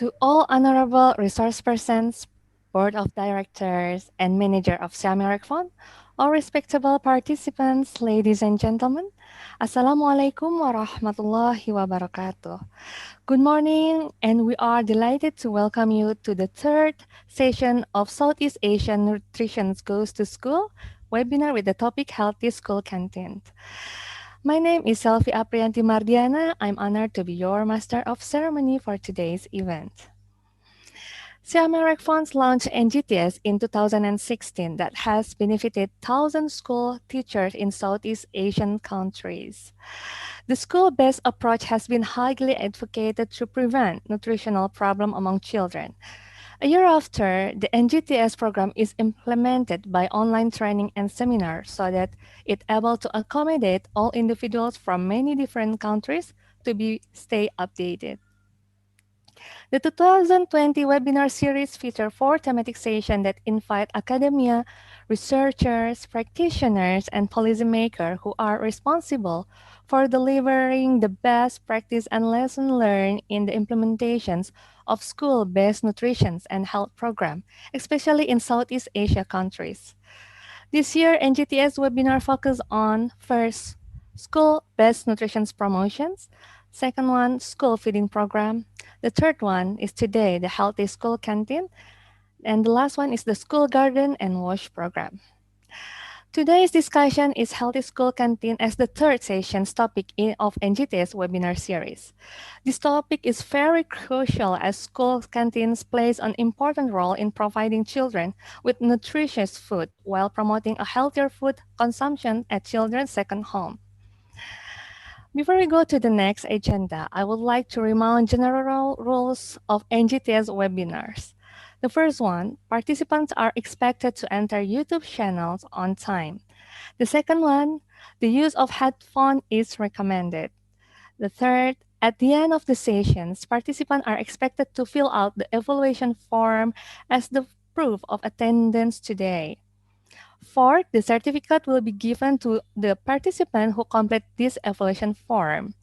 To all honorable resource persons, board of directors, and manager of SEAMEO RECFON, all respectable participants, ladies and gentlemen, Assalamualaikum warahmatullahi wabarakatuh. Good morning, and we are delighted to welcome you to the third session of Southeast Asian Nutrition Goes to School webinar with the topic Healthy School Canteen. My name is Selvi Aprianty Mardiana. I'm honored to be your master of ceremony for today's event. SEAMEO RECFON launched NGTS in 2016 that has benefited thousands of school teachers in Southeast Asian countries. The school-based approach has been highly advocated to prevent nutritional problems among children. A year after, the NGTS program is implemented by online training and seminars so that it's able to accommodate all individuals from many different countries to stay updated. The 2020 webinar series features 4 thematic sessions that invite academia, researchers, practitioners, and policymakers who are responsible for delivering the best practice and lesson learned in the implementations of school-based nutrition and health program, especially in Southeast Asia countries. This year, NGTS webinar focused on first, school-based nutrition promotions, second one, school feeding program, the third one is today the Healthy School Canteen, and the last one is the School Garden and Wash program. Today's discussion is Healthy School Canteen as the third session's topic of NGTS webinar series. This topic is very crucial as school canteens plays an important role in providing children with nutritious food while promoting a healthier food consumption at children's second home. Before we go to the next agenda, I would like to remind general rules of NGTS webinars. The first one, participants are expected to enter YouTube channels on time. The second one, the use of headphones is recommended. The third, at the end of the sessions, participants are expected to fill out the evaluation form as the proof of attendance today. Fourth, the certificate will be given to the participant who complete this evaluation form.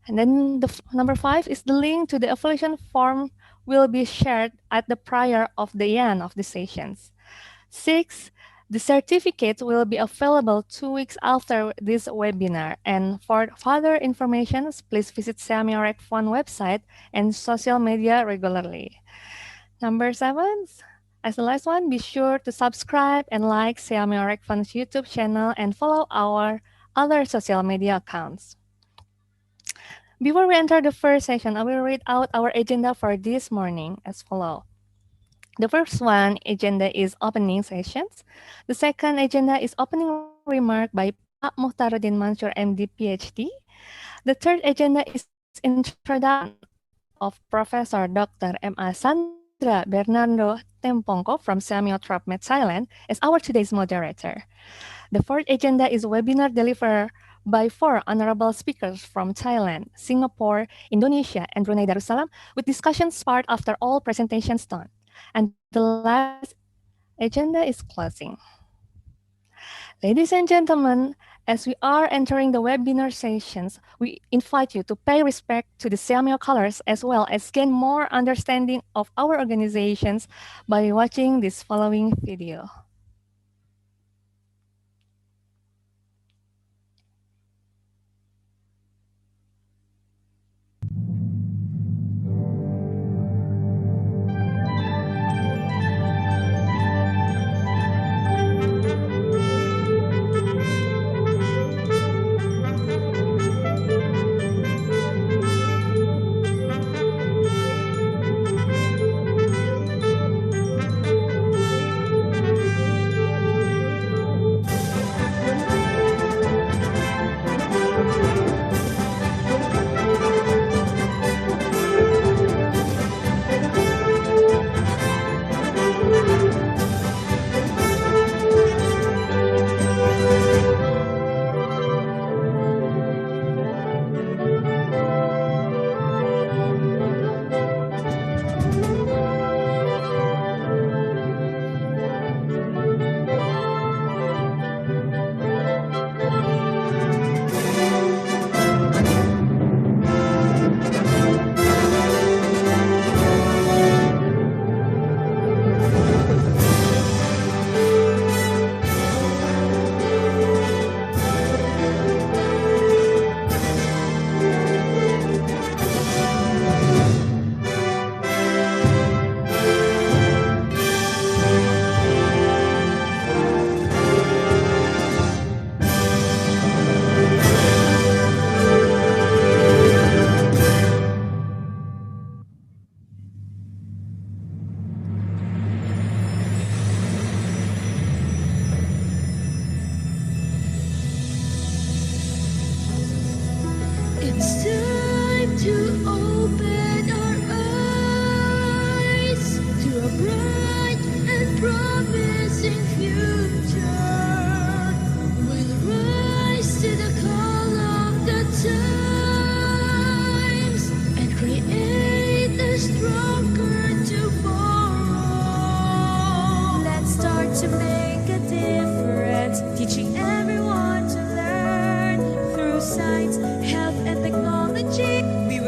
And then number 5 is the link to the evaluation form will be shared at the prior of the end of the sessions. 6, the certificate will be available 2 weeks after this webinar. And for further information, please visit SEAMEO RECFON website and social media regularly. Number 7, as the last one, be sure to subscribe and like SEAMEO RECFON's YouTube channel and follow our other social media accounts. Before we enter the first session, I will read out our agenda for this morning as follows. The first one agenda is opening sessions. The second agenda is opening remark by Pak Muhtarudin Mansur MD PhD. The third agenda is introduction of Professor Dr. M.A. Sandra Bernardo Tempongko from SEAMEO TROPMED Thailand as our today's moderator. The fourth agenda is webinar delivered by 4 honorable speakers from Thailand, Singapore, Indonesia, and Brunei Darussalam, with discussions part after all presentations done. And the last agenda is closing. Ladies and gentlemen, as we are entering the webinar sessions, we invite you to pay respect to the SEAMEO colors as well as gain more understanding of our organizations by watching this following video.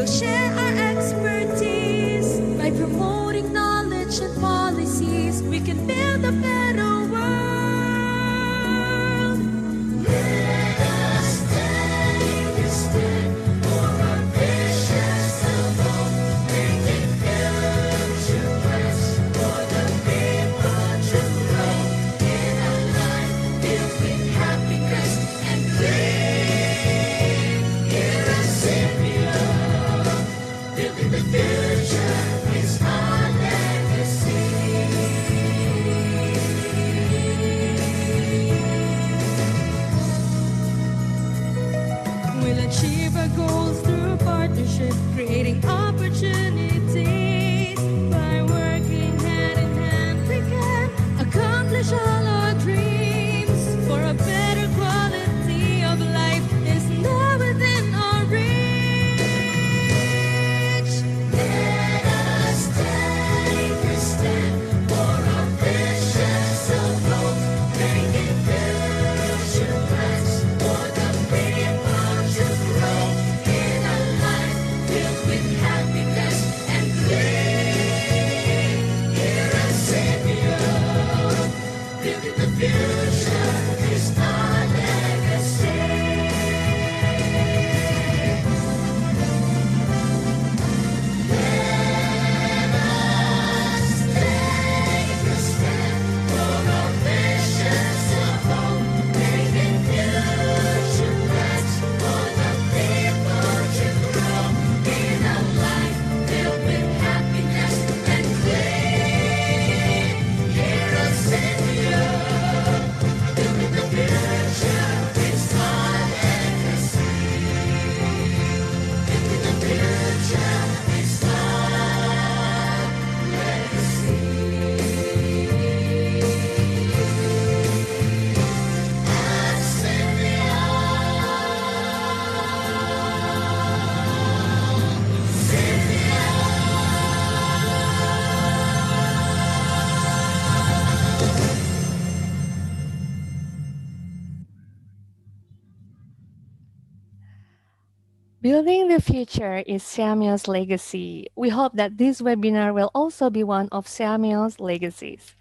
share our expertise. By promoting knowledge and policies, we can build a better world. Let us take a step for our visions alone, making future plans for the people to grow in a life filled with happiness and green. Here at SEAMEO, building the future is our legacy. We'll achieve our goals through partnership, creating opportunities. By working hand in hand, we can accomplish all our dreams. For a better quality of life is now within our reach. Let us take a step for our visions of hope, making future plans for the people to grow in a life filled with happiness and green. Here at SEAMEO, building the future is our legacy. Let us take a step for our visions of hope, making future plans for the people to grow in a life filled with happiness and green. Here at SEAMEO, building the future is our legacy. Building the future is our legacy. At SEAMEO, Building the future is SEAMEO's legacy. We hope that this webinar will also be one of SEAMEO's legacies.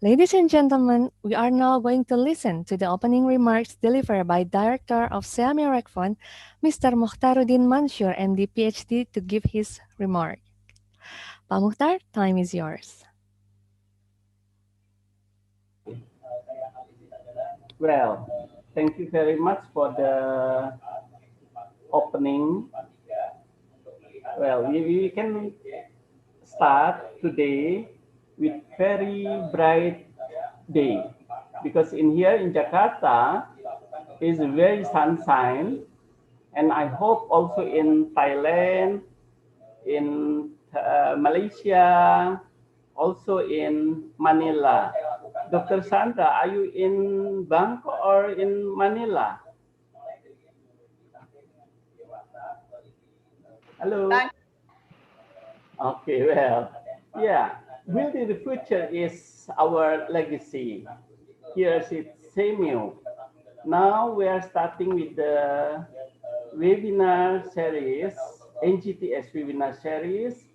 Ladies and gentlemen, we are now going to listen to the opening remarks delivered by Director of SEAMEO RECFON, Mr. Mokhtaruddin Mansur, MD PhD, to give his remark. Pak Mukhtar, time is yours. Well, thank you very much for the opening. Well, we can start today with very bright day because in here in Jakarta is very sunshine, and I hope also in Thailand, in Malaysia, also in Manila. Dr. Sandra, are you in Bangkok or in Manila? Hello. Okay, well, yeah, building the future is our legacy. Here is SEAMEO. Now we are starting with the webinar series, NGTS webinar series,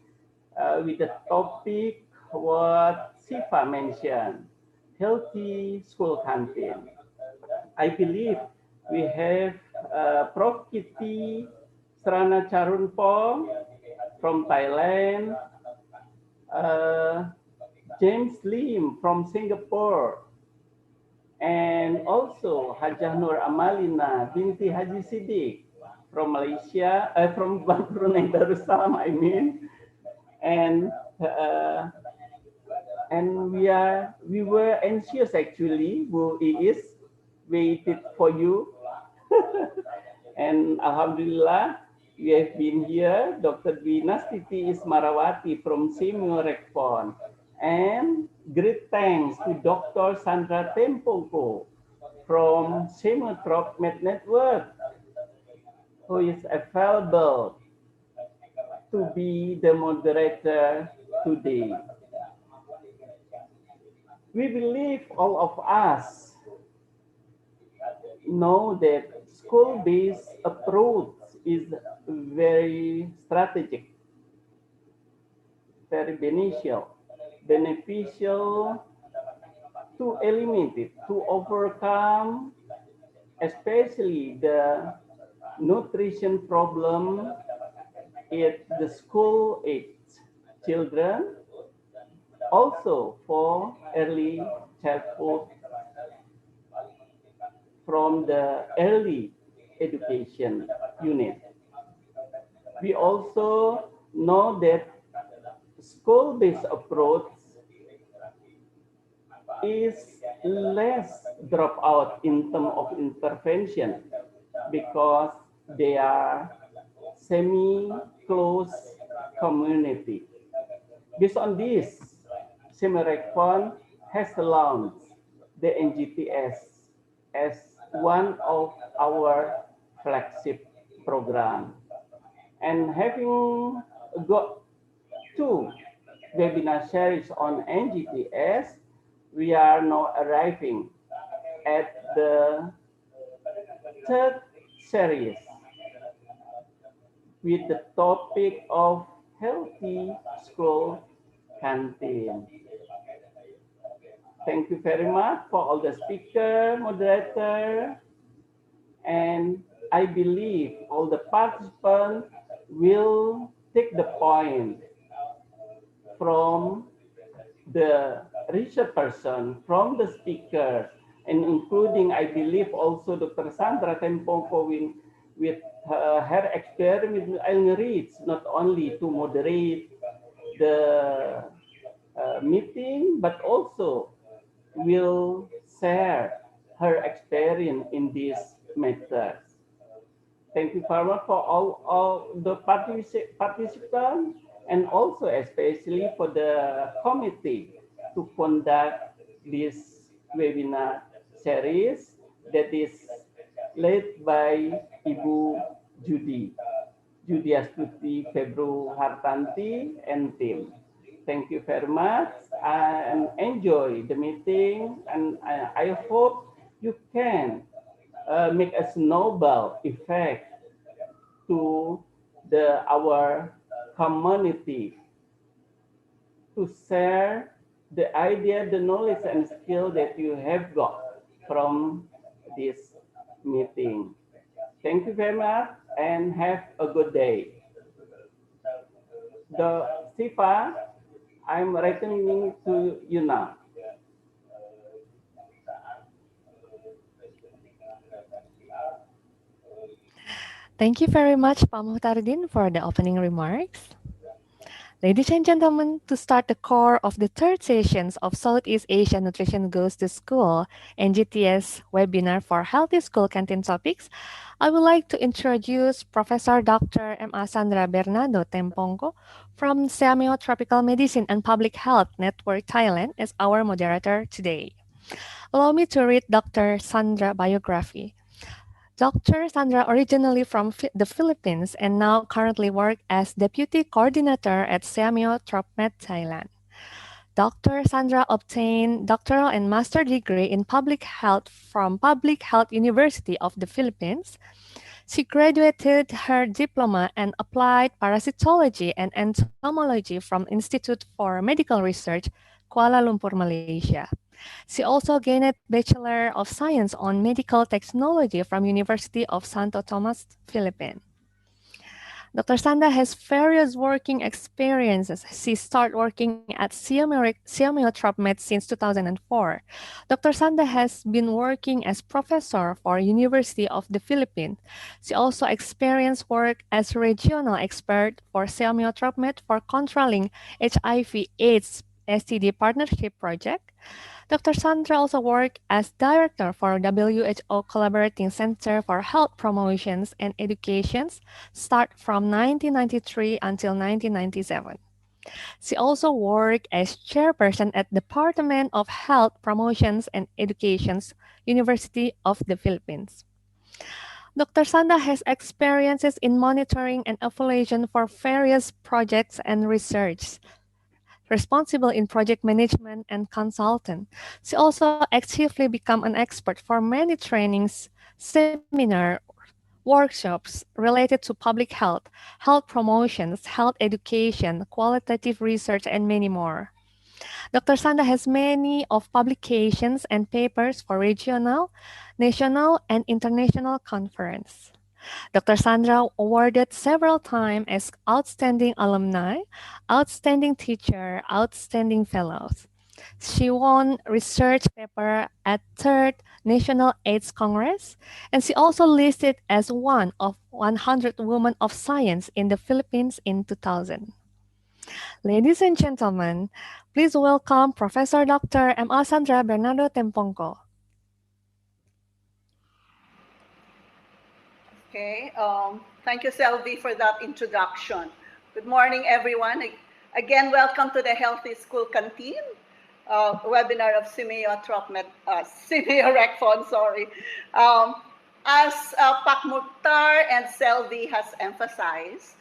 with the topic what Sifa mentioned, healthy school canteen. I believe we have Prof. Kitti Sranacharoenpong from Thailand, James Lim from Singapore, and also Hajah Nur Amalina, binti Haji Sidik from Malaysia, from Brunei Darussalam, I mean, and we were anxious actually who is waited for you. And Alhamdulillah, we have been here, Dr. Dwi Nastiti Iswarawanti from SEAMEO RECFON. And great thanks to Dr. Sandra Tempongko from SEAMEO TROPMED Network, who is available to be the moderator today. We believe all of us know that school-based approach is very strategic, very beneficial to eliminate it, to overcome especially the nutrition problem at the school age children, also for early childhood from the early education unit. We also know that school-based approach is less dropout in terms of intervention because they are semi-close community. Based on this, SEAMEO RECFON has launched the NGTS as one of our flagship program. And having got two webinar series on NGTS, we are now arriving at the third series with the topic of healthy school canteen. Thank you very much for all the speaker, moderator, and I believe all the participants will take the point from the research person, from the speaker, and including, I believe, also Dr. Sandra Tempongko with her experience with reads, not only to moderate the meeting, but also will share her experience in this matter. Thank you very much for all the participants and also especially for the committee to conduct this webinar series that is led by Ibu Judi Astuti Febru Hartanti and team. Thank you very much and enjoy the meeting, and I hope you can make a snowball effect to our community to share the idea, the knowledge and skill that you have got from this meeting. Thank you very much and have a good day. The Sifa, I'm returning to you now. Thank you very much, Pak Muhtardin, for the opening remarks. Ladies and gentlemen, to start the core of the third sessions of Southeast Asia Nutrition Goes to School NGTS webinar for Healthy School Canteen Topics, I would like to introduce Professor Dr. M.A. Sandra Bernardo Tempongko from SEAMEO Tropical Medicine and Public Health Network Thailand as our moderator today. Allow me to read Dr. Sandra biography. Dr. Sandra originally from the Philippines and now currently work as Deputy Coordinator at SEAMEO TROPMED Thailand. Dr. Sandra obtained doctoral and master degree in public health from Public Health University of the Philippines. She graduated her diploma in applied parasitology and entomology from Institute for Medical Research, Kuala Lumpur, Malaysia. She also gained Bachelor of Science on Medical Technology from University of Santo Tomas, Philippines. Dr. Sandra has various working experiences. She started working at SEAMEO TROPMED since 2004. Dr. Sandra has been working as professor for University of the Philippines. She also experienced work as regional expert for SEAMEO TROPMED for controlling HIV/AIDS STD partnership project. Dr. Sandra also worked as director for WHO Collaborating Center for Health Promotions and Educations, start from 1993 until 1997. She also worked as chairperson at Department of Health Promotions and Educations, University of the Philippines. Dr. Sandra has experiences in monitoring and evaluation for various projects and research, responsible in project management and consultant. She also actively become an expert for many trainings, seminar, workshops related to public health, health promotions, health education, qualitative research, and many more. Dr. Sandra has many of publications and papers for regional, national, and international conference. Dr. Sandra awarded several times as Outstanding Alumni, Outstanding Teacher, Outstanding Fellows. She won research paper at Third National AIDS Congress, and she also listed as one of 100 Women of Science in the Philippines in 2000. Ladies and gentlemen, please welcome Professor Dr. M. Sandra Bernardo Tempongko. Okay, thank you, Selvi, for that introduction. Good morning, everyone. Again, welcome to the Healthy School Canteen webinar of SEAMEO TROPMED, SEAMEO RECFON, sorry. As Pak Mukhtar and Selvi has emphasized,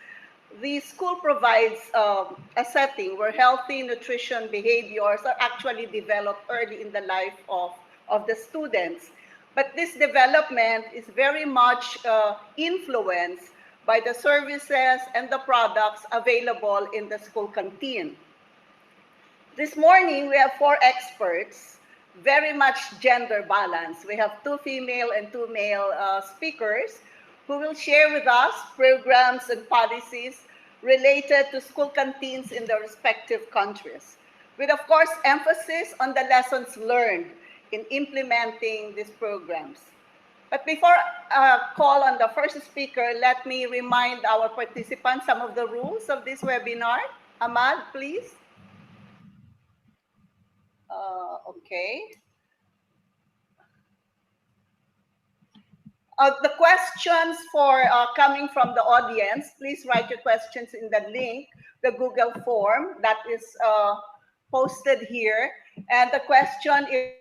the school provides a setting where healthy nutrition behaviors are actually developed early in the life of the students. But this development is very much influenced by the services and the products available in the school canteen. This morning, we have 4 experts, very much gender balanced. We have 2 female and 2 male speakers who will share with us programs and policies related to school canteens in their respective countries, with, of course, emphasis on the lessons learned in implementing these programs. But before I call on the first speaker, let me remind our participants some of the rules of this webinar. Ahmad, please. Okay. The questions for coming from the audience, please write your questions in the link, the Google form that is posted here. And the question is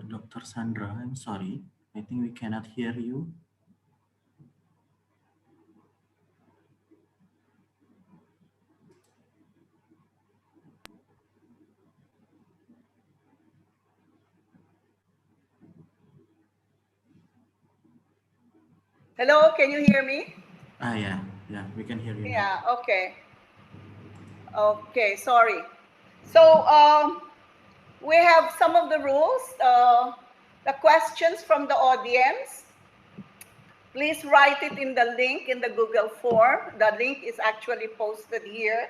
Dr. Sandra, I'm sorry. I think we cannot hear you. hello, can you hear me? Yeah, we can hear you now. Yeah, okay. Okay, sorry. So we have some of the rules. The questions from the audience, please write it in the link in the Google form. The link is actually posted here.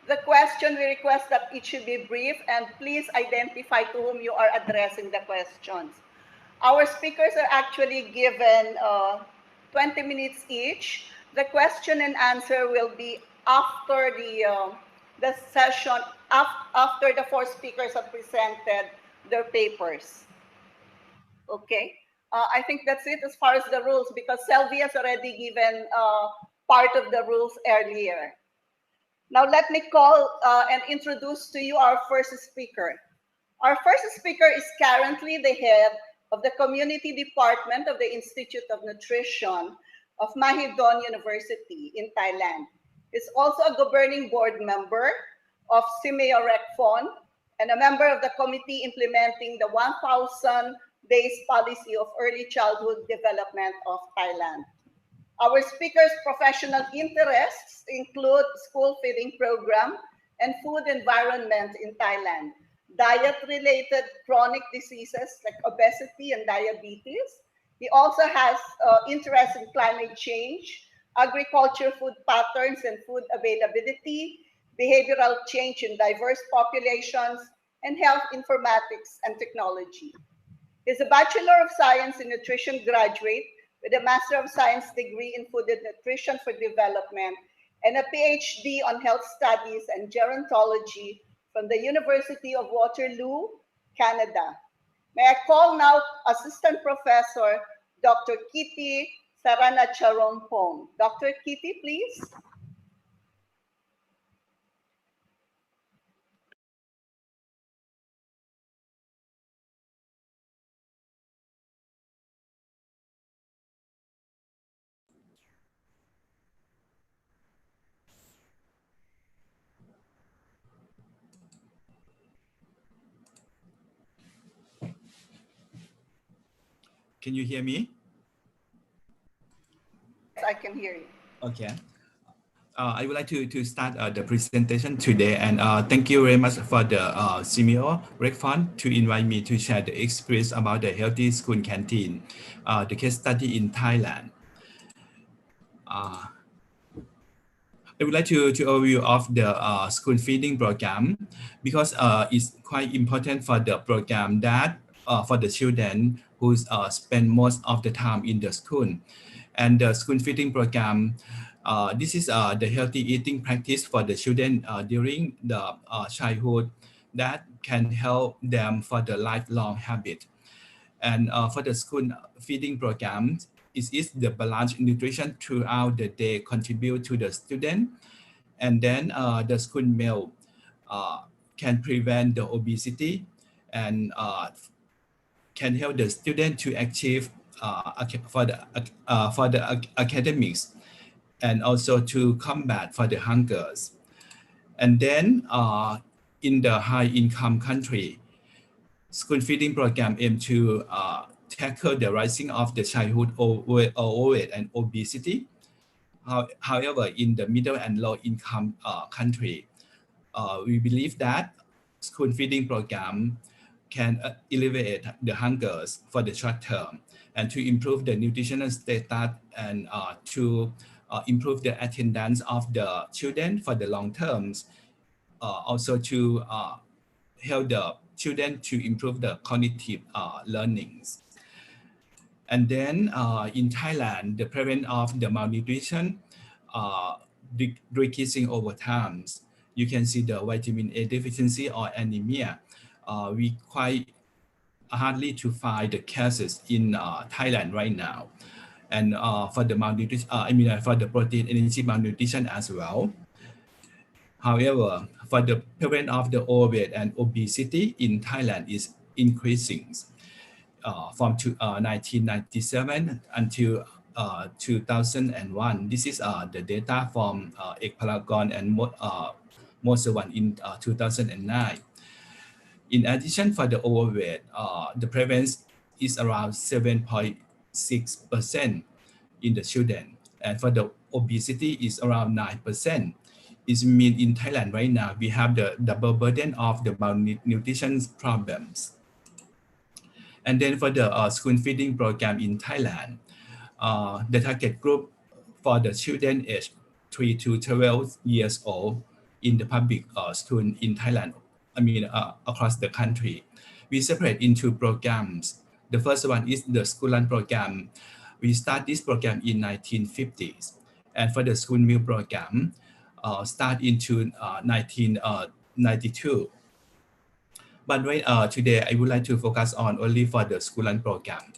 The question, we request that it should be brief, and please identify to whom you are addressing the questions. Our speakers are actually given 20 minutes each. The question and answer will be after the session, after the 4 speakers have presented their papers. Okay, I think that's it as far as the rules, because Selvi has already given part of the rules earlier. Now let me call and introduce to you our first speaker. Our first speaker is currently the head of the Community Department of the Institute of Nutrition of Mahidol University in Thailand. He's also a governing board member of SEAMEO RECFON and a member of the committee implementing the 1,000 Days Policy of Early Childhood Development of Thailand. Our speaker's professional interests include school feeding program and food environment in Thailand, diet-related chronic diseases like obesity and diabetes. He also has interest in climate change, agriculture, food patterns and food availability, behavioral change in diverse populations, and health informatics and technology. He's a Bachelor of Science in Nutrition graduate with a Master of Science degree in Food and Nutrition for Development and a PhD on Health Studies and Gerontology from the University of Waterloo, Canada. May I call now Assistant Professor Dr. Kitti Sranacharoenpong. Dr. Kitti, please. Can you hear me? I can hear you. Okay. I would like to start the presentation today, and thank you very much for the SEAMEO RECFON to invite me to share the experience about the healthy school canteen, the case study in Thailand. I would like to overview of the school feeding program because it's quite important for the program that for the children who spend most of the time in the school. And the school feeding program, this is the healthy eating practice for the children during the childhood that can help them for the lifelong habit. And for the school feeding program, it is the balanced nutrition throughout the day contribute to the student. And then the school meal can prevent the obesity and can help the student to achieve for the academics and also to combat for the hungers. And then in the high income country, school feeding program aim to tackle the rising of the childhood overweight and obesity. However, in the middle and low income country, we believe that school feeding program can alleviate the hungers for the short term and to improve the nutritional status and to improve the attendance of the children for the long terms. Also to help the children to improve the cognitive learnings. And then in Thailand, the prevalence of the malnutrition decreasing over time. You can see the vitamin A deficiency or anemia. We quite hardly to find the cases in Thailand right now. And for the malnutrition, for the protein energy malnutrition as well. However, for the prevalence of the overweight and obesity in Thailand is increasing from 1997 until 2001. This is the data from Ekparagon and Mosawan in 2009. In addition, for the overweight, the prevalence is around 7.6% in the children, and for the obesity is around 9%. It means in Thailand right now we have the double burden of the malnutrition problems. And then for the school feeding program in Thailand, the target group for the children aged 3 to 12 years old in the public school in Thailand, across the country. We separate into programs. The first one is the school lunch program. We start this program in 1950s. And for the school meal program, start into 1992. But today I would like to focus on only for the school lunch program.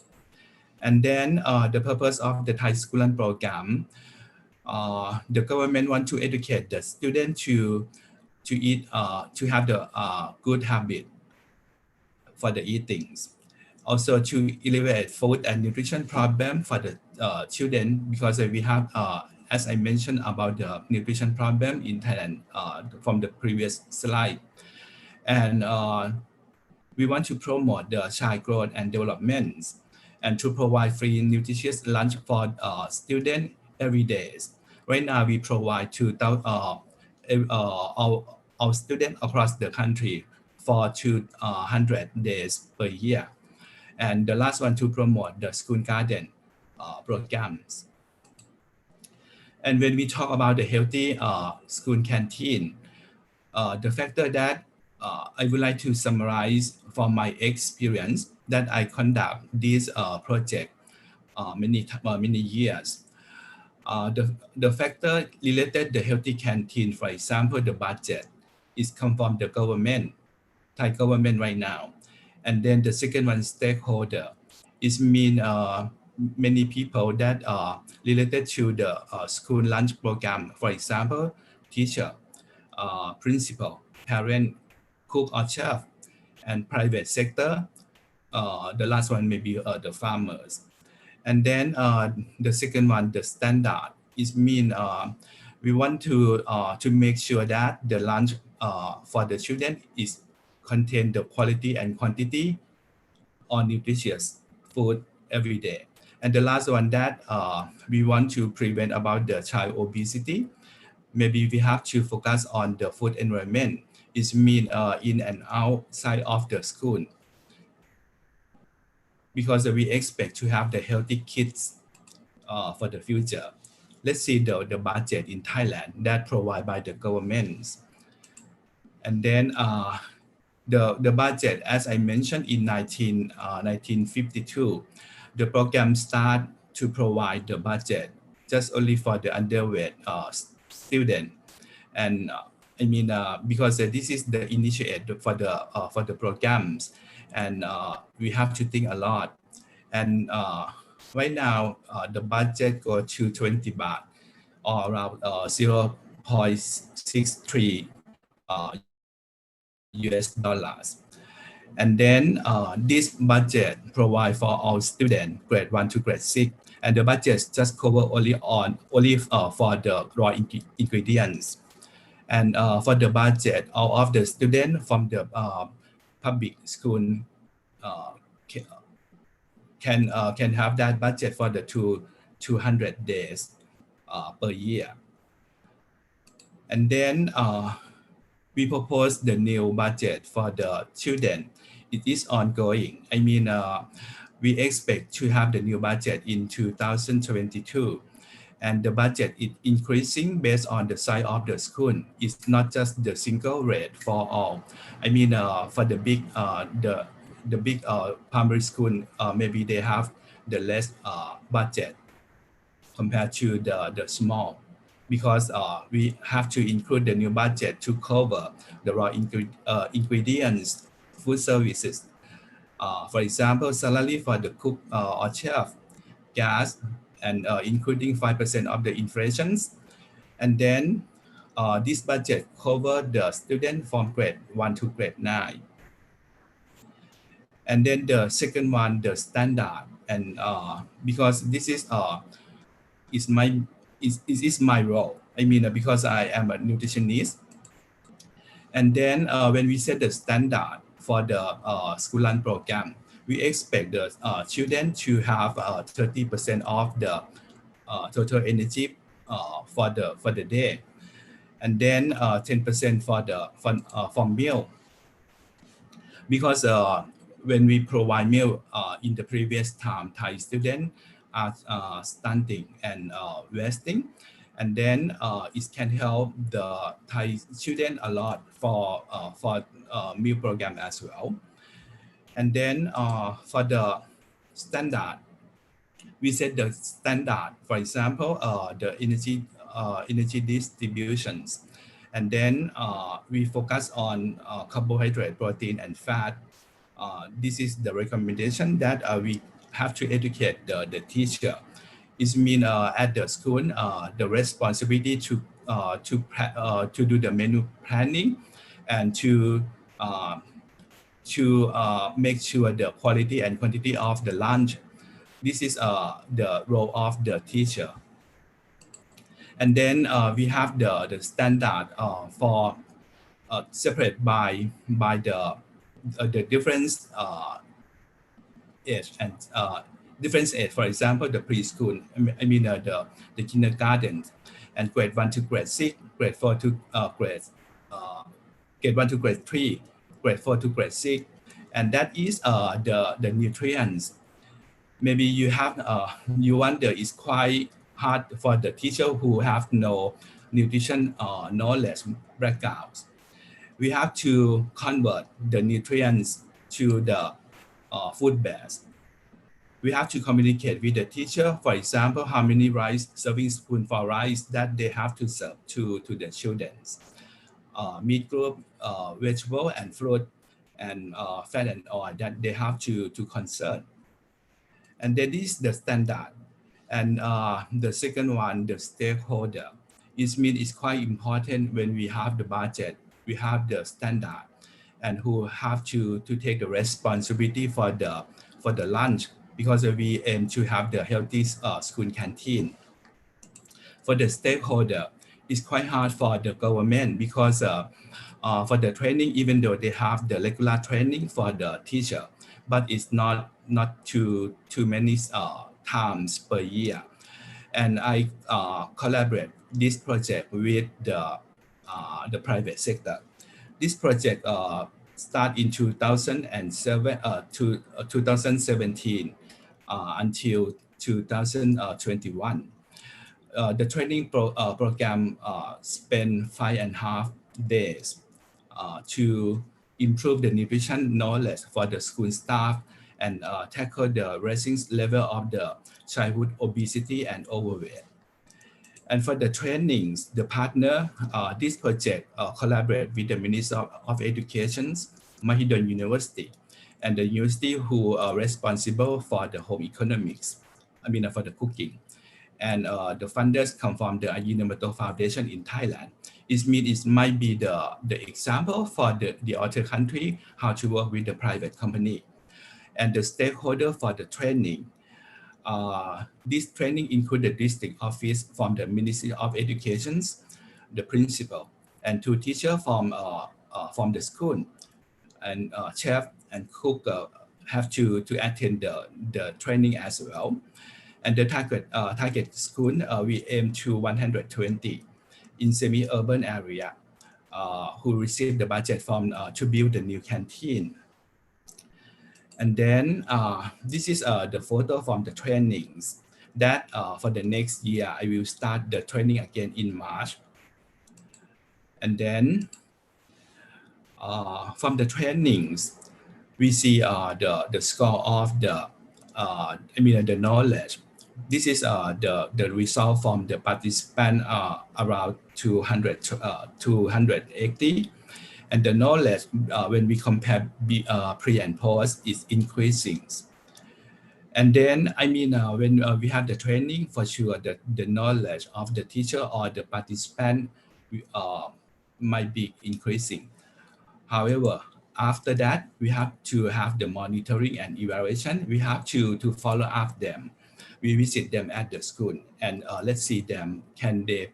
And then the purpose of the Thai school lunch program, the government want to educate the student to eat, to have the good habit for the eatings. Also to alleviate food and nutrition problem for the children, because we have, as I mentioned about the nutrition problem in Thailand from the previous slide. And we want to promote the child growth and development and to provide free nutritious lunch for students every day. Right now we provide to our students across the country for 200 days per year. And the last one to promote the school garden programs. And when we talk about the healthy school canteen, the factor that I would like to summarize from my experience that I conduct this project many years. The factor related the healthy canteen, for example, the budget is come from the government, Thai government right now. And then the second one, stakeholder, is mean many people that are related to the school lunch program. For example, teacher, principal, parent, cook or chef, and private sector. The last one may be the farmers. And then the second one, the standard, is mean we want to make sure that the lunch for the children is contain the quality and quantity or nutritious food every day. And the last one that we want to prevent about the child obesity, maybe we have to focus on the food environment. It means in and outside of the school, because we expect to have the healthy kids for the future. Let's see the budget in Thailand that provided by the governments. And then the budget, as I mentioned, in 1952, the program start to provide the budget just only for the underweight student. And because this is the initiate for the programs, and we have to think a lot. And right now, the budget go to 20 baht, or around 0.63 US dollars. And then this budget provide for all students grade 1 to grade 6, and the budget just cover only for the raw ingredients. And for the budget, all of the students from the public school can have that budget for the 200 days per year. And then we propose the new budget for the children. It is ongoing. We expect to have the new budget in 2022. And the budget is increasing based on the size of the school. It's not just the single rate for all. For the big primary school, maybe they have the less budget compared to the small, because we have to include the new budget to cover the raw ingredients, food services. For example, salary for the cook or chef, gas, and including 5% of the inflations. And then this budget cover the student from grade 1 to grade 9. And then the second one, the standard. And because this is my role. Because I am a nutritionist. And then when we set the standard for the school lunch program, we expect the children to have 30% of the total energy for the day, and then 10% for meal. Because when we provide meal in the previous time, Thai students are stunting and wasting, and then it can help the Thai students a lot for meal program as well. And then for the standard, we set the standard, for example, the energy distributions. And then we focus on carbohydrate, protein, and fat. This is the recommendation that we have to educate the teacher. It means at the school, the responsibility to do the menu planning and to make sure the quality and quantity of the lunch. This is the role of the teacher. And then we have the standard for separate by the different age and different age. For example, the preschool, the kindergarten, and grade 1 to grade 6, grade 4 to grade 1 to grade 3, grade 4 to grade 6, and that is the nutrients. Maybe you wonder, it's quite hard for the teacher who have no nutrition knowledge backgrounds. We have to convert the nutrients to the food base. We have to communicate with the teacher, for example, how many serving spoon for rice that they have to serve to the children. Meat group, vegetable and fruit, and fat and oil that they have to consume. And that is the standard. And the second one, the stakeholder. It means it's quite important when we have the budget, we have the standard, and who have to take the responsibility for the lunch, because we aim to have the healthy school canteen. For the stakeholder, it's quite hard for the government, because for the training, even though they have the regular training for the teacher, but it's not too many times per year. And I collaborate this project with the private sector. This project start in 2017 until 2021. The training program spent 5.5 days to improve the nutrition knowledge for the school staff and tackle the rising level of the childhood obesity and overweight. And for the trainings, the partner, this project collaborate with the Ministry of Education, Mahidol University, and the university who are responsible for the home economics, for the cooking. And the funders come from the Ajinomoto Foundation in Thailand. It might be the example for the other country, how to work with the private company. And the stakeholder for the training, this training include the district office from the Ministry of Education, the principal, and 2 teachers from the school, and chef and cook have to attend the training as well. And the target school, we aim to 120 in semi-urban area who receive the budget from to build the new canteen. And then this is the photo from the trainings that for the next year, I will start the training again in March. And then from the trainings, we see the score of the knowledge. This is the result from the participant around 280. And the knowledge, when we compare pre and post, is increasing. And then, when we have the training, for sure, the knowledge of the teacher or the participant might be increasing. However, after that, we have to have the monitoring and evaluation. We have to follow up them. We visit them at the school and let's see them, can they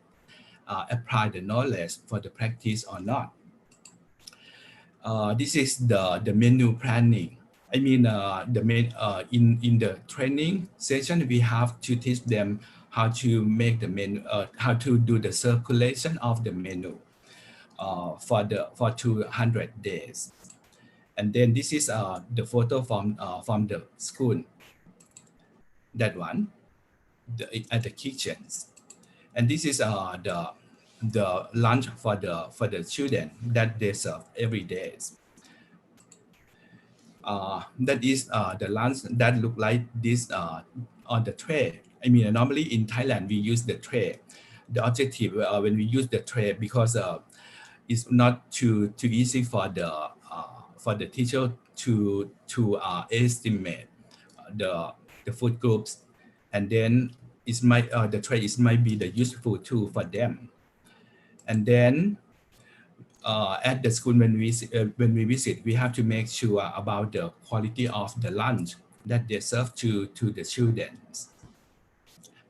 apply the knowledge for the practice or not. This is the menu planning. The main in the training session, we have to teach them how to make the menu, how to do the circulation of the menu for 200 days. And then this is the photo from the school. That one, at the kitchens. And this is the lunch for the children that they serve every day. That is the lunch that look like this on the tray. Normally in Thailand we use the tray. The objective when we use the tray, because it's not too easy for the teacher to estimate the food groups, and then the tray might be the useful tool for them. And then at the school, when we visit, we have to make sure about the quality of the lunch that they serve to the students.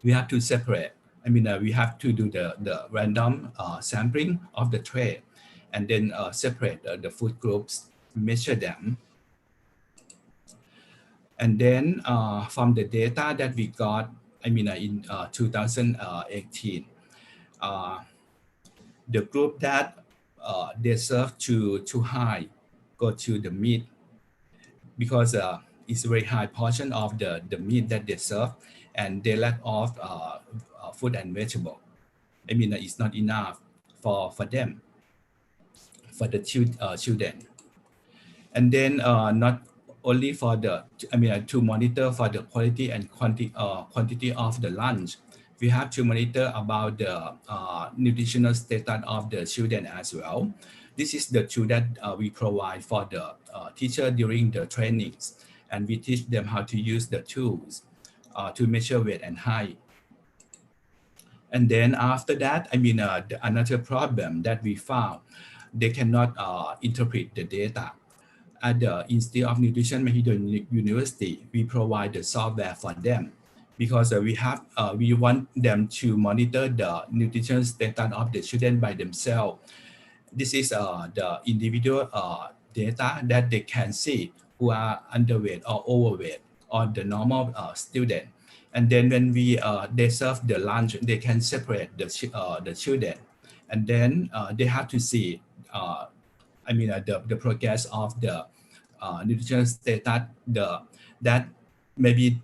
We have to separate. We have to do the random sampling of the tray, and then separate the food groups, measure them. And then from the data that we got, in 2018, the group that they serve too high go to the meat, because it's a very high portion of the meat that they serve, and they lack of fruit and vegetable. It's not enough for them, for the children. And then not only for to monitor for the quality and quantity of the lunch, we have to monitor about the nutritional status of the children as well. This is the tool that we provide for the teacher during the trainings, and we teach them how to use the tools to measure weight and height. And then after that, another problem that we found, they cannot interpret the data. At the Institute of Nutrition, Mahidol University, we provide the software for them, because we want them to monitor the nutrition status of the children by themselves. This is the individual data that they can see who are underweight or overweight or the normal student. And then when we they serve the lunch, they can separate the children, and then they have to see the progress of the nutritional status. That maybe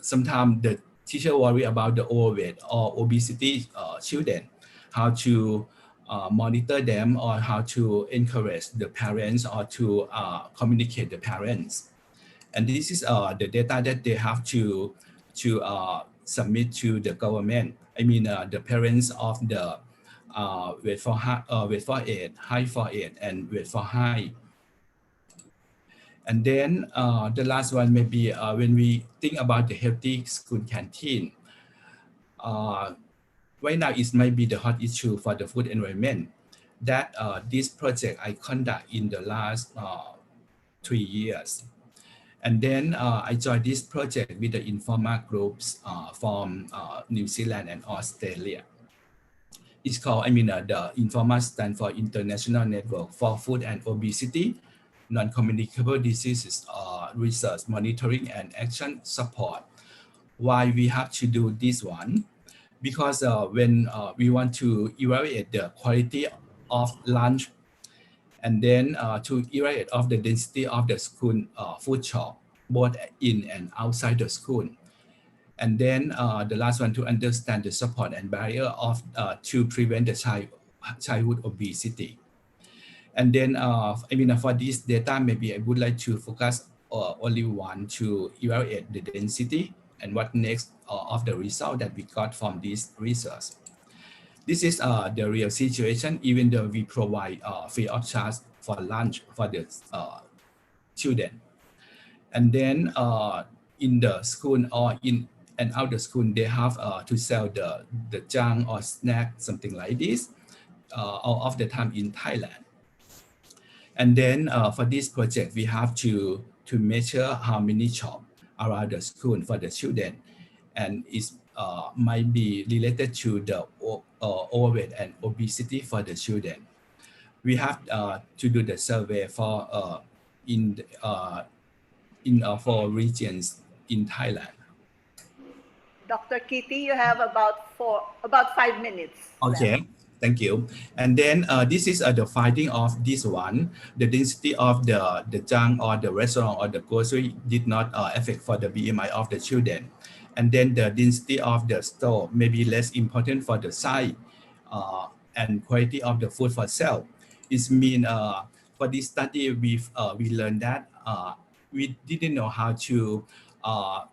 sometimes the teacher worry about the overweight or obesity children, how to monitor them or how to encourage the parents or to communicate the parents. And this is the data that they have to submit to the government. The parents of the weight for age, height for age, and weight for height. And then the last one may be when we think about the healthy school canteen. Right now it might be the hot issue for the food environment. That this project I conduct in the last 3 years. And then I joined this project with the INFORMAS groups from New Zealand and Australia. It's called, the INFORMAS stands for International Network for Food and Obesity, Non-Communicable Diseases Research, Monitoring and Action Support. Why we have to do this one? Because when we want to evaluate the quality of lunch, and then to evaluate of the density of the school food shop, both in and outside the school. And then the last one, to understand the support and barrier of to prevent the childhood obesity. And then for this data, maybe I would like to focus only one to evaluate the density and what next of the result that we got from this research. This is the real situation, even though we provide free of charge for lunch for the children. And then in the school or in and out the school, they have to sell the junk or snack, something like this, all of the time in Thailand. And then for this project, we have to measure how many shops around the school for the children, and it might be related to the overweight and obesity for the children. We have to do the survey for in 4 regions in Thailand. Dr. Kitti, you have about 5 minutes. Okay. Left. Thank you. And then this is the finding of this one. The density of the junk or the restaurant or the grocery did not affect for the BMI of the children. And then the density of the store may be less important for the size and quality of the food for sale. It means for this study, we learned that we didn't know how to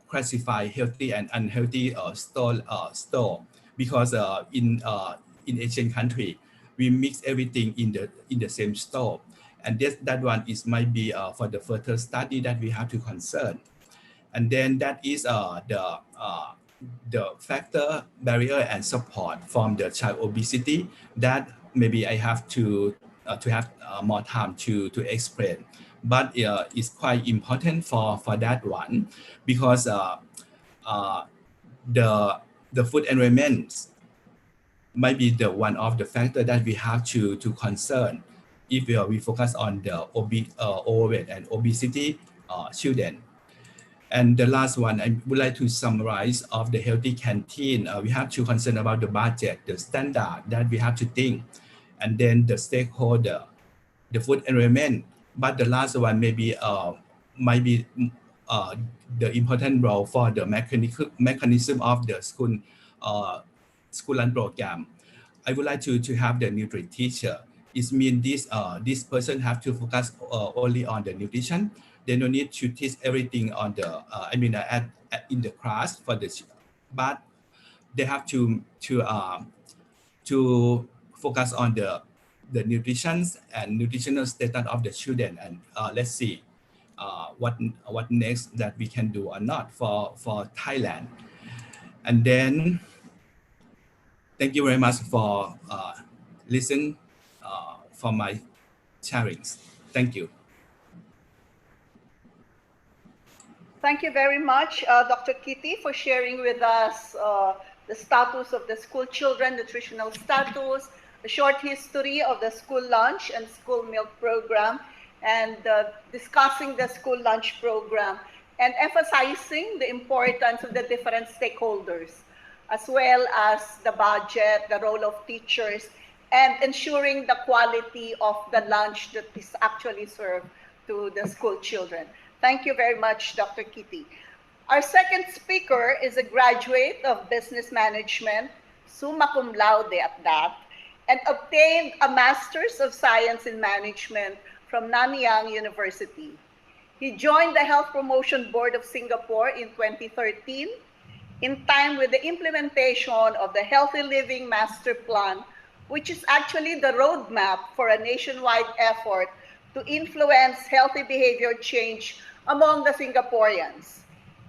classify healthy and unhealthy store because in Asian country, we mix everything in the same store, and that one is might be for the further study that we have to concern. And then that is the factor, barrier, and support from the child obesity that maybe I have to have more time to explain. But it's quite important for that one because the food environment might be the one of the factor that we have to concern if we focus on the overweight and obesity children. And the last one, I would like to summarize of the healthy canteen. We have to concern about the budget, the standard that we have to think, and then the stakeholder, the food environment. But the last one maybe might be the important role for the mechanism of the school lunch program. I would like to have the nutrition teacher. It means this person have to focus only on the nutrition. They don't need to teach everything on the in the class for this, but they have to focus on the nutrition and nutritional status of the children. And let's see what next that we can do or not for Thailand. And then thank you very much for listening for my sharings. Thank you. Thank you very much, Dr. Kitti, for sharing with us the status of the school children, nutritional status, a short history of the school lunch and school milk program, and discussing the school lunch program, and emphasizing the importance of the different stakeholders, as well as the budget, the role of teachers, and ensuring the quality of the lunch that is actually served to the school children. Thank you very much, Dr. Kitti. Our second speaker is a graduate of business management, summa cum laude at that, and obtained a Master's of Science in Management from Nanyang University. He joined the Health Promotion Board of Singapore in 2013, in time with the implementation of the Healthy Living Master Plan, which is actually the roadmap for a nationwide effort to influence healthy behavior change among the Singaporeans.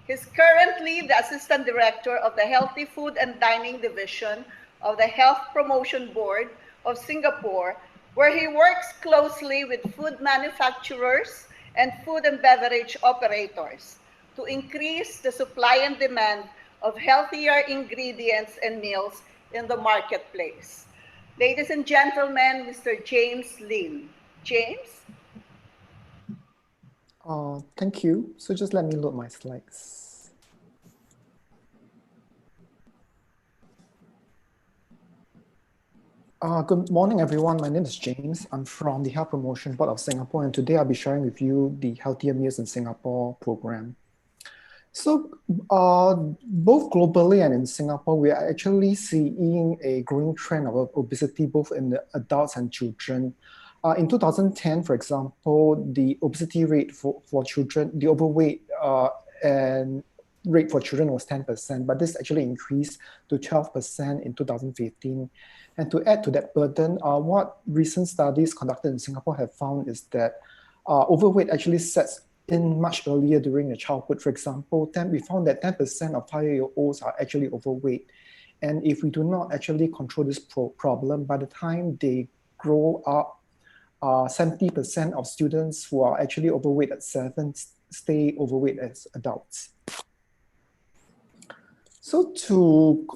He's currently the Assistant Director of the Healthy Food and Dining Division of the Health Promotion Board of Singapore, where he works closely with food manufacturers and food and beverage operators to increase the supply and demand of healthier ingredients and meals in the marketplace. Ladies and gentlemen, Mr. James Lin. James? Thank you. So just let me load my slides. Good morning, everyone. My name is James. I'm from the Health Promotion Board of Singapore, and today I'll be sharing with you the Healthier Meals in Singapore program. So both globally and in Singapore, we are actually seeing a growing trend of obesity, both in the adults and children. In 2010, for example, the obesity rate for children, the overweight and rate for children was 10%, but this actually increased to 12% in 2015. And to add to that burden, what recent studies conducted in Singapore have found is that overweight actually sets in much earlier during the childhood. For example, we found that 10% of 5-year-olds are actually overweight. And if we do not actually control this problem, by the time they grow up, 70% of students who are actually overweight at 7 stay overweight as adults. So to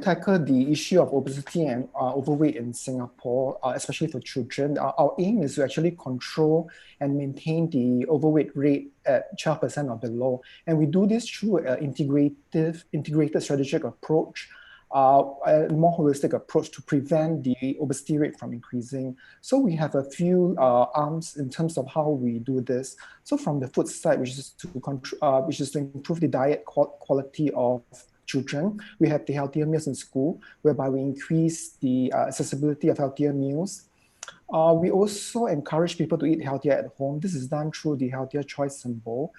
tackle the issue of obesity and overweight in Singapore, especially for children, our aim is to actually control and maintain the overweight rate at 12% or below. And we do this through an integrated strategic approach, a more holistic approach to prevent the obesity rate from increasing. So we have a few arms in terms of how we do this. So from the food side, which is to improve the diet quality of children, we have the Healthier Meals in School, whereby we increase the accessibility of healthier meals. We also encourage people to eat healthier at home. This is done through the Healthier Choice symbol,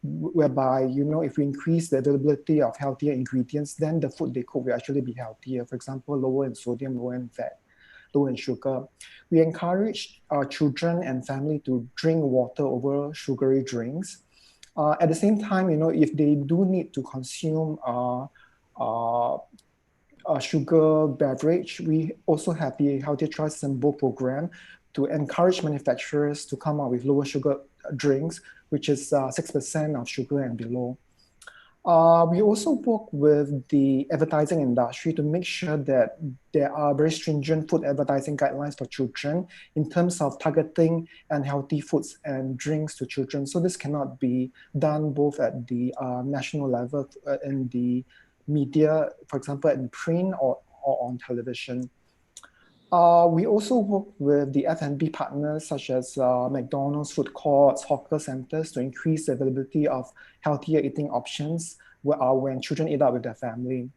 whereby, if we increase the availability of healthier ingredients, then the food they cook will actually be healthier. For example, lower in sodium, lower in fat, lower in sugar. We encourage children and family to drink water over sugary drinks. At the same time, if they do need to consume a sugar beverage, we also have the Healthier Choice symbol program to encourage manufacturers to come up with lower sugar drinks, which is 6% of sugar and below. We also work with the advertising industry to make sure that there are very stringent food advertising guidelines for children in terms of targeting unhealthy foods and drinks to children. So this cannot be done both at the national level in the media, for example, in print or on television. We also work with the F&B partners such as McDonald's, food courts, hawker centers to increase the availability of healthier eating options when children eat out with their family.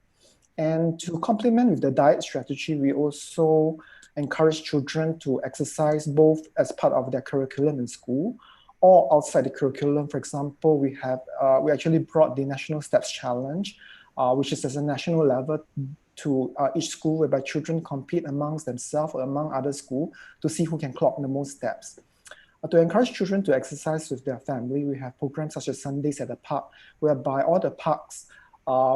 And to complement with the diet strategy, we also encourage children to exercise both as part of their curriculum in school or outside the curriculum. For example, we actually brought the National Steps Challenge, which is at a national level to each school, whereby children compete amongst themselves or among other schools to see who can clock the most steps. To encourage children to exercise with their family, we have programs such as Sundays at the Park, whereby all the parks,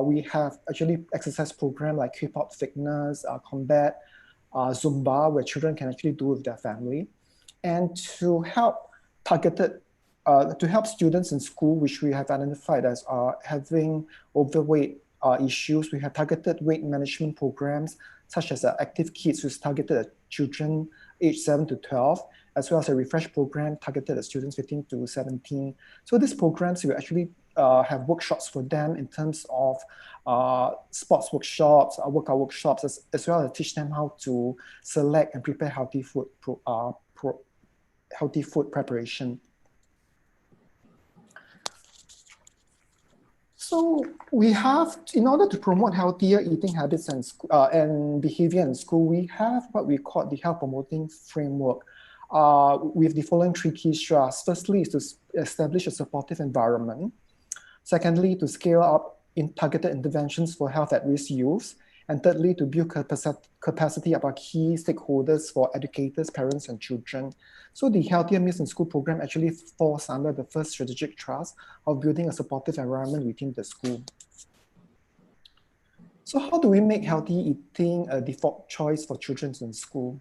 we have actually exercise programs like K-pop fitness, combat, Zumba, where children can actually do with their family. And to help students in school, which we have identified as having overweight issues, we have targeted weight management programs such as Active Kids, which is targeted at children aged 7 to 12, as well as a refresh program targeted at students 15 to 17. So these programs will actually have workshops for them in terms of sports workshops, workout workshops, as well as teach them how to select and prepare healthy food, healthy food preparation. So we have, in order to promote healthier eating habits and behavior in school, we have what we call the health promoting framework with the following 3 key strands. Firstly is to establish a supportive environment. Secondly, to scale up in targeted interventions for health at risk youth. And thirdly, to build capacity of our key stakeholders for educators, parents, and children. So the Healthier Meals in School program actually falls under the first strategic thrust of building a supportive environment within the school. So how do we make healthy eating a default choice for children in school?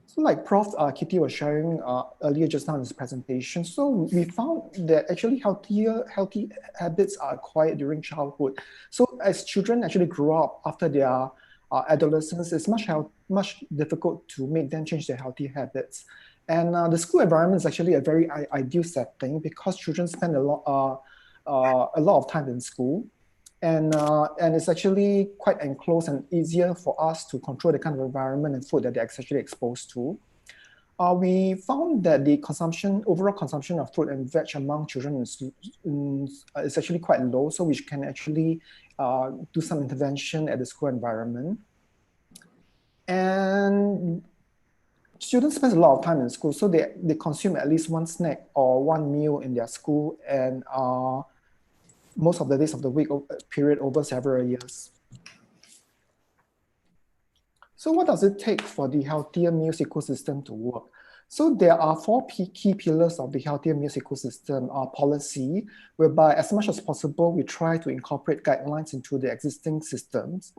So like Prof. Kitti was sharing earlier just now in his presentation, so we found that actually healthy habits are acquired during childhood. So as children actually grow up after their adolescence, it's much difficult to make them change their healthy habits. And the school environment is actually a very ideal setting because children spend a lot of time in school. And it's actually quite enclosed and easier for us to control the kind of environment and food that they're actually exposed to. We found that the overall consumption of fruit and veg among children is actually quite low, so we can actually do some intervention at the school environment. And students spend a lot of time in school, so they consume at least one snack or one meal in their school, and most of the days of the week period over several years. So what does it take for the Healthier Meals ecosystem to work? So there are 4 key pillars of the Healthier Meals ecosystem policy, whereby as much as possible, we try to incorporate guidelines into the existing systems.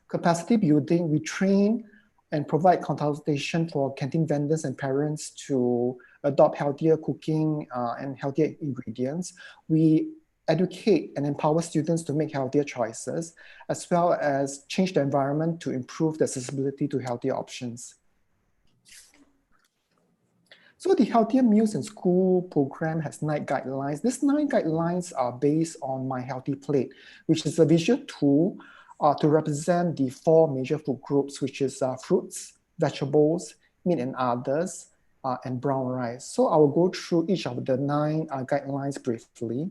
Capacity building, we train and provide consultation for canteen vendors and parents to adopt healthier cooking and healthier ingredients. We educate and empower students to make healthier choices, as well as change the environment to improve the accessibility to healthier options. So the Healthier Meals in School program has 9 guidelines. These 9 guidelines are based on My Healthy Plate, which is a visual tool to represent the 4 major food groups, which is fruits, vegetables, meat and others, and brown rice. So I will go through each of the 9 guidelines briefly.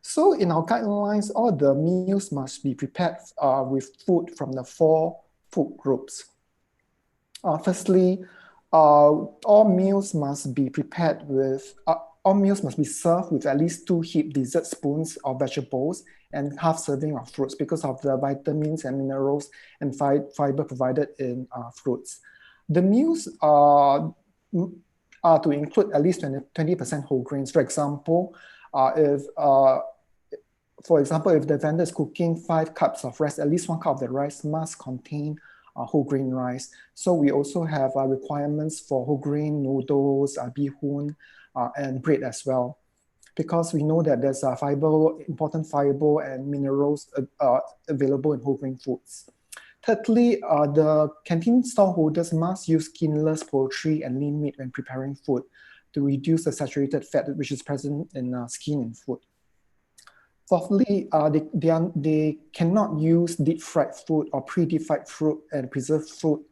So in our guidelines, all the meals must be prepared with food from the 4 food groups. Firstly, all meals must be prepared with, all meals must be served with at least 2 heaped dessert spoons of vegetables and half serving of fruits because of the vitamins and minerals and fiber provided in fruits. The meals are to include at least 20% whole grains. For example, if the vendor is cooking 5 cups of rice, at least 1 cup of the rice must contain whole grain rice. So we also have requirements for whole grain noodles, bihun, and bread as well, because we know that there's important fiber and minerals available in whole grain foods. Thirdly, the canteen stallholders must use skinless poultry and lean meat when preparing food to reduce the saturated fat which is present in skin and food. Fourthly, they cannot use deep fried food or pre-deep fried fruit and preserved fruit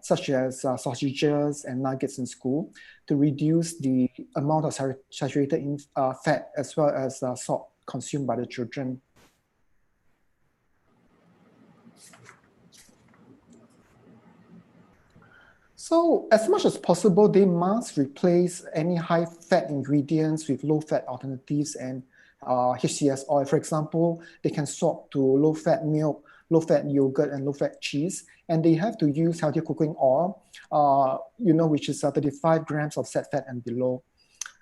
such as sausages and nuggets in school to reduce the amount of saturated fat as well as salt consumed by the children. So as much as possible, they must replace any high-fat ingredients with low-fat alternatives and HCS oil. For example, they can swap to low-fat milk, low-fat yogurt, and low-fat cheese, and they have to use healthier cooking oil, which is 35 grams of said fat and below.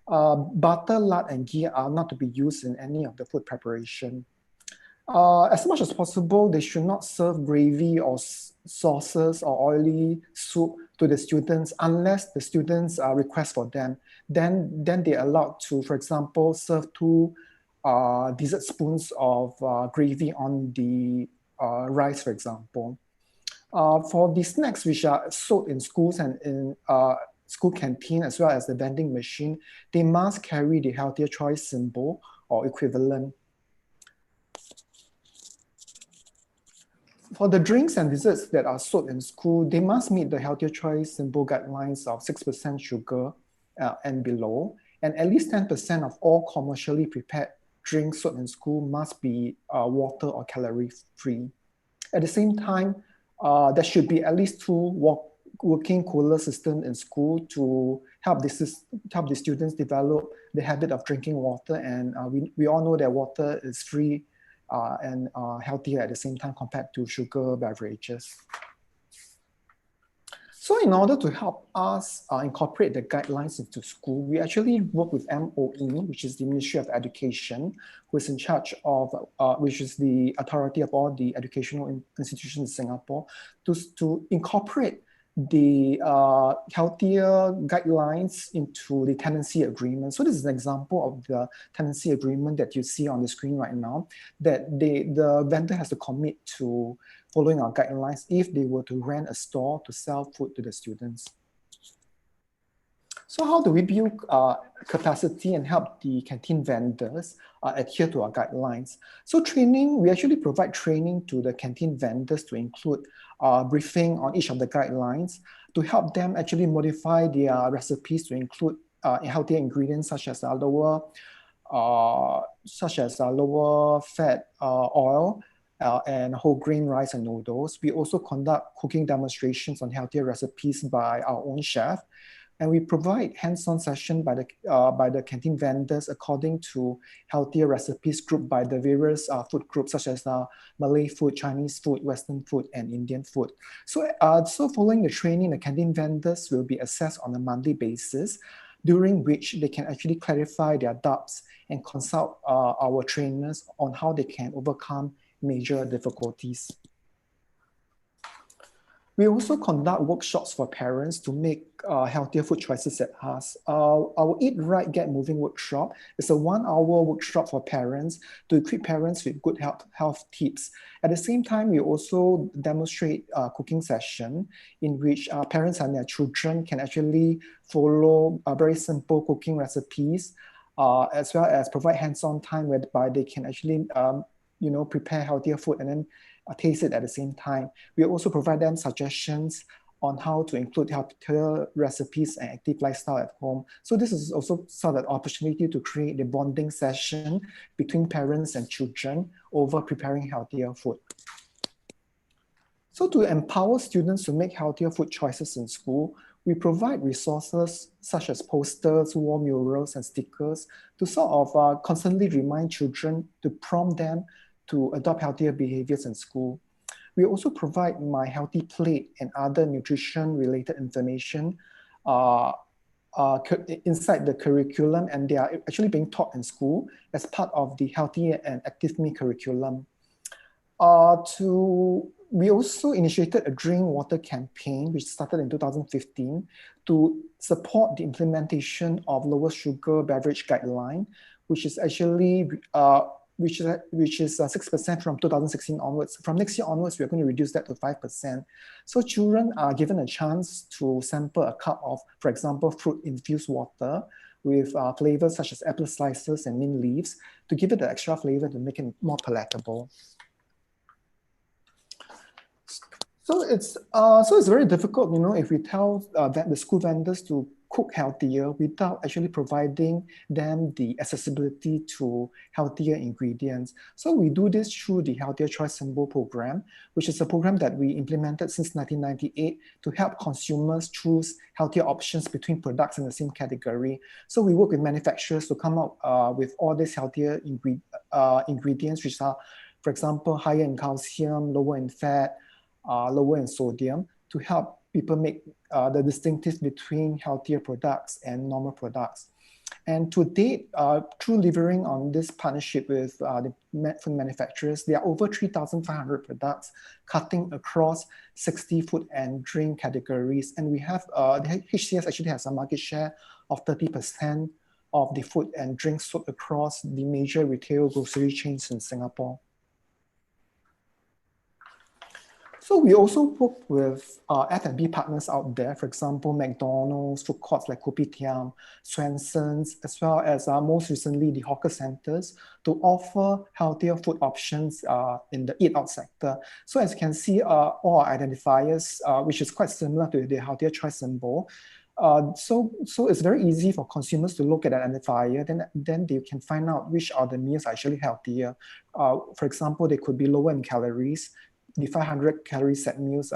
Butter, lard, and ghee are not to be used in any of the food preparation. As much as possible, they should not serve gravy or sauces or oily soup to the students unless the students request for them. Then they're allowed to, for example, serve 2 dessert spoons of gravy on the rice, for example. For the snacks which are sold in schools and in school canteen, as well as the vending machine, they must carry the healthier choice symbol or equivalent. For the drinks and desserts that are sold in school, they must meet the healthier choice symbol guidelines of 6% sugar and below, and at least 10% of all commercially prepared drinks sold in school must be water or calorie-free. At the same time, there should be at least 2 working cooler systems in school to help the students develop the habit of drinking water. And we all know that water is free and healthier at the same time compared to sugar beverages. So in order to help us incorporate the guidelines into school, we actually work with MOE, which is the Ministry of Education, who is in charge of, which is the authority of all the educational institutions in Singapore, to incorporate the healthier guidelines into the tenancy agreement. So this is an example of the tenancy agreement that you see on the screen right now, that the vendor has to commit to following our guidelines if they were to rent a store to sell food to the students. So how do we build capacity and help the canteen vendors adhere to our guidelines? So training, we actually provide training to the canteen vendors to include briefing on each of the guidelines to help them actually modify their recipes to include healthier ingredients such as lower fat oil, and whole grain rice and noodles. We also conduct cooking demonstrations on healthier recipes by our own chef. And we provide hands-on session by the canteen vendors according to healthier recipes grouped by the various food groups such as Malay food, Chinese food, Western food, and Indian food. So following the training, the canteen vendors will be assessed on a monthly basis, during which they can actually clarify their doubts and consult our trainers on how they can overcome major difficulties. We also conduct workshops for parents to make healthier food choices at us. Our Eat Right, Get Moving workshop is a 1-hour workshop for parents to equip parents with good health tips. At the same time, we also demonstrate a cooking session in which parents and their children can actually follow very simple cooking recipes, as well as provide hands-on time whereby they can actually prepare healthier food and then taste it at the same time. We also provide them suggestions on how to include healthier recipes and active lifestyle at home. So this is also sort of an opportunity to create a bonding session between parents and children over preparing healthier food. So to empower students to make healthier food choices in school, we provide resources such as posters, wall murals, and stickers to sort of constantly remind children, to prompt them to adopt healthier behaviors in school. We also provide My Healthy Plate and other nutrition-related information inside the curriculum, and they are actually being taught in school as part of the Healthy and Active Me curriculum. We also initiated a Drink Water campaign, which started in 2015, to support the implementation of lower sugar beverage guideline, which is actually which is 6% from 2016 onwards. From next year onwards, we're going to reduce that to 5%. So children are given a chance to sample a cup of, for example, fruit-infused water with flavors such as apple slices and mint leaves to give it the extra flavor to make it more palatable. So it's very difficult, if we tell the school vendors to cook healthier without actually providing them the accessibility to healthier ingredients. So we do this through the Healthier Choice Symbol program, which is a program that we implemented since 1998 to help consumers choose healthier options between products in the same category. So we work with manufacturers to come up with all these healthier ingredients, which are, for example, higher in calcium, lower in fat, lower in sodium, to help people make the distinctive between healthier products and normal products. And to date, through leveraging on this partnership with the food manufacturers, there are over 3,500 products cutting across 60 food and drink categories. And we have, the HCS actually has a market share of 30% of the food and drinks sold across the major retail grocery chains in Singapore. So we also work with F&B partners out there, for example, McDonald's, food courts like Kopitiam, Swanson's, as well as most recently the hawker centers to offer healthier food options in the eat out sector. So as you can see, all our identifiers, which is quite similar to the healthier choice symbol. So it's very easy for consumers to look at an identifier, then they can find out which are the meals are actually healthier. For example, they could be lower in calories, the 500 calorie set meals,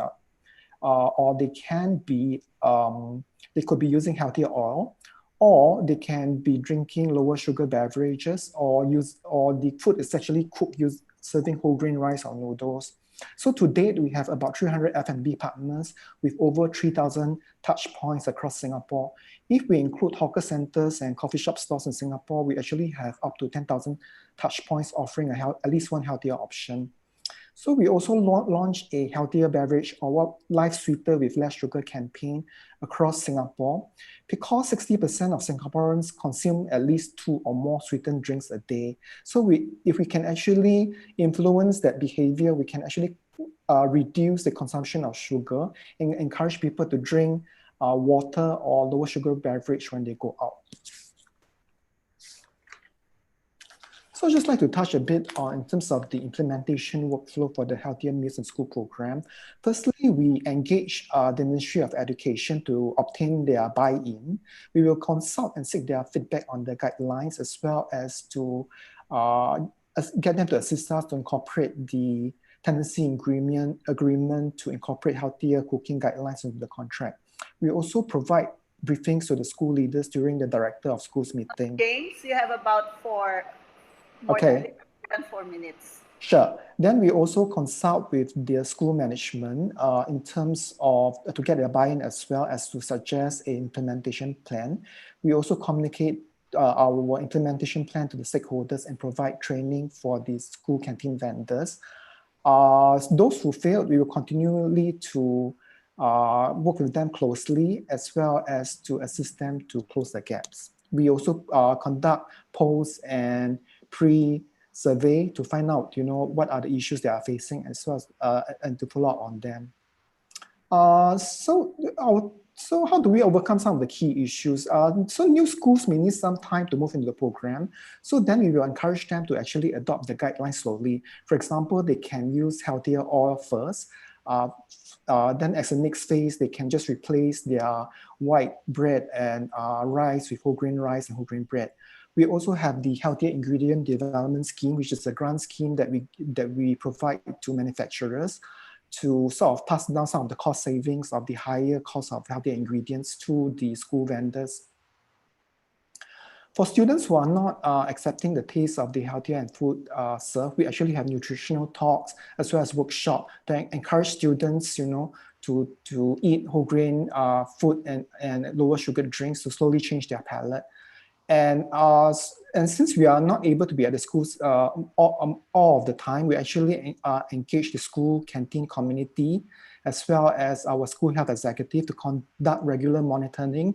or they can be, they could be using healthier oil, or they can be drinking lower sugar beverages, or the food is actually cooked serving whole grain rice or noodles. So to date, we have about 300 F&B partners with over 3,000 touch points across Singapore. If we include hawker centers and coffee shop stores in Singapore, we actually have up to 10,000 touch points offering at least one healthier option. So we also launched a healthier beverage or life sweeter with less sugar campaign across Singapore, because 60% of Singaporeans consume at least 2 or more sweetened drinks a day. So if we can actually influence that behavior, we can actually reduce the consumption of sugar and encourage people to drink water or lower sugar beverage when they go out. So I'd just like to touch a bit on in terms of the implementation workflow for the Healthier Meals in School program. Firstly, we engage the Ministry of Education to obtain their buy-in. We will consult and seek their feedback on the guidelines, as well as to get them to assist us to incorporate the tenancy agreement to incorporate healthier cooking guidelines into the contract. We also provide briefings to the school leaders during the Director of Schools meeting. James, you have about more than 4 minutes. Sure. Then we also consult with their school management in terms of to get their buy-in, as well as to suggest an implementation plan. We also communicate our implementation plan to the stakeholders and provide training for the school canteen vendors. Those who failed, we will continually to work with them closely, as well as to assist them to close the gaps. We also conduct post and pre-survey to find out, what are the issues they are facing, as well as and to follow up on them. So how do we overcome some of the key issues? So new schools may need some time to move into the program. So then we will encourage them to actually adopt the guidelines slowly. For example, they can use healthier oil first. Then as a next phase, they can just replace their white bread and rice with whole grain rice and whole grain bread. We also have the Healthier Ingredient Development Scheme, which is a grant scheme that we provide to manufacturers to sort of pass down some of the cost savings of the higher cost of healthier ingredients to the school vendors. For students who are not accepting the taste of the healthier and food served, we actually have nutritional talks as well as workshop to encourage students, to eat whole grain food and lower sugar drinks to slowly change their palate. And since we are not able to be at the schools all of the time, we actually engage the school canteen community, as well as our school health executive, to conduct regular monitoring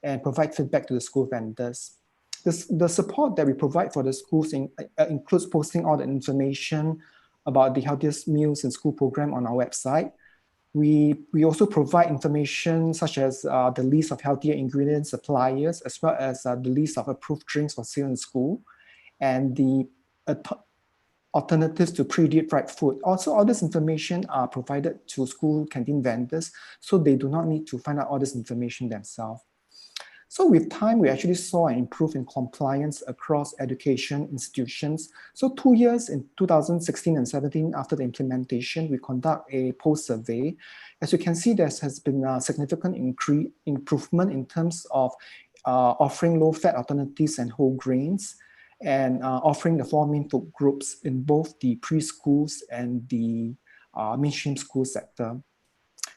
and provide feedback to the school vendors. The support that we provide for the schools includes posting all the information about the Healthiest Meals in School program on our website. We also provide information such as the list of healthier ingredient suppliers, as well as the list of approved drinks for sale in school, and the alternatives to pre-deep fried food. Also, all this information are provided to school canteen vendors, so they do not need to find out all this information themselves. So with time, we actually saw an improvement in compliance across education institutions. So 2 years in 2016 and 17, after the implementation, we conduct a post-survey. As you can see, there has been a significant improvement in terms of offering low-fat alternatives and whole grains, and offering the 4 main food groups in both the preschools and the mainstream school sector.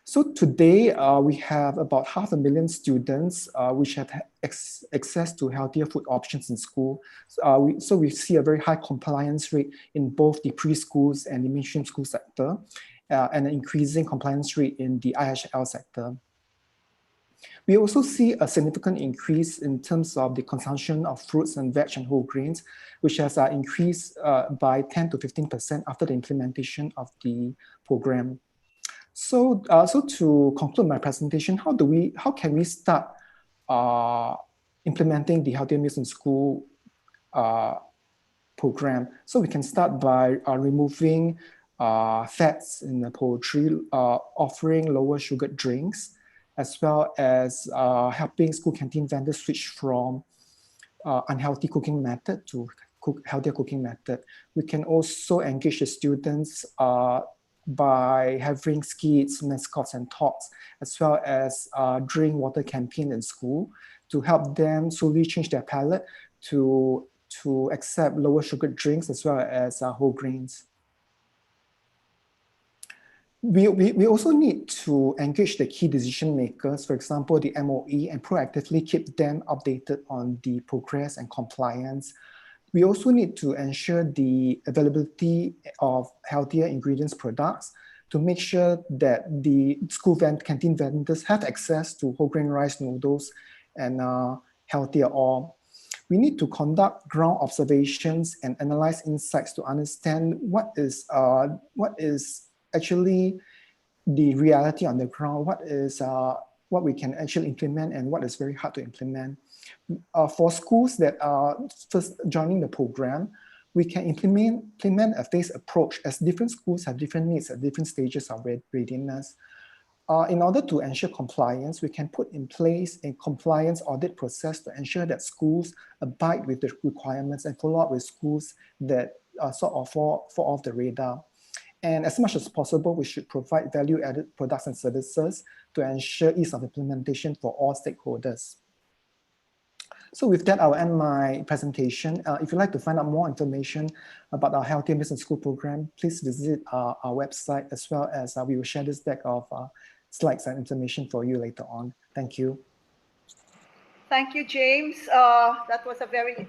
So today, we have about 500,000 students which have access to healthier food options in school. So we see a very high compliance rate in both the preschools and the mainstream school sector, and an increasing compliance rate in the IHL sector. We also see a significant increase in terms of the consumption of fruits and veg and whole grains, which has increased by 10 to 15% after the implementation of the program. So, so to conclude my presentation, how can we start implementing the Healthier Meals in School program? So we can start by removing fats in the poultry, offering lower sugar drinks, as well as helping school canteen vendors switch from unhealthy cooking method to healthier cooking method. We can also engage the students by having skits, mascots, and talks, as well as drink water campaign in school to help them slowly change their palate to accept lower sugar drinks as well as whole grains. We also need to engage the key decision makers, for example, the MOE, and proactively keep them updated on the progress and compliance. We also need to ensure the availability of healthier ingredients products to make sure that the school canteen vendors have access to whole grain rice noodles and healthier oil. We need to conduct ground observations and analyze insights to understand what is actually the reality on the ground, what we can actually implement and what is very hard to implement. For schools that are first joining the program, we can implement a phased approach as different schools have different needs at different stages of readiness. In order to ensure compliance, we can put in place a compliance audit process to ensure that schools abide with the requirements and follow up with schools that sort of fall off the radar. And as much as possible, we should provide value-added products and services to ensure ease of implementation for all stakeholders. So with that, I'll end my presentation. If you'd like to find out more information about our Healthier Meals in School program, please visit our website, as well as we will share this deck of slides and information for you later on. Thank you. Thank you, James. That was a very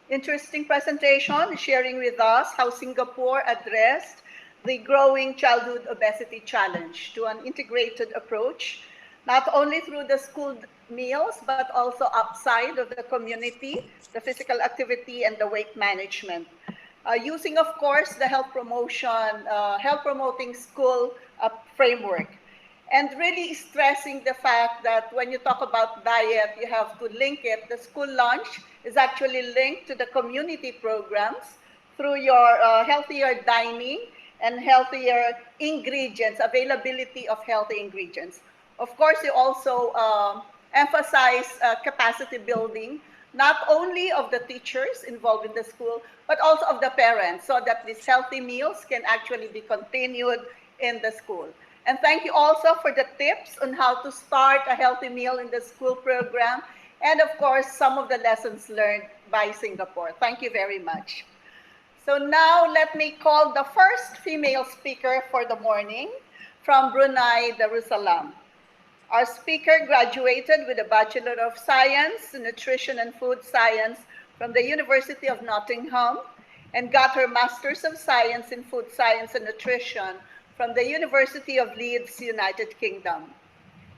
interesting presentation, sharing with us how Singapore addressed the growing childhood obesity challenge to an integrated approach, not only through the school meals, but also outside of the community, the physical activity and the weight management. Using, of course, the health promoting school framework. And really stressing the fact that when you talk about diet, you have to link it. The school lunch is actually linked to the community programs through your healthier dining and healthier ingredients, availability of healthy ingredients. Of course, you also emphasize capacity building, not only of the teachers involved in the school, but also of the parents, so that these healthy meals can actually be continued in the school. And thank you also for the tips on how to start a healthy meal in the school program, and of course, some of the lessons learned by Singapore. Thank you very much. So now let me call the first female speaker for the morning from Brunei, Darussalam. Our speaker graduated with a Bachelor of Science in Nutrition and Food Science from the University of Nottingham and got her Master's of Science in Food Science and Nutrition from the University of Leeds, United Kingdom.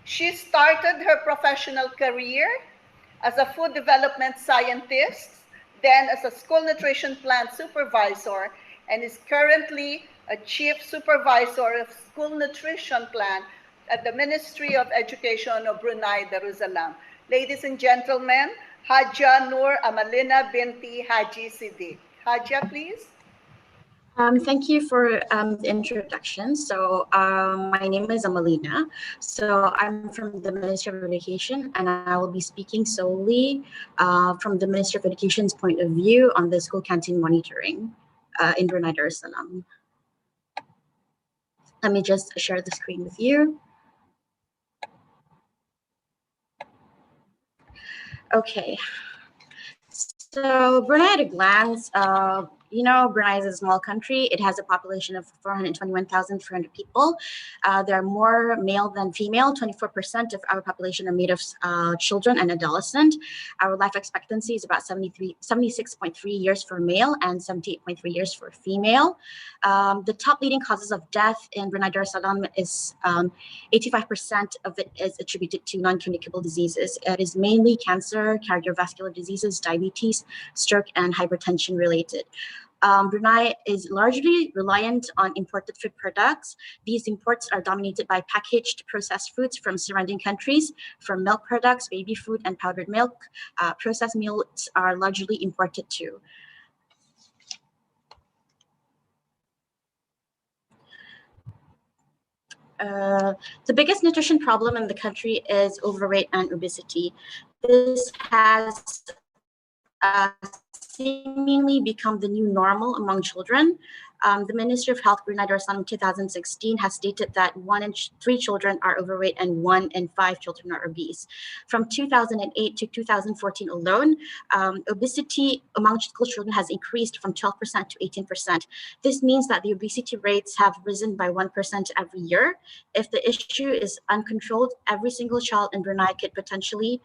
She started her professional career as a food development scientist, then as a school nutrition plant supervisor, and is currently a chief supervisor of school nutrition plant at the Ministry of Education of Brunei, Darussalam. Ladies and gentlemen, Hajah Nur Amalina binti Haji Sidik. Hajah, please. Thank you for the introduction. So my name is Amalina. So I'm from the Ministry of Education, and I will be speaking solely from the Ministry of Education's point of view on the school canteen monitoring in Brunei, Darussalam. Let me just share the screen with you. Okay. So Brunei at a glance, you know, Brunei is a small country. It has a population of 421,300 people. There are more male than female. 24% of our population are made of children and adolescents. Our life expectancy is about 76.3 years for male and 78.3 years for female. The top leading causes of death in Brunei Darussalam is 85% of it is attributed to non-communicable diseases. It is mainly cancer, cardiovascular diseases, diabetes, stroke, and hypertension related. Brunei is largely reliant on imported food products. These imports are dominated by packaged processed foods from surrounding countries, from milk products, baby food, and powdered milk. Processed meats are largely imported too. The biggest nutrition problem in the country is overweight and obesity. This has seemingly become the new normal among children. The Ministry of Health, Brunei Darussalam in 2016 has stated that 1 in 3 children are overweight and 1 in 5 children are obese. From 2008 to 2014 alone, obesity among school children has increased from 12% to 18%. This means that the obesity rates have risen by 1% every year. If the issue is uncontrolled, every single child in Brunei could potentially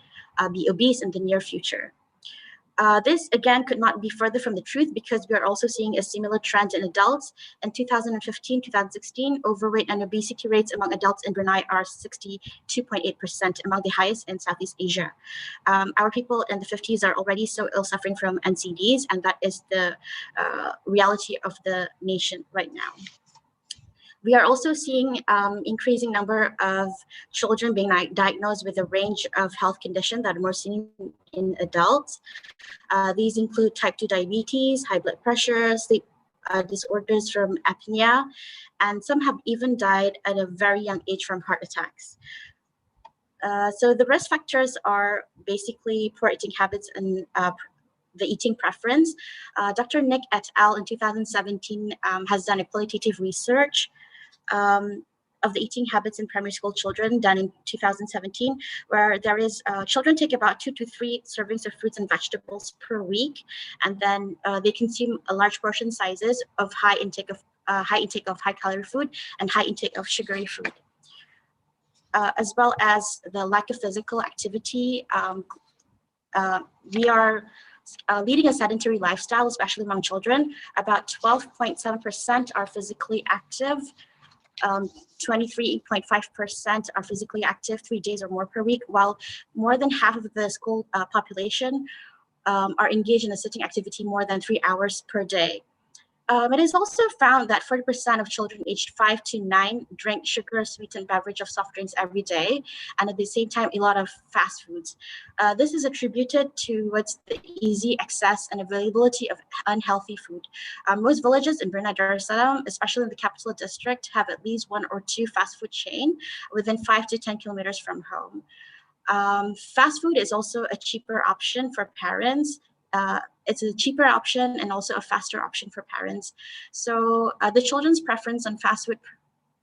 be obese in the near future. This, again, could not be further from the truth because we are also seeing a similar trend in adults. In 2015-2016, overweight and obesity rates among adults in Brunei are 62.8%, among the highest in Southeast Asia. Our people in the 50s are already so ill, suffering from NCDs, and that is the reality of the nation right now. We are also seeing increasing number of children being diagnosed with a range of health conditions that are more seen in adults. These include type 2 diabetes, high blood pressure, sleep disorders from apnea, and some have even died at a very young age from heart attacks. So the risk factors are basically poor eating habits and the eating preference. Dr. Nick et al. In 2017 has done a qualitative research of the eating habits in primary school children done in 2017, where there is children take about 2 to 3 servings of fruits and vegetables per week, and then they consume a large portion sizes of high intake of high calorie food and high intake of sugary food, as well as the lack of physical activity. We are leading a sedentary lifestyle, especially among children. About 12.7% are physically active. 23.5% are physically active 3 days or more per week, while more than half of the school population are engaged in a sitting activity more than 3 hours per day. It is also found that 40% of children aged 5 to 9 drink sugar-sweetened beverage of soft drinks every day, and at the same time, a lot of fast foods. This is attributed towards the easy access and availability of unhealthy food. Most villages in Brunei Darussalam, especially in the capital district, have at least 1 or 2 fast food chain within 5 to 10 kilometers from home. Fast food is also a cheaper option for parents. It's a cheaper option and also a faster option for parents. So the children's preference on fast food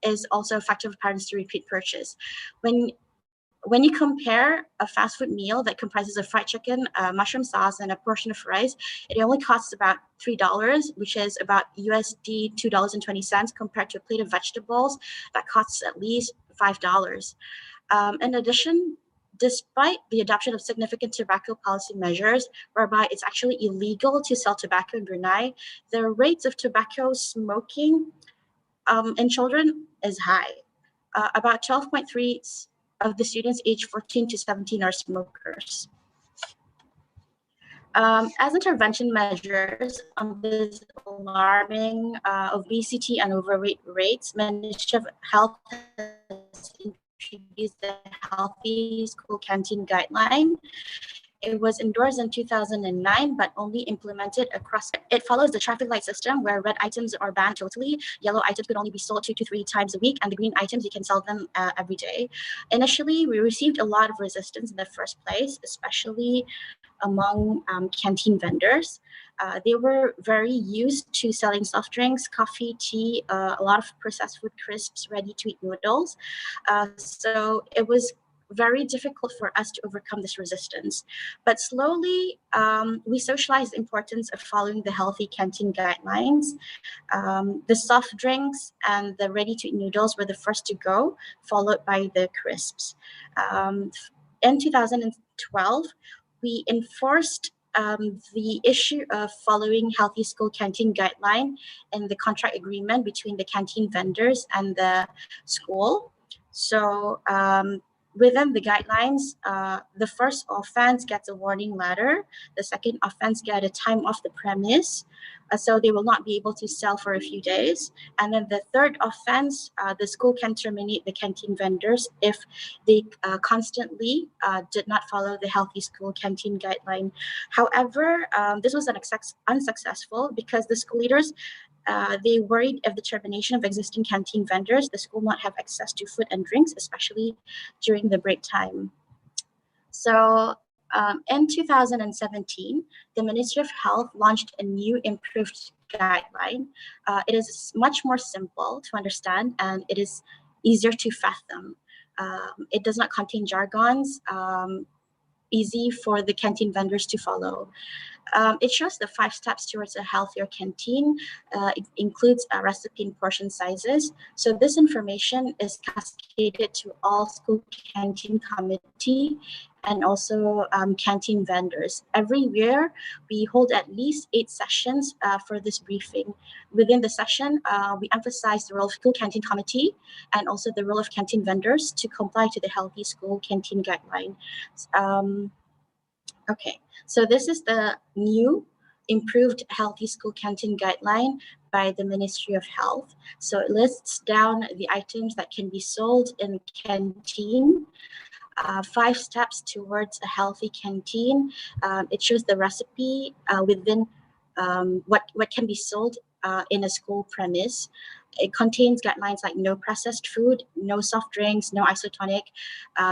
is also a factor of parents to repeat purchase. When you compare a fast food meal that comprises of fried chicken, mushroom sauce, and a portion of rice, it only costs about $3, which is about USD $2.20, compared to a plate of vegetables that costs at least $5. In addition, despite the adoption of significant tobacco policy measures, whereby it's actually illegal to sell tobacco in Brunei, the rates of tobacco smoking in children is high. About 12.3 of the students aged 14 to 17 are smokers. As intervention measures on this alarming obesity and overweight rates, Ministry of Health has introduced the Healthy School Canteen Guideline. It was endorsed in 2009, but only implemented across. It follows the traffic light system, where red items are banned totally. Yellow items could only be sold 2 to 3 times a week, and the green items, you can sell them every day. Initially, we received a lot of resistance in the first place, especially among canteen vendors. They were very used to selling soft drinks, coffee, tea, a lot of processed food, crisps, ready-to-eat noodles. So it was very difficult for us to overcome this resistance. But slowly, we socialized the importance of following the healthy canteen guidelines. The soft drinks and the ready-to-eat noodles were the first to go, followed by the crisps. In 2012, we enforced the issue of following Healthy School Canteen Guideline in the contract agreement between the canteen vendors and the school. So within the guidelines, the first offense gets a warning letter. The second offense get a time off the premise, so they will not be able to sell for a few days. And then the third offense, the school can terminate the canteen vendors if they constantly did not follow the healthy school canteen guideline. However, this was unsuccessful because the school leaders they worried of the termination of existing canteen vendors, the school not have access to food and drinks, especially during the break time. So in 2017, the Ministry of Health launched a new improved guideline. It is much more simple to understand and it is easier to fathom. It does not contain jargons, easy for the canteen vendors to follow. It shows the 5 steps towards a healthier canteen. It includes a recipe and portion sizes. So this information is cascaded to all school canteen committee and also canteen vendors. Every year, we hold at least 8 sessions for this briefing. Within the session, we emphasize the role of school canteen committee and also the role of canteen vendors to comply to the healthy school canteen guideline. Okay, so this is the new improved healthy school canteen guideline by the Ministry of Health. So it lists down the items that can be sold in canteen, 5 steps towards a healthy canteen. It shows the recipe within what can be sold in a school premise. It contains guidelines like no processed food, no soft drinks, no isotonic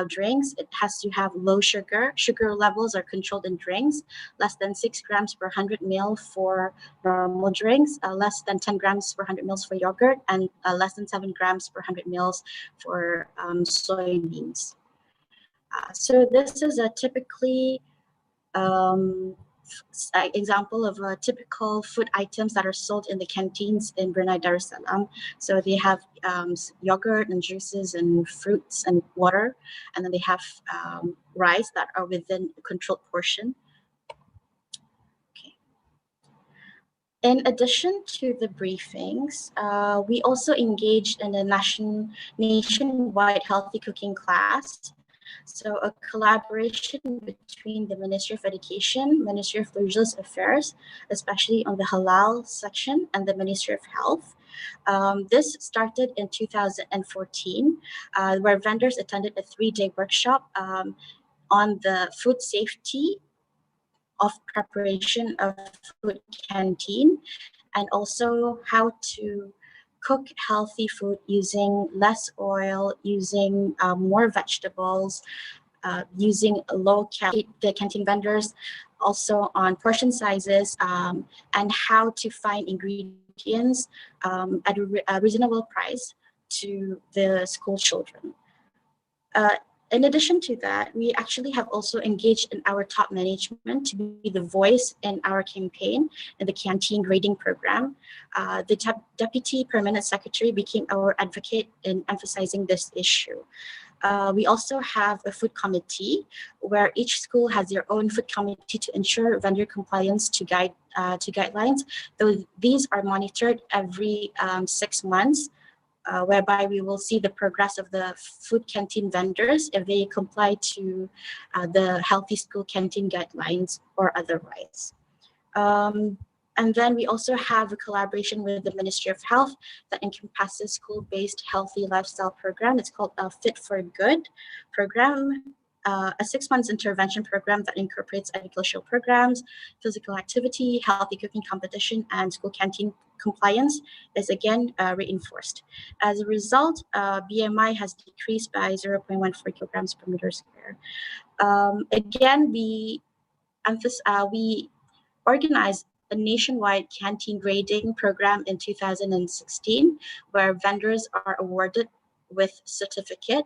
drinks. It has to have low sugar. Sugar levels are controlled in drinks, less than 6 grams per 100 ml for normal drinks, less than 10 grams per 100 ml for yogurt, and less than 7 grams per 100 ml for soybeans. So this is a typically example of typical food items that are sold in the canteens in Brunei, Darussalam. So they have yogurt and juices and fruits and water, and then they have rice that are within a controlled portion. Okay. In addition to the briefings, we also engaged in a nationwide healthy cooking class. So a collaboration between the Ministry of Education, Ministry of Religious Affairs, especially on the halal section, and the Ministry of Health. This started in 2014, where vendors attended a 3-day workshop on the food safety of preparation of food canteen, and also how to cook healthy food using less oil, using more vegetables, using low calorie. The canteen vendors also on portion sizes and how to find ingredients at a reasonable price to the school children. In addition to that, we actually have also engaged in our top management to be the voice in our campaign in the canteen grading program. The Deputy Permanent Secretary became our advocate in emphasizing this issue. We also have a food committee where each school has their own food committee to ensure vendor compliance to guidelines. Though these are monitored every 6 months. Whereby we will see the progress of the food canteen vendors if they comply to the healthy school canteen guidelines or otherwise. And then we also have a collaboration with the Ministry of Health that encompasses school-based healthy lifestyle program. It's called a Fit for Good program, a 6-month intervention program that incorporates agricultural programs, physical activity, healthy cooking competition, and school canteen compliance is again reinforced. As a result, BMI has decreased by 0.14 kilograms per meter square. Again, we organized a nationwide canteen grading program in 2016, where vendors are awarded with certificate.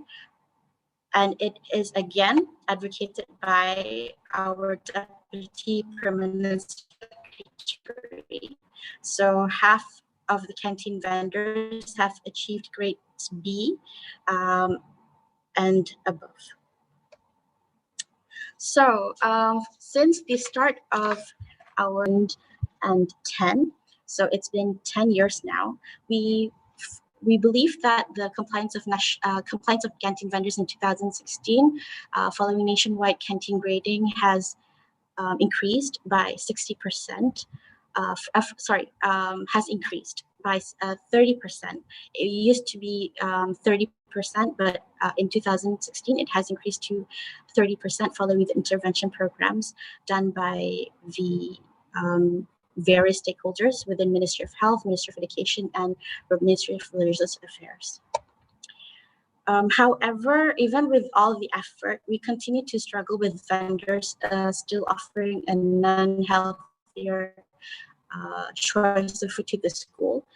And it is again advocated by our Deputy Permanent Secretary. So half of the canteen vendors have achieved grades B and above. So since the start of our 10, so it's been 10 years now, we We believe that the compliance of canteen vendors in 2016, following nationwide canteen grading, has increased by 60%. Has increased by 30%. It used to be 30%, but in 2016 it has increased to 30% following the intervention programs done by the various stakeholders within Ministry of Health, Ministry of Education, and Ministry of Religious Affairs. However, even with all the effort, we continue to struggle with vendors still offering a non-healthier choice of food to the school.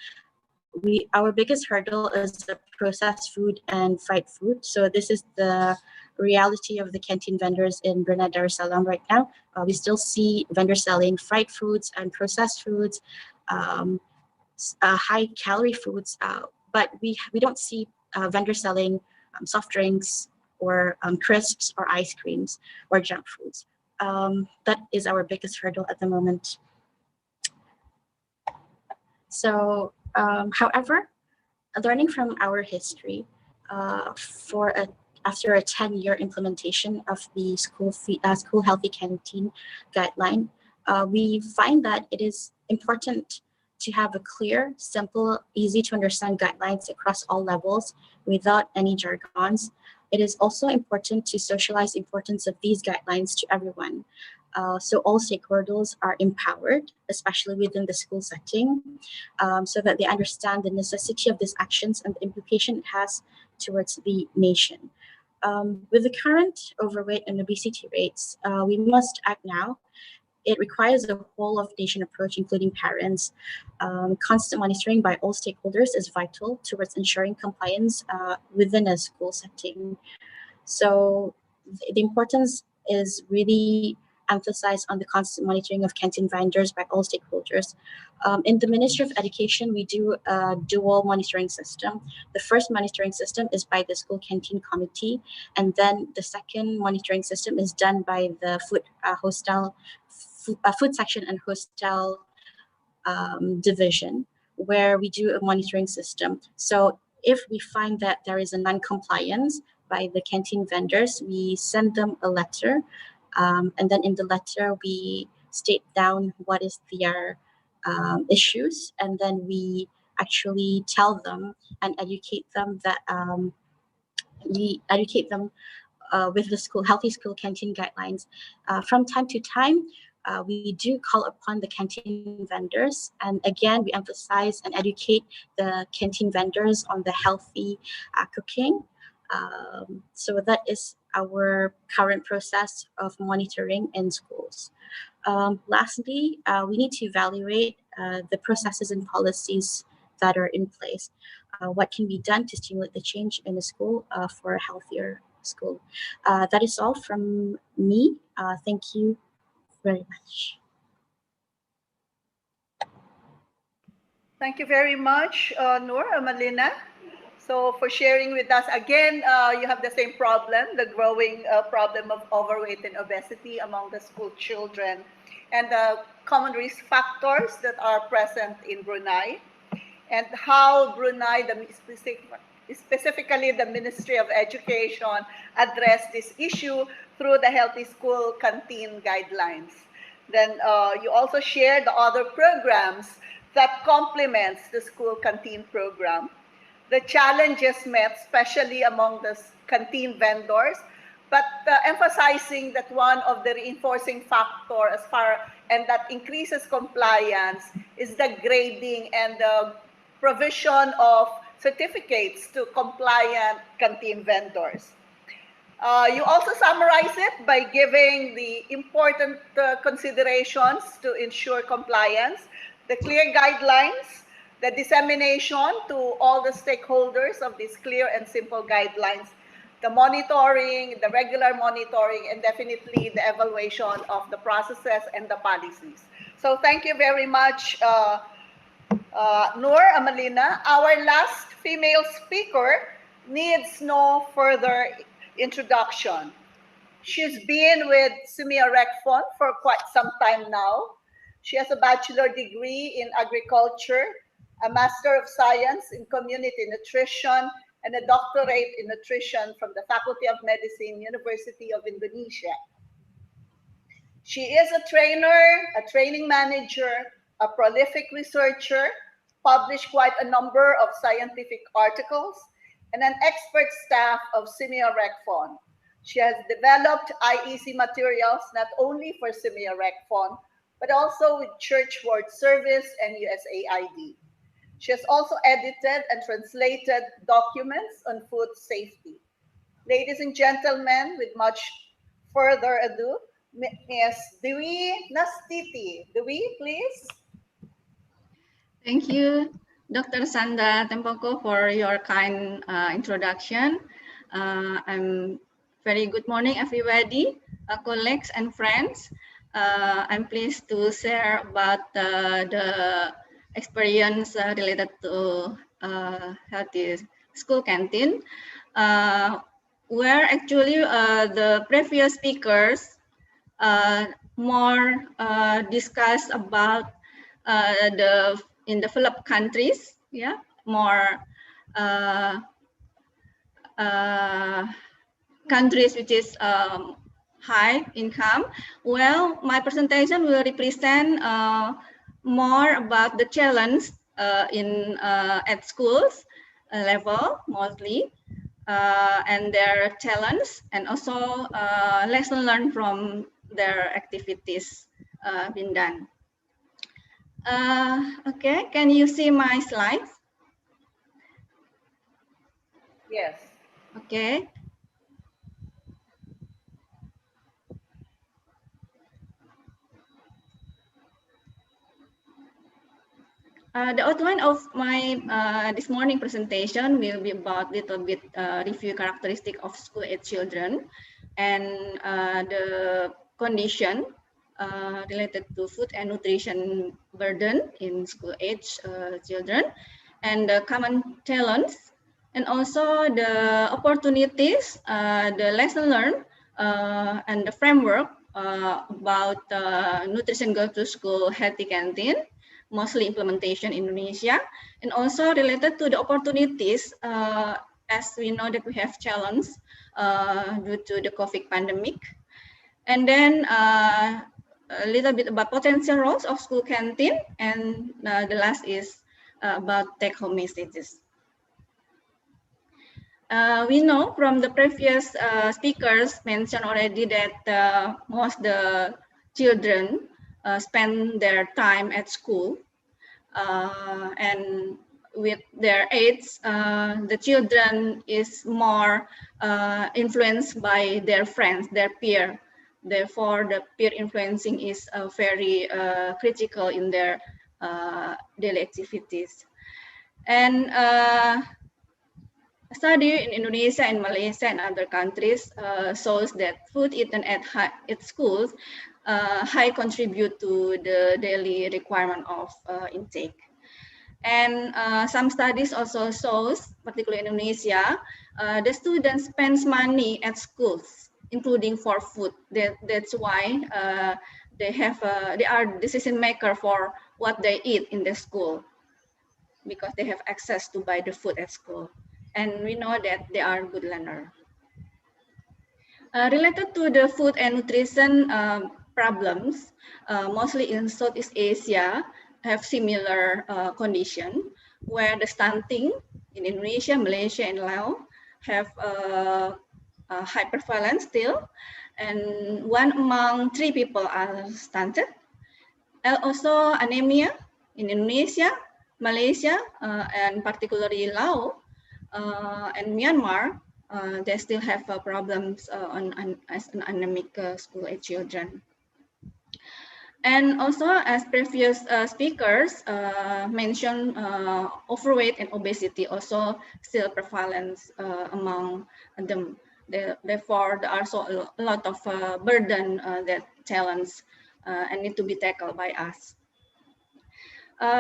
Our biggest hurdle is the processed food and fried food. So this is the reality of the canteen vendors in Brunei, Darussalam right now. We still see vendors selling fried foods and processed foods, high calorie foods, but we don't see vendors selling soft drinks or crisps or ice creams or junk foods. That is our biggest hurdle at the moment. So, however, learning from our history, after a 10-year implementation of the school healthy canteen guideline, we find that it is important to have a clear, simple, easy to understand guidelines across all levels without any jargons. It is also important to socialize the importance of these guidelines to everyone. So all stakeholders are empowered, especially within the school setting, so that they understand the necessity of these actions and the implication it has towards the nation. With the current overweight and obesity rates, we must act now. It requires a whole of nation approach, including parents. Constant monitoring by all stakeholders is vital towards ensuring compliance within a school setting. So the importance is really emphasized on the constant monitoring of canteen vendors by all stakeholders. In the Ministry of Education, we do a dual monitoring system. The first monitoring system is by the School Canteen Committee, and then the second monitoring system is done by the food section and hostel division, where we do a monitoring system. So if we find that there is a non-compliance by the canteen vendors, we send them a letter, and then in the letter we state down what is their issues, and then we actually tell them and educate them that with the healthy school canteen guidelines. From time to time, we do call upon the canteen vendors, and again, we emphasize and educate the canteen vendors on the healthy cooking. So that is our current process of monitoring in schools. Lastly, we need to evaluate the processes and policies that are in place. What can be done to stimulate the change in the school for a healthier school? That is all from me. Thank you very much. Thank you very much, Nur Amalina. So for sharing with us, again, you have the same problem, the growing problem of overweight and obesity among the school children, and the common risk factors that are present in Brunei, and how Brunei, specifically the Ministry of Education, addressed this issue through the Healthy School Canteen Guidelines. Then you also share the other programs that complements the school canteen program, the challenges met, especially among the canteen vendors, but emphasizing that one of the reinforcing factor and that increases compliance is the grading and the provision of certificates to compliant canteen vendors. You also summarize it by giving the important considerations to ensure compliance, the clear guidelines, the dissemination to all the stakeholders of these clear and simple guidelines, the monitoring, the regular monitoring, and definitely the evaluation of the processes and the policies. So thank you very much, Nur Amalina. Our last female speaker needs no further introduction. She's been with SEAMEO RECFON for quite some time now. She has a bachelor degree in agriculture a Master of Science in Community Nutrition, and a doctorate in nutrition from the Faculty of Medicine, University of Indonesia. She is a trainer, a training manager, a prolific researcher, published quite a number of scientific articles, and an expert staff of SEAMEO RECFON. She has developed IEC materials not only for SEAMEO RECFON, but also with Church World Service and USAID. She has also edited and translated documents on food safety. Ladies and gentlemen, with much further ado, Ms. Dwi Nastiti. Dwi, please. Thank you, Dr. Sandra Tempongko, for your kind introduction. I'm very good morning, everybody, colleagues and friends. I'm pleased to share about the experience related to healthy school canteen, where actually the previous speakers more discussed about in developed countries, yeah, more countries which is high income. Well, my presentation will represent more about the challenge in at schools level mostly, and their challenge, and also lesson learned from their activities been done. Okay, can you see my slides? Yes. Okay. The outline of my this morning presentation will be about little bit review characteristic of school age children and the condition related to food and nutrition burden in school age children, and the common challenges, and also the opportunities, the lesson learned, and the framework about nutrition go to school healthy canteen, mostly implementation in Indonesia, and also related to the opportunities, as we know that we have challenges due to the COVID pandemic. And then a little bit about potential roles of school canteen, and the last is about take-home messages. We know from the previous speakers mentioned already that most the children spend their time at school, and with their age, the children is more influenced by their friends, their peer. Therefore, the peer influencing is very critical in their daily activities. And a study in Indonesia and Malaysia and other countries shows that food eaten at schools high contribute to the daily requirement of intake. And some studies also shows, particularly in Indonesia, the students spends money at schools, including for food. That's why they are decision maker for what they eat in the school, because they have access to buy the food at school. And we know that they are good learner. Related to the food and nutrition problems, mostly in Southeast Asia, have similar condition, where the stunting in Indonesia, Malaysia, and Laos have high prevalence still, and 1 among 3 people are stunted. Also anemia in Indonesia, Malaysia, and particularly Laos and Myanmar, they still have problems as an anemic school age children. And also, as previous speakers mentioned, overweight and obesity also still prevalent among them. Therefore, there are also a lot of burden that challenge and need to be tackled by us.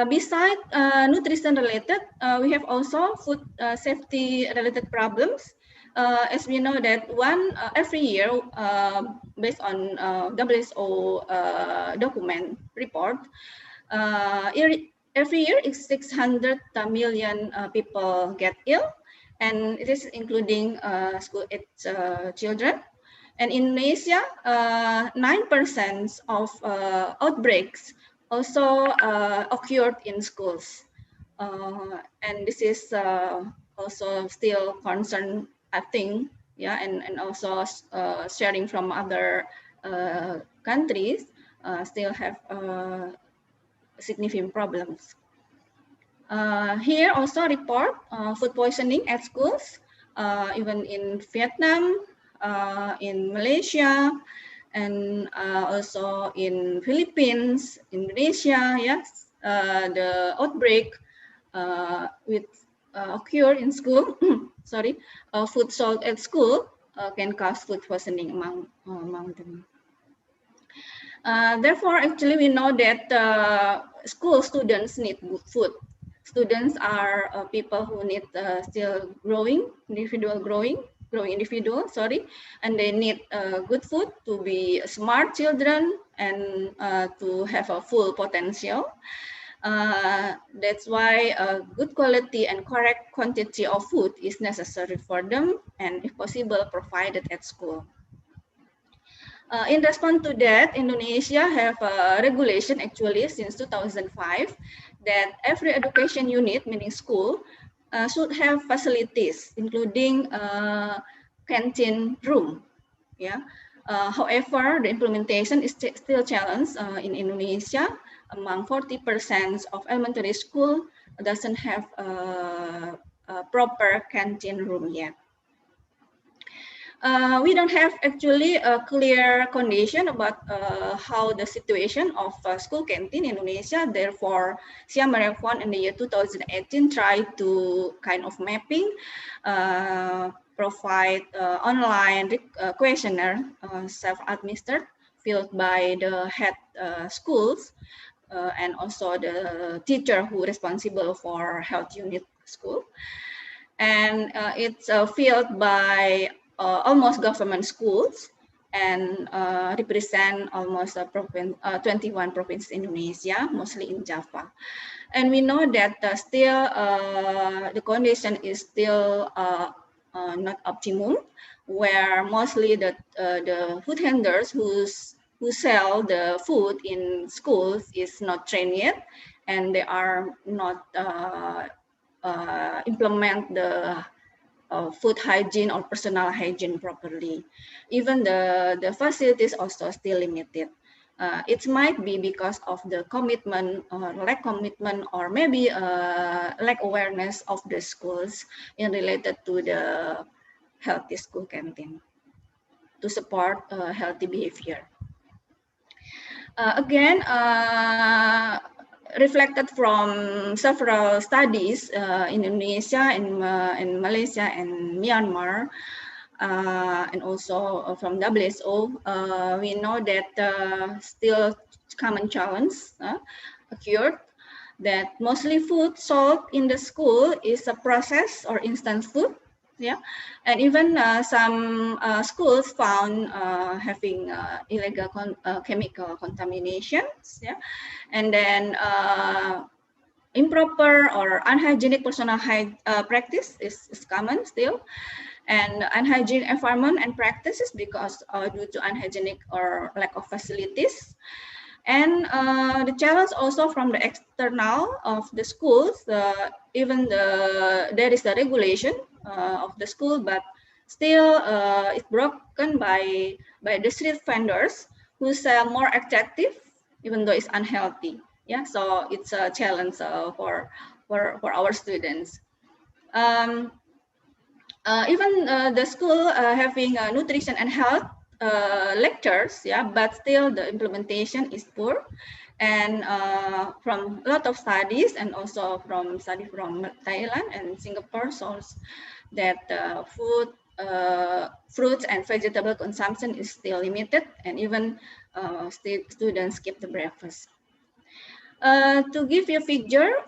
Besides nutrition related, we have also food safety related problems. As we know that every year, based on WHO document report, every year, 600 million people get ill, and it is including school-age children. And in Indonesia, 9% of outbreaks also occurred in schools. And this is also still concern, I think, yeah, and also sharing from other countries still have significant problems. Here also report food poisoning at schools, even in Vietnam, in Malaysia, and also in Philippines, Indonesia. Yes, the outbreak with occur in school. Sorry, food salt at school can cause food poisoning among them. Therefore, actually, we know that school students need good food. Students are people who need still growing individual, sorry, and they need good food to be smart children and to have a full potential. That's why good quality and correct quantity of food is necessary for them, and if possible, provided at school. In response to that, Indonesia have a regulation actually since 2005 that every education unit, meaning school, should have facilities, including canteen room. Yeah. However, the implementation is still challenged in Indonesia. Among 40% of elementary school doesn't have a proper canteen room yet. We don't have actually a clear condition about how the situation of school canteen in Indonesia. Therefore, SEAMEO RECFON in the year 2018 tried to kind of mapping, provide online questionnaire, self-administered, filled by the head schools and also the teacher who responsible for health unit school. And it's filled by almost government schools and represent almost 21 provinces in Indonesia, mostly in Java. And we know that still the condition is still not optimum, where mostly the food handlers who sell the food in schools is not trained yet, and they are not implement the food hygiene or personal hygiene properly. Even the facilities also still limited. It might be because of the commitment, lack commitment, or maybe lack awareness of the schools in related to the healthy school canteen to support healthy behavior. Again, reflected from several studies in Indonesia, in Malaysia, and Myanmar, and also from WHO, we know that still common challenge occurred, that mostly food sold in the school is a processed or instant food. Yeah, and even some schools found having illegal chemical contaminations. Yeah, and then improper or unhygienic personal practice is common still, and unhygienic environment and practices because due to unhygienic or lack of facilities. And the challenge also from the external of the schools, even there is the regulation of the school, but still it's broken by the street vendors who sell more attractive, even though it's unhealthy. Yeah, so it's a challenge for our students. Even the school having nutrition and health lectures, yeah, but still the implementation is poor. And from a lot of studies, and also from study from Thailand and Singapore, shows that fruits and vegetable consumption is still limited, and even students skip the breakfast. To give you a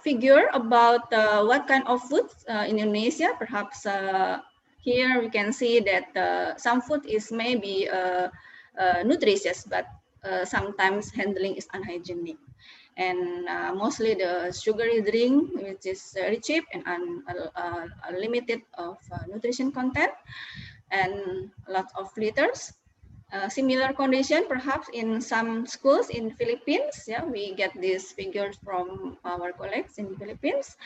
figure about what kind of foods in Indonesia, perhaps here we can see that some food is maybe nutritious, but sometimes handling is unhygienic. And mostly the sugary drink, which is very cheap and limited of nutrition content, and lots of litters. Similar condition perhaps in some schools in Philippines. Yeah, we get these figures from our colleagues in Philippines,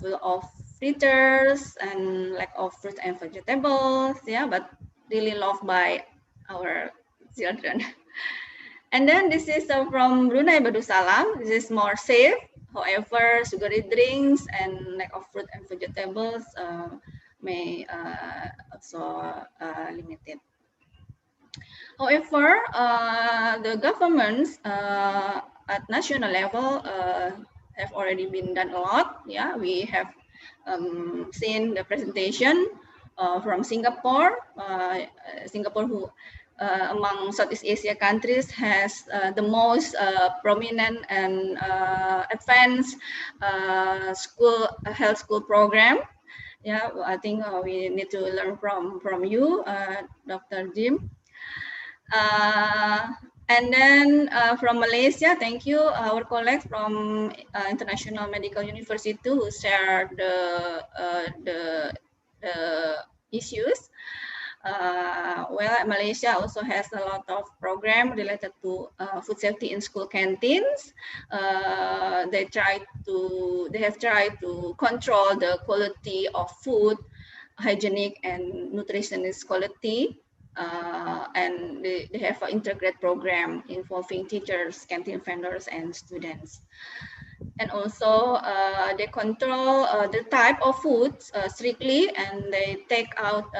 full of fritters and lack of fruits and vegetables. Yeah, but really loved by our children. And then this is from Brunei, Darussalam. This is more safe. However, sugary drinks and lack of fruit and vegetables may also limited. However, the governments at national level have already been done a lot. Yeah, we have seen the presentation from Singapore. Singapore, who among Southeast Asia countries has the most prominent and advanced health school program. Yeah, I think we need to learn from you, Dr. Jim. And then from Malaysia, thank you, our colleagues from International Medical University who shared the issues. Well, Malaysia also has a lot of program related to food safety in school canteens. They have tried to control the quality of food, hygienic and nutritionist quality. And they have an integrated program involving teachers, canteen vendors, and students. And also they control the type of foods strictly, and they take out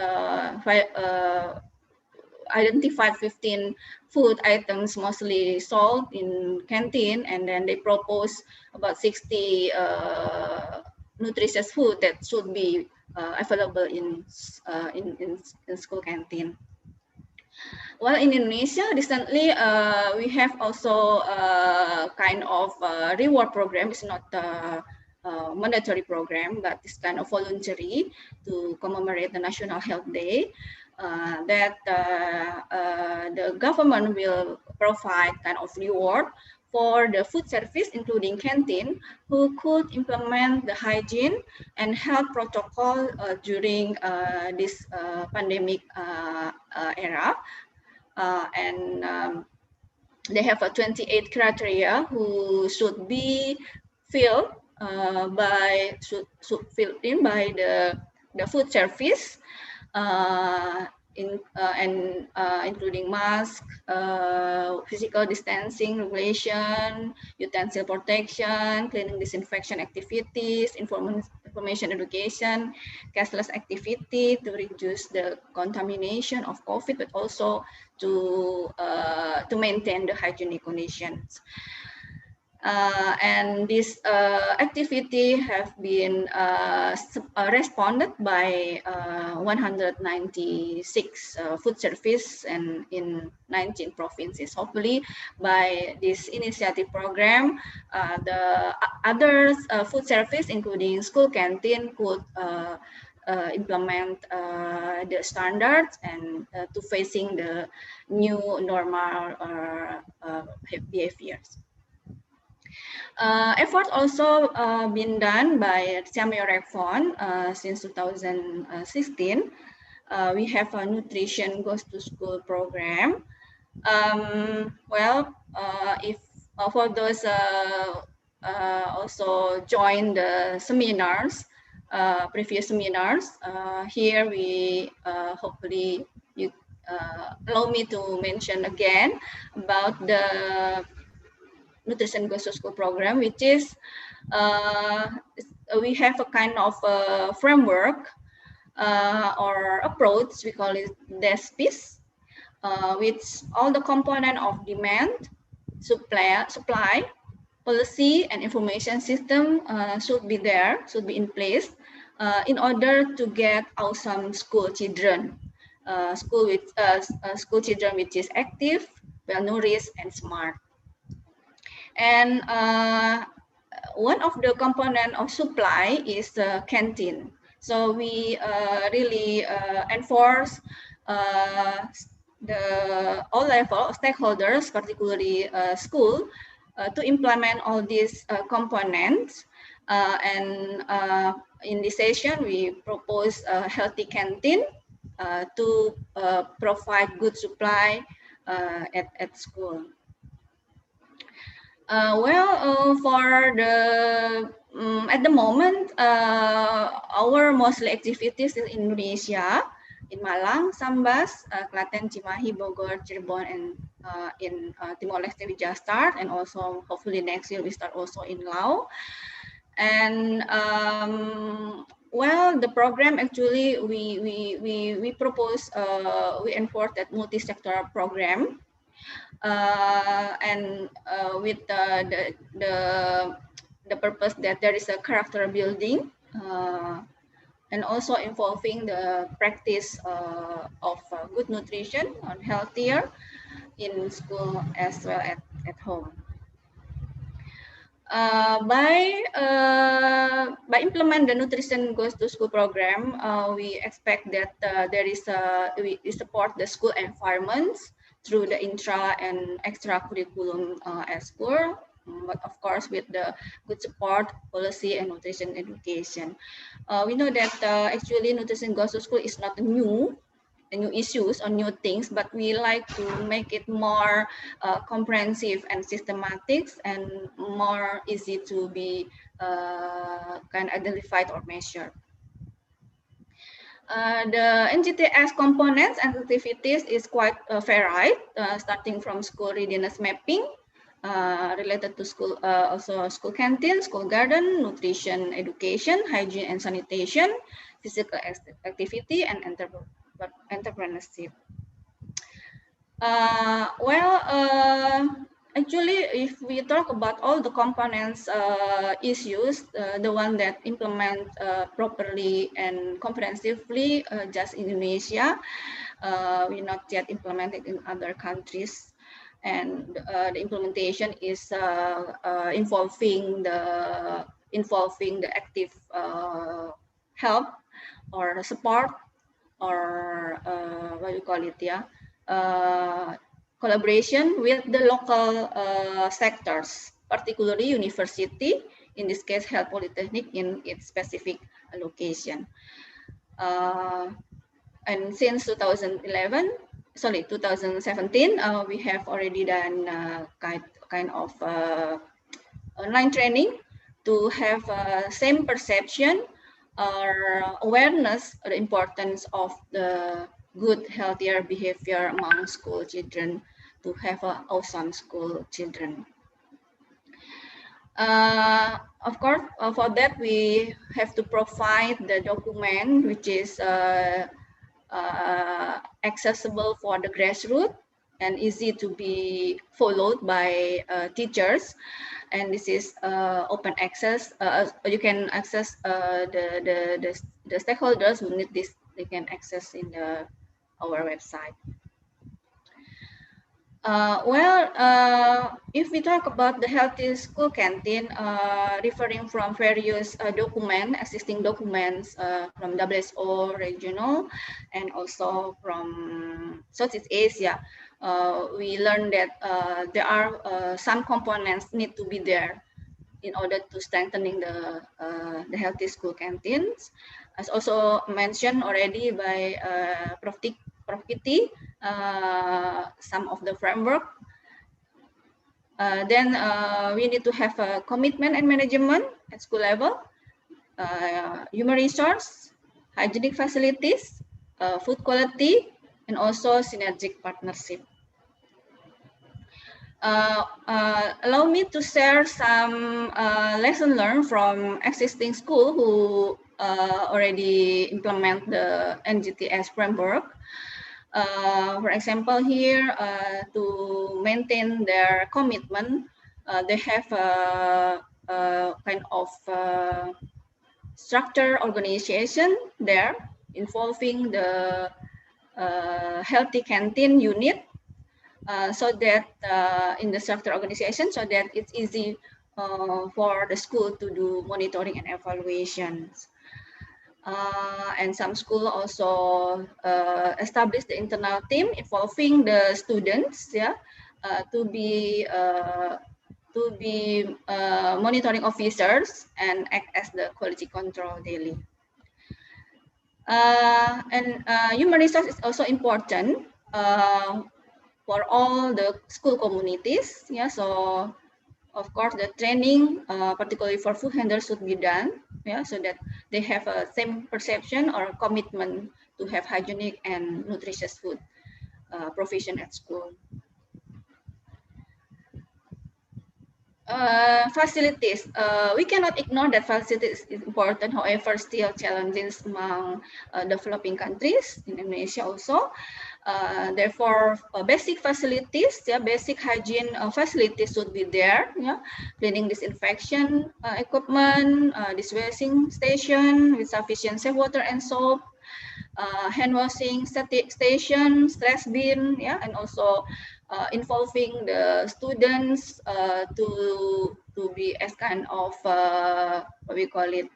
identified 15 food items mostly sold in canteen, and then they propose about 60 nutritious food that should be available in school canteen. Well, in Indonesia, recently we have also kind of reward program. It's not a mandatory program, but it's kind of voluntary to commemorate the National Health Day. That the government will provide kind of reward for the food service, including canteen, who could implement the hygiene and health protocol during this pandemic era. And they have a 28 criteria who should be filled in by the food service, including mask, physical distancing regulation, utensil protection, cleaning disinfection activities, information education, cashless activity to reduce the contamination of COVID, but also to maintain the hygienic conditions. And this activity have been responded by 196 food service and in 19 provinces. Hopefully, by this initiative program, the other food service, including school canteen, could implement the standards and to facing the new normal behaviors. Efforts also been done by SEAMEO RECFON since 2016. We have a nutrition goes to school program. If for those also join the seminars, previous seminars, here we hopefully you allow me to mention again about the Nutrition Goes to School program, which is we have a kind of framework or approach, we call it DESPIS, which all the component of demand, supply, policy, and information system should be there, should be in place in order to get awesome school children, school children which is active, well nourished, and smart. And one of the component of supply is the canteen. So we really enforce all level stakeholders, particularly school, to implement all these components. And in this session, we propose a healthy canteen to provide good supply at school. For the at the moment, our mostly activities in Indonesia, in Malang, Sambas, Klaten, Cimahi, Bogor, Cirebon, and in Timor-Leste we just start, and also hopefully next year we start also in Laos. And the program actually we propose we enforce that multi-sector program. With the purpose that there is a character building and also involving the practice of good nutrition and healthier in school as well at home. By implement the nutrition goes to school program, we expect that we support the school environments through the intra and extra curriculum at school, but of course with the good support, policy, and nutrition education. We know that actually nutrition goes to school is not new issues or new things, but we like to make it more comprehensive and systematic and more easy to be kind of identified or measured. The NGTS components and activities is quite varied, starting from school readiness mapping, related to school, also school canteen, school garden, nutrition education, hygiene and sanitation, physical activity, and entrepreneurship. Actually, if we talk about all the components issues, the one that implement properly and comprehensively just in Indonesia, we not yet implemented in other countries, and the implementation is involving the active help or support, or what you call it, collaboration with the local sectors, particularly university, in this case Health Polytechnic in its specific location. And since 2017, we have already done kind of online training to have same perception or awareness of the importance of the good, healthier behavior among school children to have awesome school children. Of course, for that we have to provide the document which is accessible for the grassroots and easy to be followed by teachers. And this is open access. You can access the stakeholders who need this. They can access in our website. If we talk about the healthy school canteen, referring from various existing documents from WHO regional and also from Southeast Asia, we learned that there are some components need to be there in order to strengthening the healthy school canteens. As also mentioned already by Prof. Kitti, some of the framework. Then we need to have a commitment and management at school level, human resource, hygienic facilities, food quality, and also synergic partnership. Allow me to share some lesson learned from existing school who already implement the NGTS framework. For example, here to maintain their commitment, they have a kind of structure organization there involving the healthy canteen unit, so that in the structure organization, so that it's easy for the school to do monitoring and evaluations. And some schools also establish the internal team involving the students, to be monitoring officers and act as the quality control daily. And human resource is also important for all the school communities. So of course the training, particularly for food handlers, should be done. So that they have a same perception or commitment to have hygienic and nutritious food provision at school. Facilities. We cannot ignore that facilities is important, however, still challenges among developing countries, in Indonesia also. Therefore, basic facilities, basic hygiene facilities should be there. Cleaning, disinfection equipment, dishwashing station with sufficient safe water and soap, hand washing station, stress bin, and also involving the students to be as kind of what we call it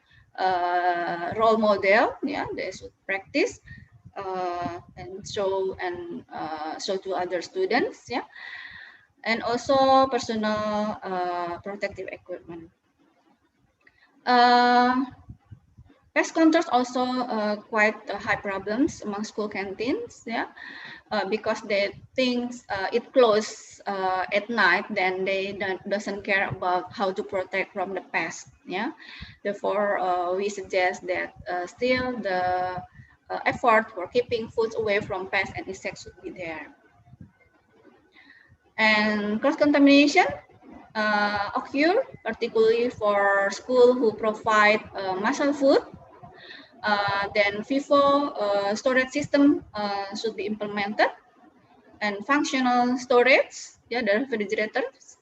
role model. They should practice and show to other students. And also personal protective equipment. Pest controls also quite high problems among school canteens, because they think it closed at night, then they doesn't care about how to protect from the pest. Therefore, we suggest that still the effort for keeping foods away from pests and insects should be there. And cross-contamination occur, particularly for school who provide masal food. Then FIFO storage system should be implemented, and functional storage, the refrigerators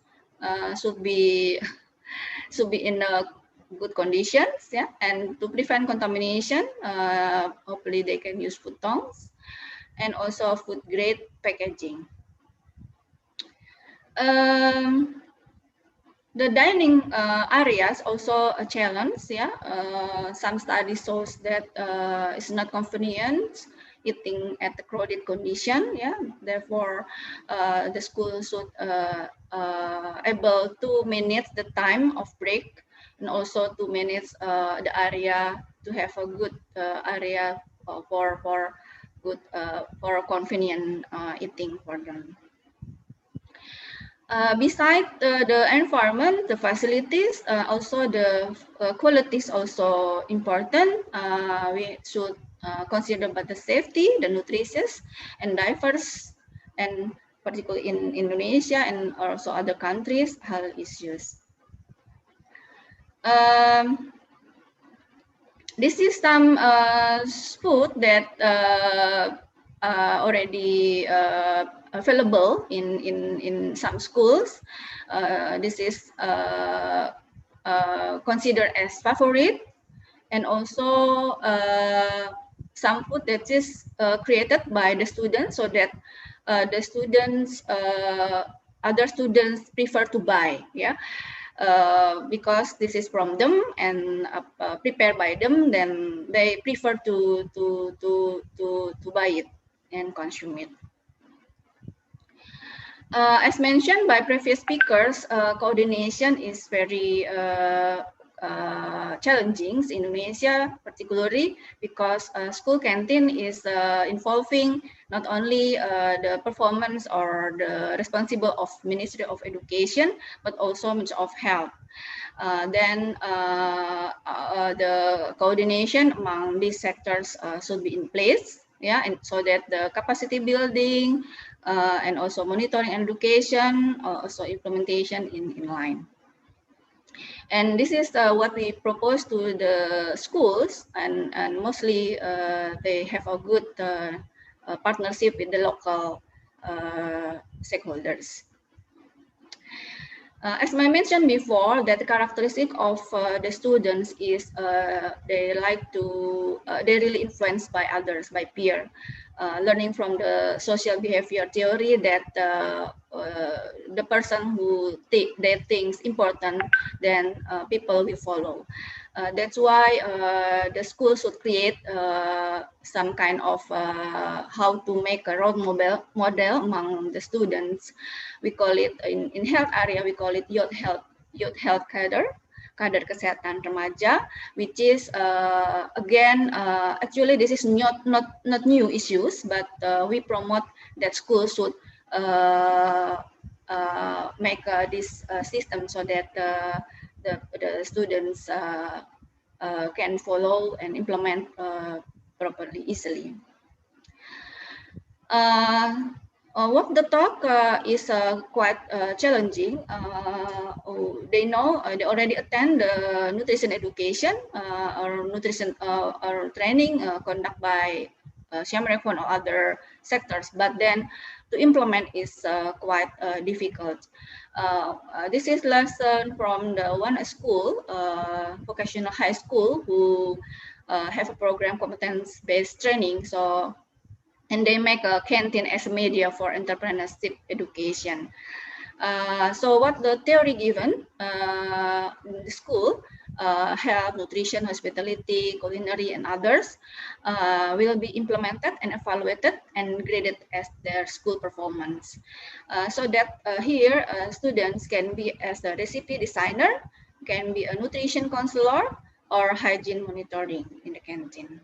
should be in good conditions, and to prevent contamination, hopefully they can use food tongs, and also food grade packaging. The dining areas also a challenge. Some studies shows that it's not convenient eating at the crowded condition. Therefore, the school should able to manage the time of break, and also to manage the area to have a good area for convenient eating for them. Besides the environment, the facilities, also the quality is also important. We should consider about the safety, the nutrition, and diverse, and particularly in Indonesia and also other countries, health issues. This is some food that already available in some schools. This is considered as favorite, and also some food that is created by the students, so that the students, other students prefer to buy, because this is from them and prepared by them, then they prefer to buy it and consume it. As mentioned by previous speakers, coordination is very challenging in Indonesia, particularly because school canteen is involving not only the performance or the responsible of Ministry of Education, but also Ministry of Health. Then the coordination among these sectors should be in place, and so that the capacity building and also monitoring and education, also implementation in line. And this is what we propose to the schools, and mostly they have a good partnership with the local stakeholders. As I mentioned before, that the characteristic of the students is they like to, they're really influenced by others, by peer, learning from the social behavior theory that the person who they think important, then people will follow. That's why the school should create some kind of how to make a role model among the students. We call it in health area, we call it youth health cadre kesehatan remaja, which is again actually this is not new issues, but we promote that school should make this system so that the students can follow and implement properly, easily. What the talk is quite challenging. They know they already attend the nutrition education or nutrition or training conducted by SEAMEO RECFON or other sectors, but then to implement is quite difficult. This is lesson from the one school, vocational high school, who have a program competence-based training. So, and they make a canteen as a media for entrepreneurship education. So what the theory given in the school, health, nutrition, hospitality, culinary, and others will be implemented and evaluated and graded as their school performance. So that here students can be as a recipe designer, can be a nutrition counselor, or hygiene monitoring in the canteen.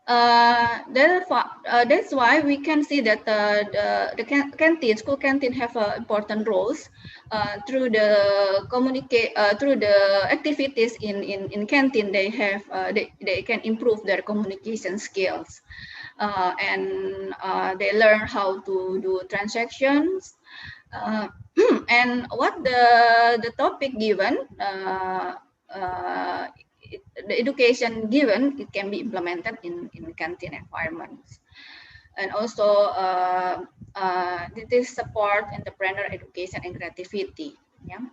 That's why we can see that the canteen, school canteen, have important roles through the through the activities in canteen. They have they can improve their communication skills, and they learn how to do transactions. And what the topic given, the education given, it can be implemented in canteen environments. And also this support entrepreneur education and creativity. Yeah.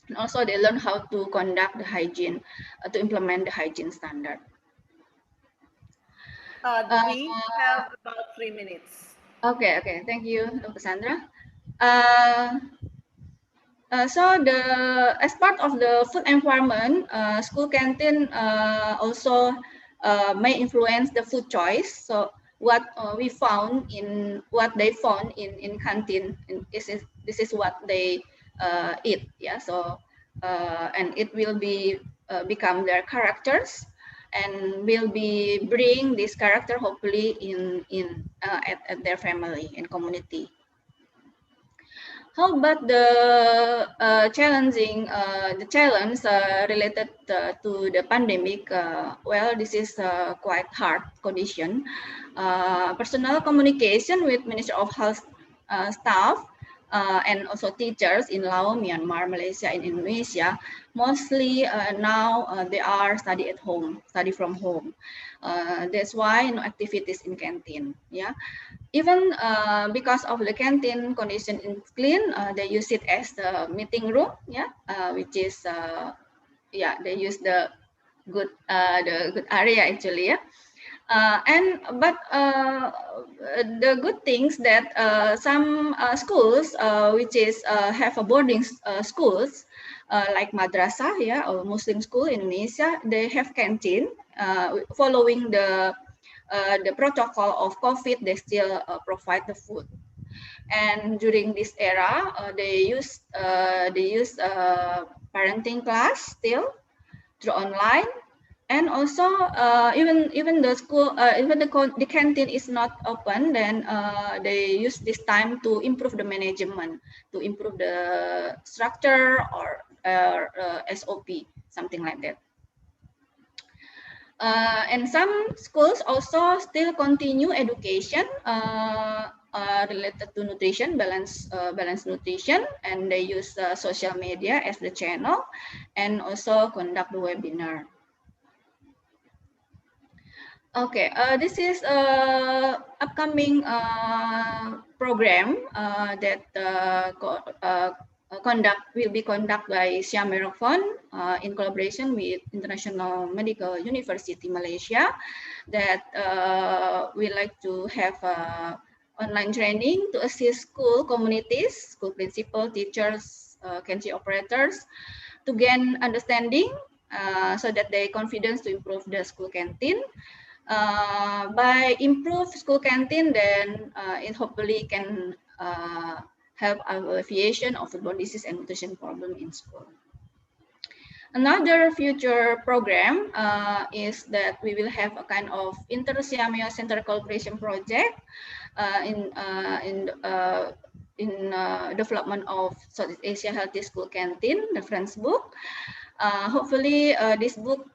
And also they learn how to conduct the hygiene, to implement the hygiene standard. We have about 3 minutes. Okay, thank you, Dr. Sandra. So as part of the food environment, school canteen also may influence the food choice. So what we found in what they found in canteen, this is what they eat. Yeah. So and it will be become their characters, and will be bring this character hopefully at their family and community. How about the challenge related to the pandemic? Well, this is quite hard condition. Personal communication with Ministry of Health staff and also teachers in Laos, Myanmar, Malaysia, and Indonesia. Mostly now they are study from home. That's why no activities in canteen. Yeah. Even because of the canteen condition is clean, they use it as the meeting room, yeah, which is yeah, they use the good area actually, yeah. But the good things that some schools which is have a boarding schools like madrasah, yeah, or Muslim school in Indonesia, they have canteen following the protocol of COVID. They still provide the food, and during this era, they use parenting class still through online, and also even the school, even the canteen is not open, then they use this time to improve the management, to improve the structure or SOP, something like that. And some schools also still continue education related to nutrition, balanced nutrition, and they use social media as the channel, and also conduct the webinar. Okay, this is upcoming program that will be conducted by SEAMEO RECFON in collaboration with International Medical University Malaysia, that we like to have online training to assist school communities, school principal, teachers, canteen operators, to gain understanding so that they confidence to improve the school canteen. By improve school canteen, then it hopefully can help alleviation of foodborne disease and nutrition problem in school. Another future program is that we will have a kind of inter-SEAMEO center cooperation project in development of Southeast Asia Healthy School Canteen, the Friends book. Hopefully, this book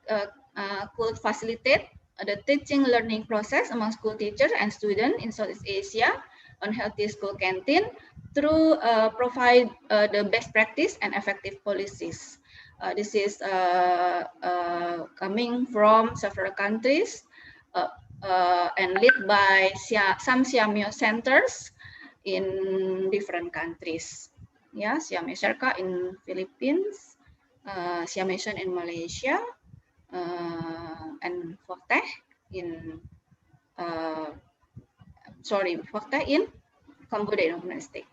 could facilitate the teaching learning process among school teachers and students in Southeast Asia on healthy school canteen through provide the best practice and effective policies. This is coming from several countries and led by some SEAMEO centers in different countries. Yeah, SEAMEO Cerca in Philippines, SEAMEO in Malaysia, and Forte in Forte in Cambodia, United States.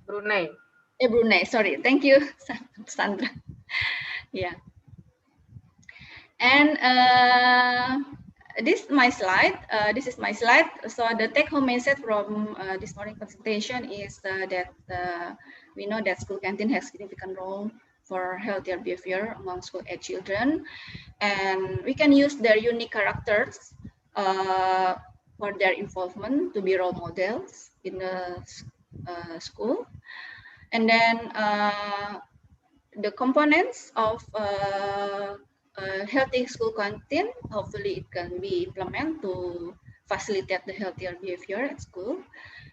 Brunei. Brunei, sorry. Thank you, Sandra. Yeah. And this is my slide. So the take-home message from this morning presentation is that we know that school canteen has significant role for healthier behavior among school-age children, and we can use their unique characters for their involvement to be role models in the school. And then the components of healthy school canteen, hopefully it can be implemented to facilitate the healthier behavior at school.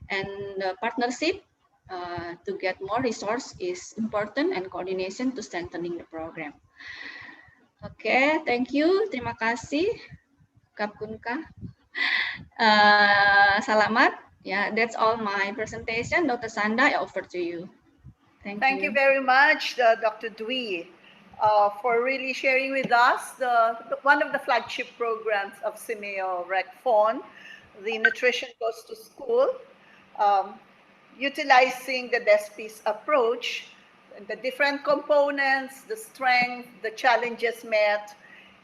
And the partnership to get more resource is important, and coordination to strengthening the program. Okay, thank you. Terima kasih. Kapkunka. Salamat. Yeah, that's all my presentation. Dr. Sandra, I offer to you. Thank you very much, Dr. Dwi, for really sharing with us one of the flagship programs of SEAMEO RECFON, the Nutrition Goes to School, utilizing the DESPI's approach, the different components, the strength, the challenges met,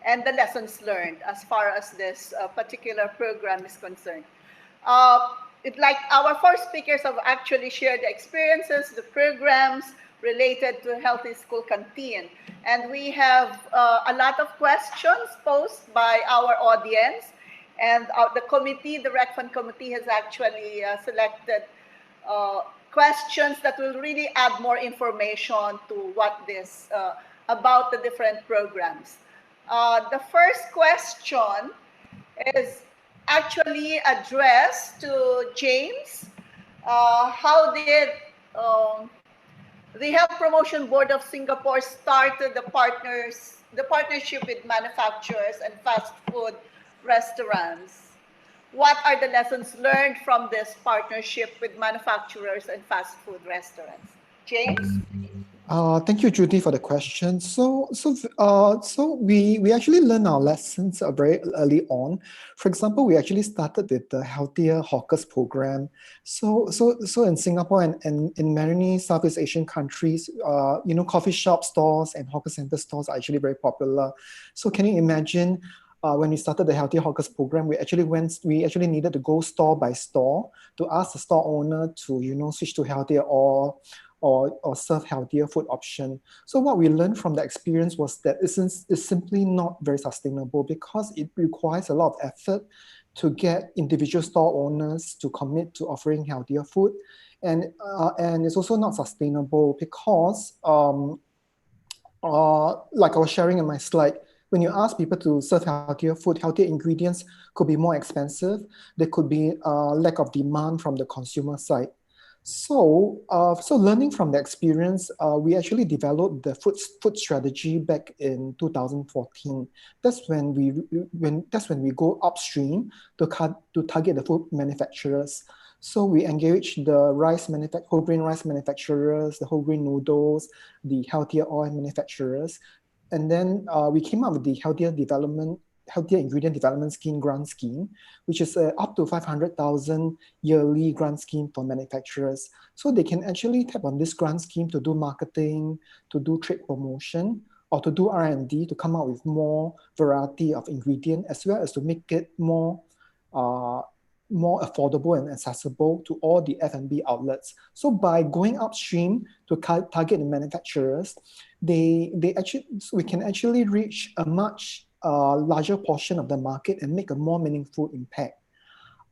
and the lessons learned as far as this particular program is concerned. Like our four speakers have actually shared the experiences, the programs related to healthy school canteen. And we have a lot of questions posed by our audience. And the committee, the RECFON committee, has actually selected questions that will really add more information to what this, about the different programs. The first question is actually addressed to James. How did the Health Promotion Board of Singapore started the partnership with manufacturers and fast food restaurants? What are the lessons learned from this partnership with manufacturers and fast food restaurants? James? Thank you, Judy, for the question. So we actually learned our lessons very early on. For example, we actually started with the Healthier Hawkers program. So in Singapore and in many Southeast Asian countries, coffee shop stores and hawker center stores are actually very popular. So can you imagine when we started the Healthier Hawkers program, we actually needed to go store by store to ask the store owner to switch to healthier or serve healthier food option. So what we learned from the experience was that it's simply not very sustainable because it requires a lot of effort to get individual store owners to commit to offering healthier food. And it's also not sustainable because, like I was sharing in my slide, when you ask people to serve healthier food, healthier ingredients could be more expensive. There could be lack of demand from the consumer side. So learning from the experience, we actually developed the food strategy back in 2014. That's when we go upstream to target the food manufacturers. So we engaged the whole grain rice manufacturers, the whole grain noodles, the healthier oil manufacturers, and then we came up with the healthier ingredient development scheme grant scheme, which is up to 500,000 yearly grant scheme for manufacturers. So they can actually tap on this grant scheme to do marketing, to do trade promotion or to do R&D to come up with more variety of ingredient, as well as to make it more affordable and accessible to all the F&B outlets. So by going upstream to target the manufacturers, we can actually reach a much larger portion of the market and make a more meaningful impact.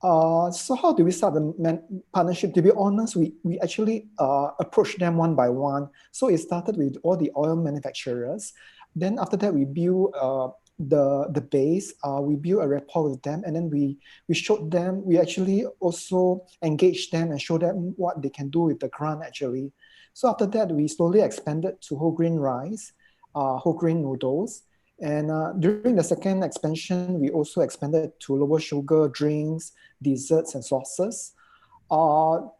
So how do we start the partnership? To be honest, we actually approached them one by one. So it started with all the oil manufacturers. Then after that, we built the base. We built a rapport with them, and then we showed them. We actually also engaged them and showed them what they can do with the grant actually. So after that, we slowly expanded to whole grain rice, whole grain noodles. And during the second expansion, we also expanded to lower sugar drinks, desserts, and sauces. So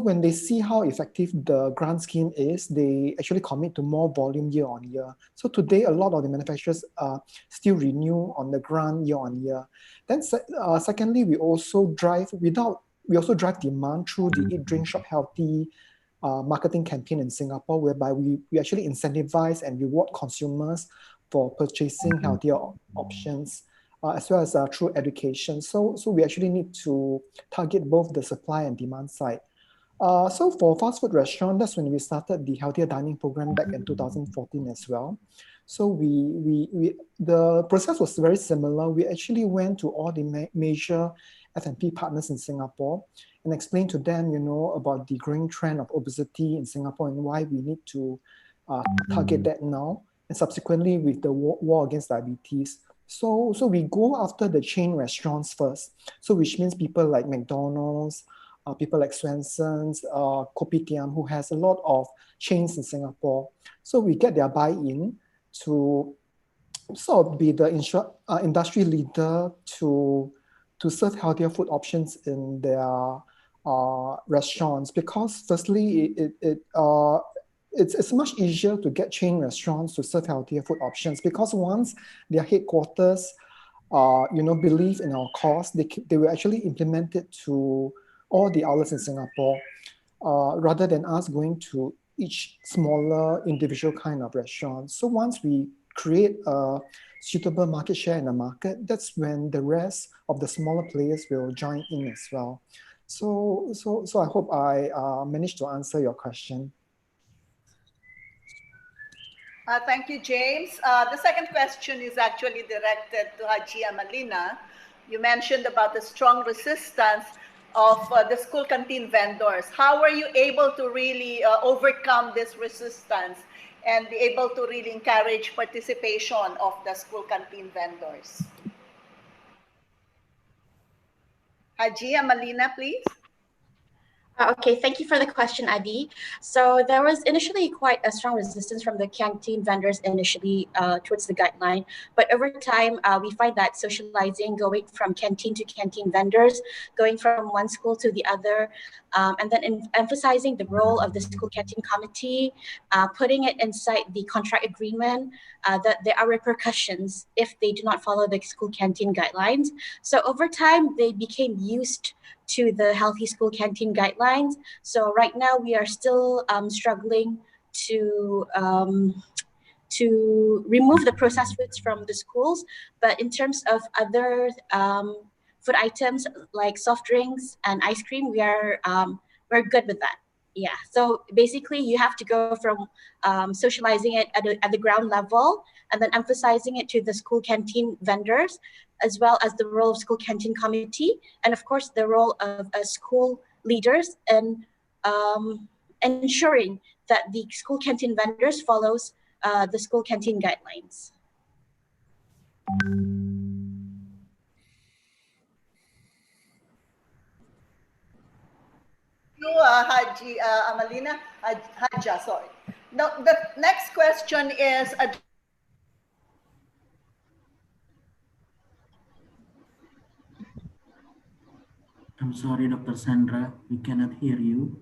when they see how effective the grant scheme is, they actually commit to more volume year on year. So today, a lot of the manufacturers still renew on the grant year on year. Then secondly, we also drive demand through the Eat, Drink, Shop Healthy marketing campaign in Singapore, whereby we actually incentivize and reward consumers for purchasing healthier options, as well as through education. So we actually need to target both the supply and demand side. So for fast food restaurant, that's when we started the healthier dining program back in 2014 as well. So the process was very similar. We actually went to all the major F&P partners in Singapore and explained to them, about the growing trend of obesity in Singapore and why we need to target that now. And subsequently with the war against diabetes. So we go after the chain restaurants first. So which means people like McDonald's, people like Swenson's, Kopitiam, who has a lot of chains in Singapore. So we get their buy-in to sort of be the industry leader to serve healthier food options in their restaurants, because firstly, it's much easier to get chain restaurants to serve healthier food options, because once their headquarters believe in our cause, they will actually implement it to all the outlets in Singapore, rather than us going to each smaller individual kind of restaurant. So once we create a suitable market share in the market, that's when the rest of the smaller players will join in as well. So I hope I managed to answer your question. Thank you, James. The second question is actually directed to Hajah Amalina. You mentioned about the strong resistance of the school canteen vendors. How were you able to really overcome this resistance and be able to really encourage participation of the school canteen vendors? Hajah Amalina, please. Okay, thank you for the question, Adi. So there was initially quite a strong resistance from the canteen vendors initially towards the guideline, but over time we find that socializing, going from canteen to canteen vendors, going from one school to the other, and then emphasizing the role of the school canteen committee, putting it inside the contract agreement, that there are repercussions if they do not follow the school canteen guidelines. So over time, they became used to the healthy school canteen guidelines. So right now we are still struggling to remove the processed foods from the schools. But in terms of other food items like soft drinks and ice cream, we're good with that. Yeah. So basically, you have to go from socializing it at the ground level, and then emphasizing it to the school canteen vendors, as well as the role of school canteen committee, and of course the role of school leaders in ensuring that the school canteen vendors follows the school canteen guidelines. Hajah Amalina, Hajah, sorry. Now, the next question is I'm sorry, Dr. Sandra, we cannot hear you.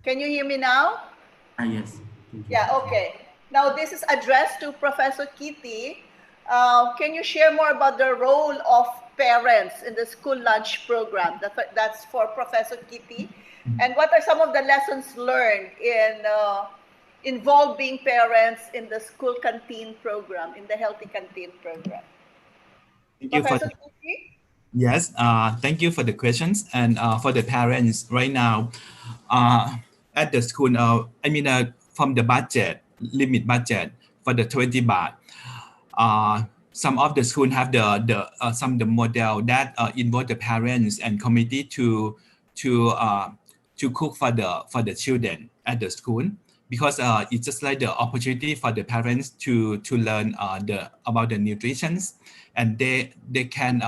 Can you hear me now? Yes. Yeah, okay. Now this is addressed to Professor Kitti. Can you share more about the role of parents in the school lunch program? That's for Professor Kitti. And what are some of the lessons learned in involving parents in the school canteen program, in the healthy canteen program? Thank you Professor Kitti? Yes, thank you for the questions. And for the parents right now, at the school, from the budget, limit budget for the 20 baht, some of the schools have the model that involve the parents and committee to cook for the children at the school, because it's just like the opportunity for the parents to learn about the nutrition, and they can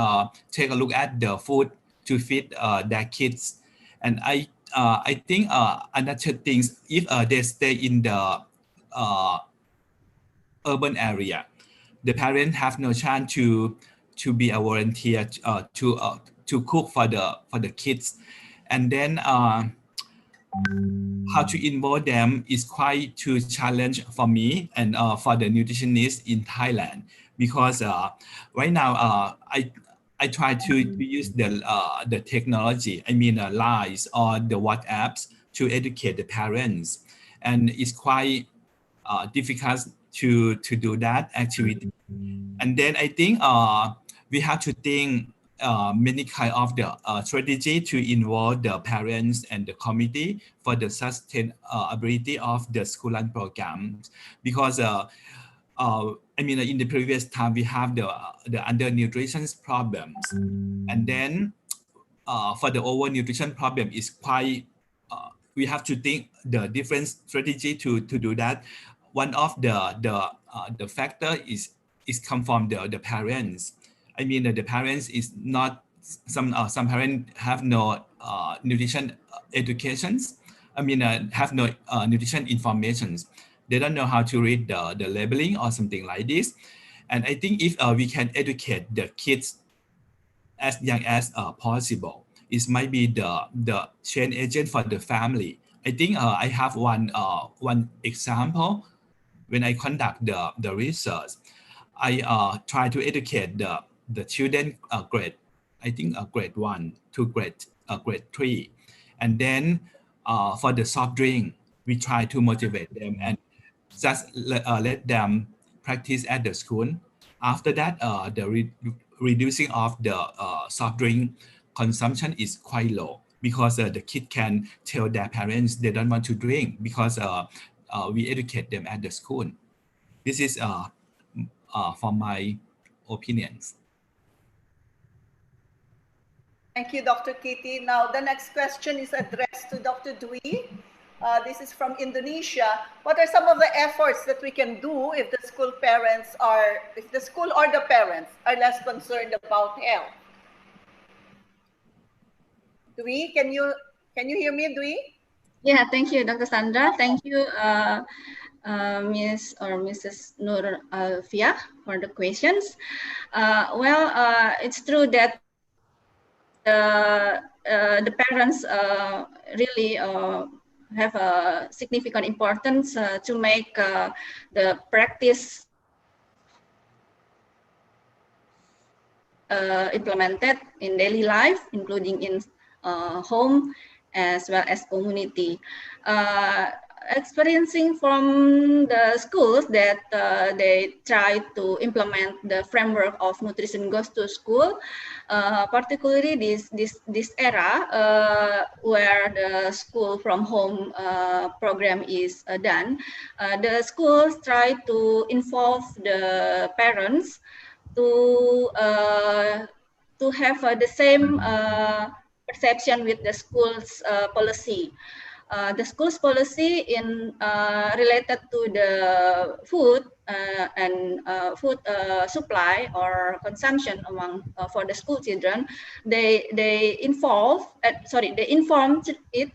take a look at the food to feed their kids. And I think another things, if they stay in the urban area, the parents have no chance to be a volunteer to cook for the kids. And then how to involve them is quite too challenge for me and for the nutritionists in Thailand, because right now I try to use the technology, lines or the WhatsApps to educate the parents, and it's quite difficult to do that activity. And then I think we have to think many kind of the strategy to involve the parents and the committee for the sustainability of the school lunch program, because in the previous time we have the undernutrition problems, and then for the overnutrition problem is quite we have to think the different strategy to do that. One of the factor is come from the parents. The parents is not, some parents have no nutrition educations. Have no nutrition information. They don't know how to read the labeling or something like this. And I think if we can educate the kids as young as possible, it might be the change agent for the family. I think I have one example. When I conduct the research, I try to educate the children grade, I think grade 1 to grade 3. And then for the soft drink, we try to motivate them and just let them practice at the school. After that, the reducing of the soft drink consumption is quite low, because the kid can tell their parents they don't want to drink, because we educate them at the school. This is for my opinions. Thank you, Dr. Kitti. Now, the next question is addressed to Dr. Dwi. This is from Indonesia. What are some of the efforts that we can do if the school or the parents are less concerned about health? Dwi, can you hear me, Dwi? Yeah, thank you, Dr. Sandra. Thank you, Ms. or Mrs. Nur Alfia, for the questions. It's true that the parents really have a significant importance to make the practice implemented in daily life, including in home as well as community. Experiencing from the schools that they try to implement the framework of nutrition goes to school, particularly this era where the school from home program is done. The schools try to involve the parents to have the same perception with the school's policy. The school's policy in related to the food and food supply or consumption among for the school children, they inform it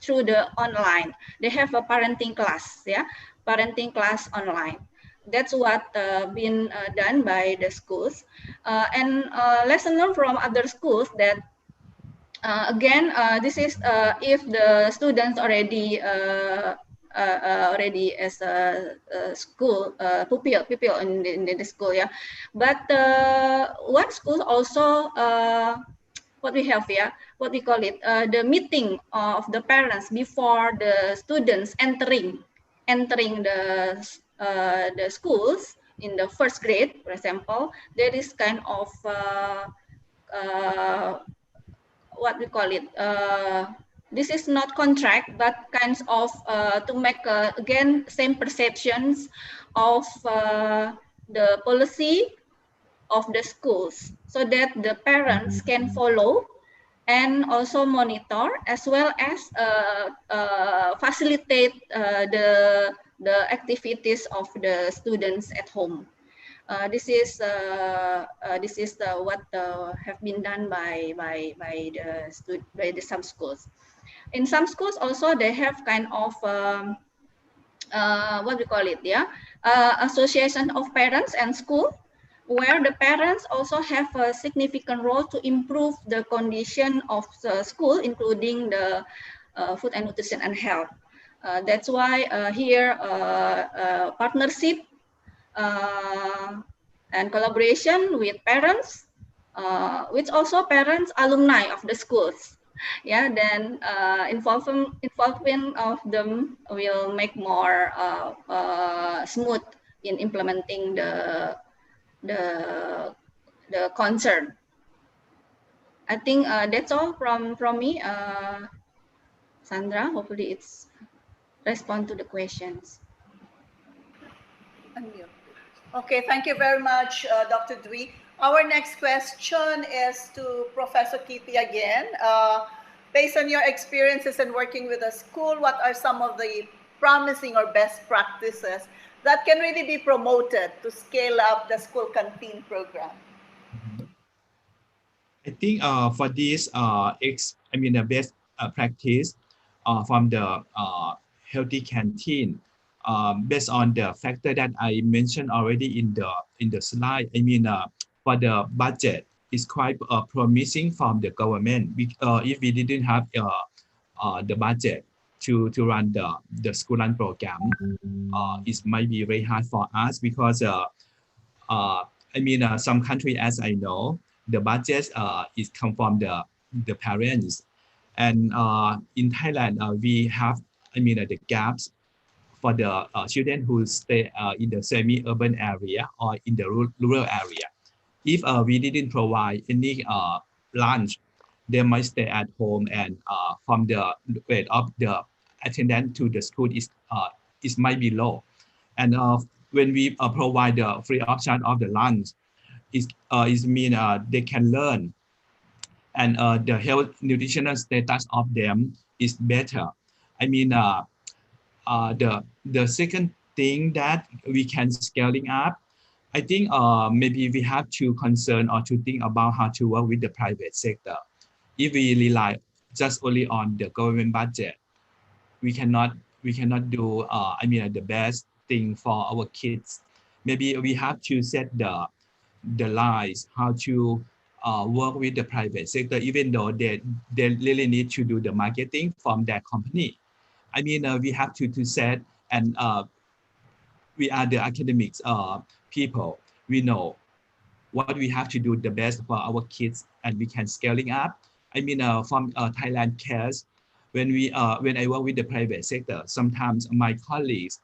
through the online. They have a parenting class, parenting class online. That's what been done by the schools, and lesson learned from other schools that. Again, this is if the students already already as a school pupil in the school, yeah. But one school also what we have here, what we call it, the meeting of the parents before the students entering the schools in the first grade, for example. There is kind of what we call it, this is not contract, but kinds of to make again same perceptions of the policy of the schools, so that the parents can follow and also monitor, as well as facilitate the activities of the students at home. This is what have been done by some schools. In some schools also they have kind of what we call it, yeah, association of parents and school, where the parents also have a significant role to improve the condition of the school, including the food and nutrition and health. That's why here partnership and collaboration with parents, which also parents alumni of the schools. Yeah, then involvement of them will make more smooth in implementing the concern. I think that's all from me, Sandra. Hopefully it's respond to the questions. Okay, thank you very much, Dr. Dwi. Our next question is to Professor Kitti again. Based on your experiences in working with a school, what are some of the promising or best practices that can really be promoted to scale up the school canteen program? I think for this, the best practice from the healthy canteen, based on the factor that I mentioned already in the slide. For the budget, is quite promising from the government. If we didn't have the budget to run the school run program, it might be very hard for us, because some country, as I know, the budget is come from the parents, and in Thailand we have the gaps for the children who stay in the semi-urban area or in the rural area. If we didn't provide any lunch, they might stay at home, and from the rate of the attendance to the school is might be low. And when we provide the free option of the lunch, it mean they can learn, and the health nutritional status of them is better. The second thing that we can scaling up, I think maybe we have to concern or to think about how to work with the private sector. If we rely just only on the government budget, we cannot do the best thing for our kids. Maybe we have to set the lines how to work with the private sector, even though they really need to do the marketing from their company. We have to set, and we are the academics people. We know what we have to do the best for our kids, and we can scaling up. From Thailand case, when I work with the private sector, sometimes my colleagues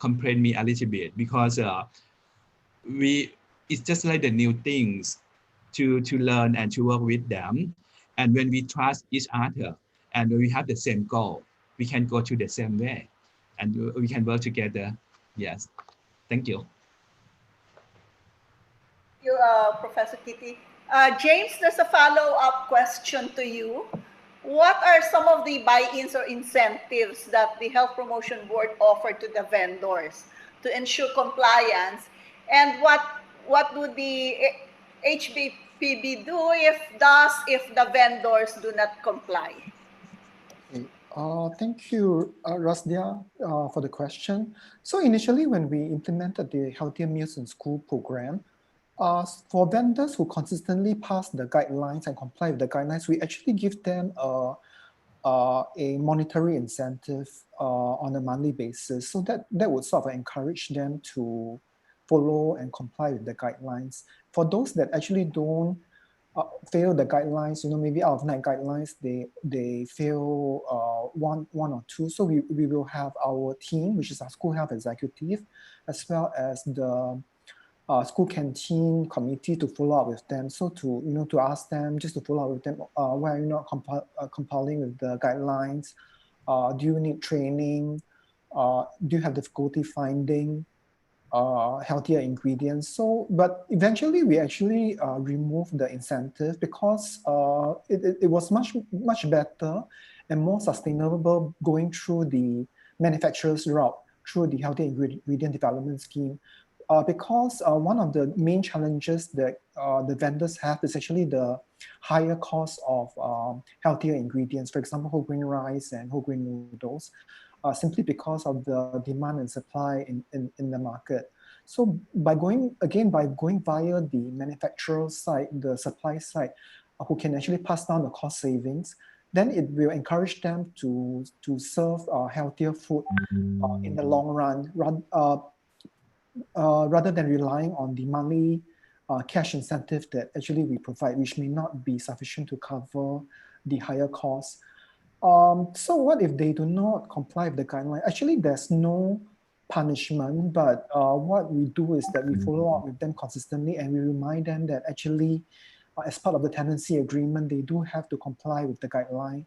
complain me a little bit, because it's just like the new things to learn and to work with them. And when we trust each other and we have the same goal, we can go to the same way, and we can work together. Yes, thank you. Thank you, Professor Kitti. James, there's a follow-up question to you. What are some of the buy-ins or incentives that the Health Promotion Board offered to the vendors to ensure compliance? And what would the HBPB do if the vendors do not comply? Thank you, Rasdia, for the question. So initially, when we implemented the Healthier Meals in School program, for vendors who consistently pass the guidelines and comply with the guidelines, we actually give them a monetary incentive on a monthly basis, so that would sort of encourage them to follow and comply with the guidelines. For those that actually don't fail the guidelines, maybe out of 9 guidelines, they fail one or two. So we will have our team, which is our school health executive, as well as the school canteen committee to follow up with them. So to ask them, just to follow up with them, why are you not complying with the guidelines? Do you need training? Do you have difficulty finding healthier ingredients? So, but eventually we actually removed the incentive because it was much better and more sustainable going through the manufacturer's route, through the healthy ingredient development scheme. Because one of the main challenges that the vendors have is actually the higher cost of healthier ingredients, for example, whole grain rice and whole grain noodles, simply because of the demand and supply in the market. So by going via the manufacturer side, the supply side, who can actually pass down the cost savings, then it will encourage them to serve healthier food in the long run, rather than relying on the monthly cash incentive that actually we provide, which may not be sufficient to cover the higher costs. So what if they do not comply with the guideline? Actually, there's no punishment, but what we do is that we follow up with them consistently and we remind them that actually, as part of the tenancy agreement, they do have to comply with the guideline.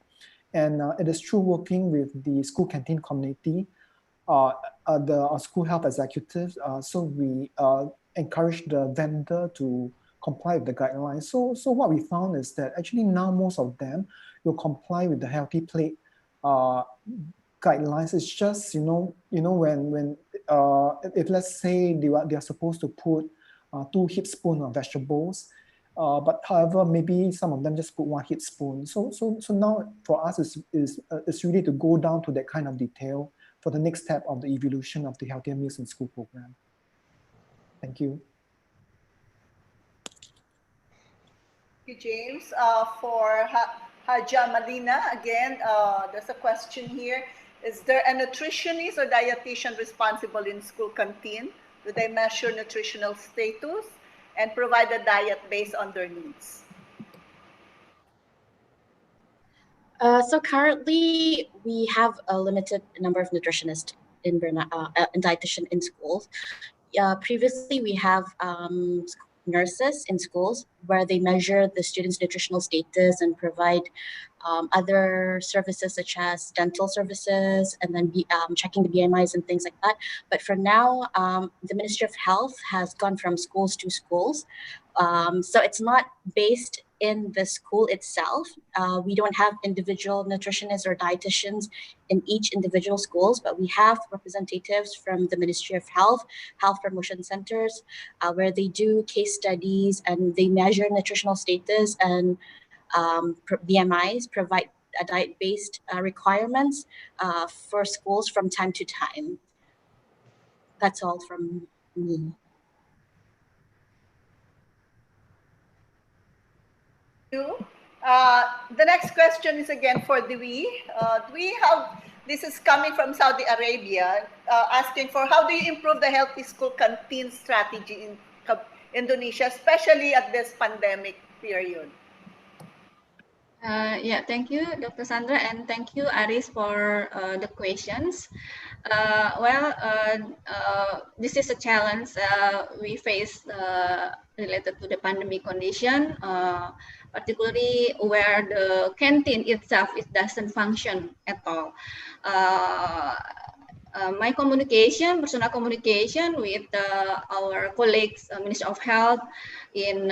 And it is through working with the school canteen community, the school health executives, so we encourage the vendor to comply with the guidelines. So what we found is that actually now most of them will comply with the healthy plate guidelines. It's just when if let's say they are supposed to put 2 heaped spoons of vegetables, but however maybe some of them just put 1 heaped spoon. So now for us is really to go down to that kind of detail for the next step of the evolution of the Healthier Meals in School program. Thank you. Thank you, James. For Hajah Amalina, again, there's a question here. Is there a nutritionist or dietitian responsible in school canteen? Do they measure nutritional status and provide a diet based on their needs? So currently, we have a limited number of nutritionists in Brunei, and dietitian in schools. Previously, we have nurses in schools where they measure the students' nutritional status and provide other services such as dental services and then checking the BMIs and things like that. But for now, the Ministry of Health has gone from schools to schools. So it's not based in the school itself. We don't have individual nutritionists or dietitians in each individual schools, but we have representatives from the Ministry of Health, health promotion centers, where they do case studies and they measure nutritional status and BMIs, provide diet-based requirements for schools from time to time. That's all from me. The next question is again for Dwi. Dwi, this is coming from Saudi Arabia, asking for how do you improve the healthy school canteen strategy in Indonesia, especially at this pandemic period? Yeah, thank you, Dr. Sandra, and thank you, Aris, for the questions. This is a challenge we face related to the pandemic condition, particularly where the canteen itself doesn't function at all. My personal communication with our colleagues, Ministry of Health in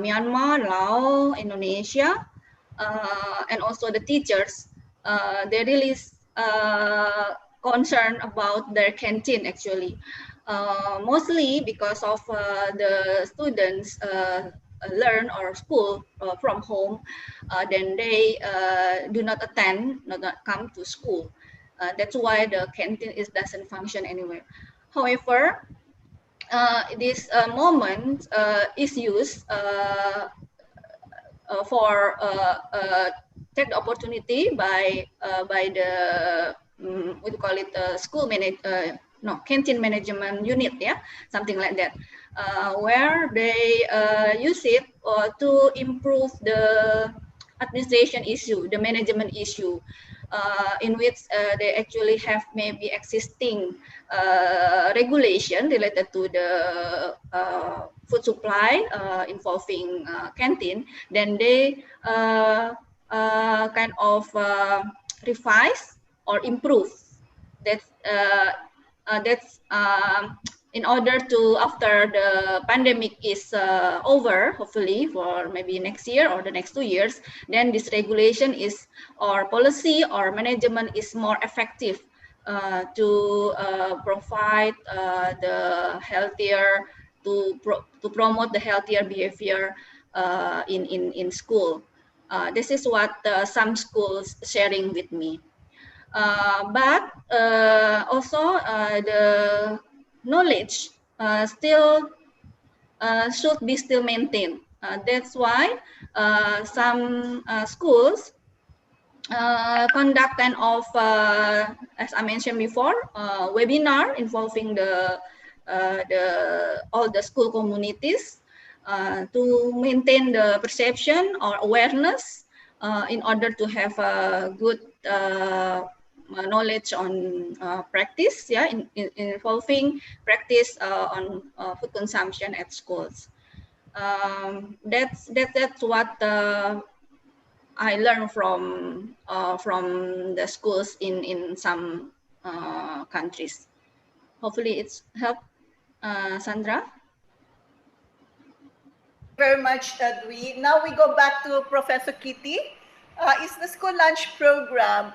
Myanmar, Laos, Indonesia, and also the teachers, they really concerned about their canteen actually. Mostly because of the students learn or school from home, then they do not come to school. That's why the canteen doesn't function anywhere. However, this moment is used for take the opportunity by the what do you call it, school canteen management unit, yeah, something like that, where they use it to improve the administration issue, the management issue, in which they actually have maybe existing regulation related to the food supply involving canteen. Then they kind of revise or improve. That's in order to, after the pandemic is over, hopefully for maybe next year or the next 2 years, then this regulation is, or policy or management is more effective to provide the healthier, to promote the healthier behavior in school. This is what some schools sharing with me. But also the knowledge still should be still maintained. That's why some schools conduct kind of, as I mentioned before, webinar involving all the school communities to maintain the perception or awareness in order to have a good knowledge on practice, yeah, involving practice on food consumption at schools. That's what I learned from the schools in some countries. Hopefully, it's helped, Sandra. Very much, Dwi. Now we go back to Professor Kitti. Is the school lunch program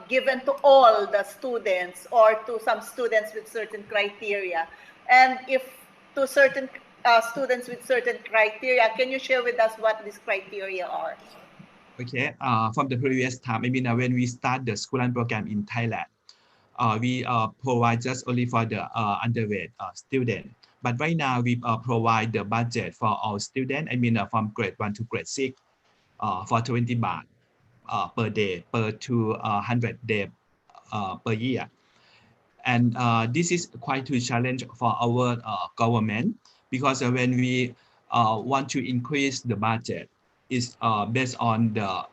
given to all the students or to some students with certain criteria? And if to certain students with certain criteria, can you share with us what these criteria are? Okay, from the previous time, I mean, when we start the school lunch program in Thailand, we provide just only for the undergrad student. But right now, we provide the budget for all students, I mean, from grade 1 to grade 6, for 20 baht per day, per 200 days per year. And this is quite a challenge for our government, because when we want to increase the budget, is based on the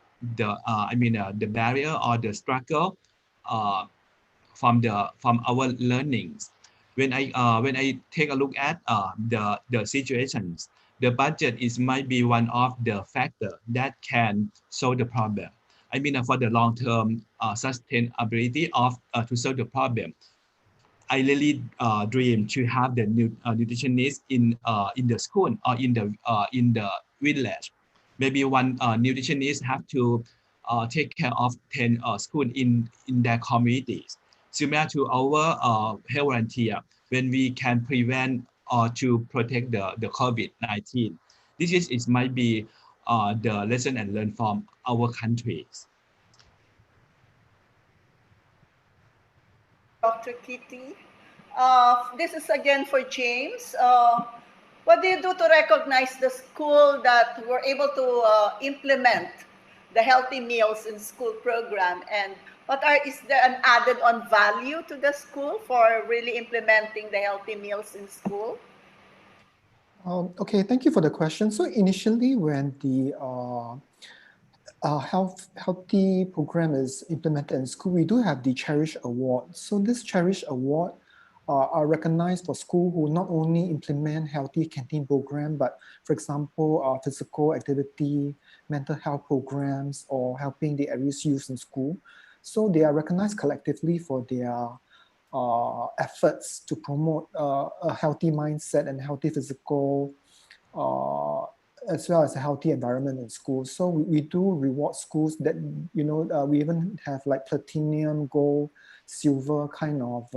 barrier or the struggle from our learnings. When I take a look at the situations, the budget might be one of the factors that can solve the problem. I mean, for the long-term sustainability of to solve the problem, I really dream to have the nutritionist in the school or in the village. Maybe one nutritionist have to take care of 10 schools in their communities. Similar to our health volunteer, when we can prevent or to protect the COVID-19. This might be the lesson and learn from our countries. Dr. Kitti, this is again for James. What do you do to recognize the school that were able to implement the healthy meals in school program, and is there an added on value to the school for really implementing the healthy meals in school? Okay, thank you for the question. So initially, when the healthy program is implemented in school, we do have the Cherish Award. So this Cherish Award are recognized for school who not only implement healthy canteen program, but for example, physical activity, mental health programs, or helping the at-risk youth in school. So they are recognized collectively for their efforts to promote a healthy mindset and healthy physical, as well as a healthy environment in schools. So we do reward schools that, we even have like platinum, gold, silver kind of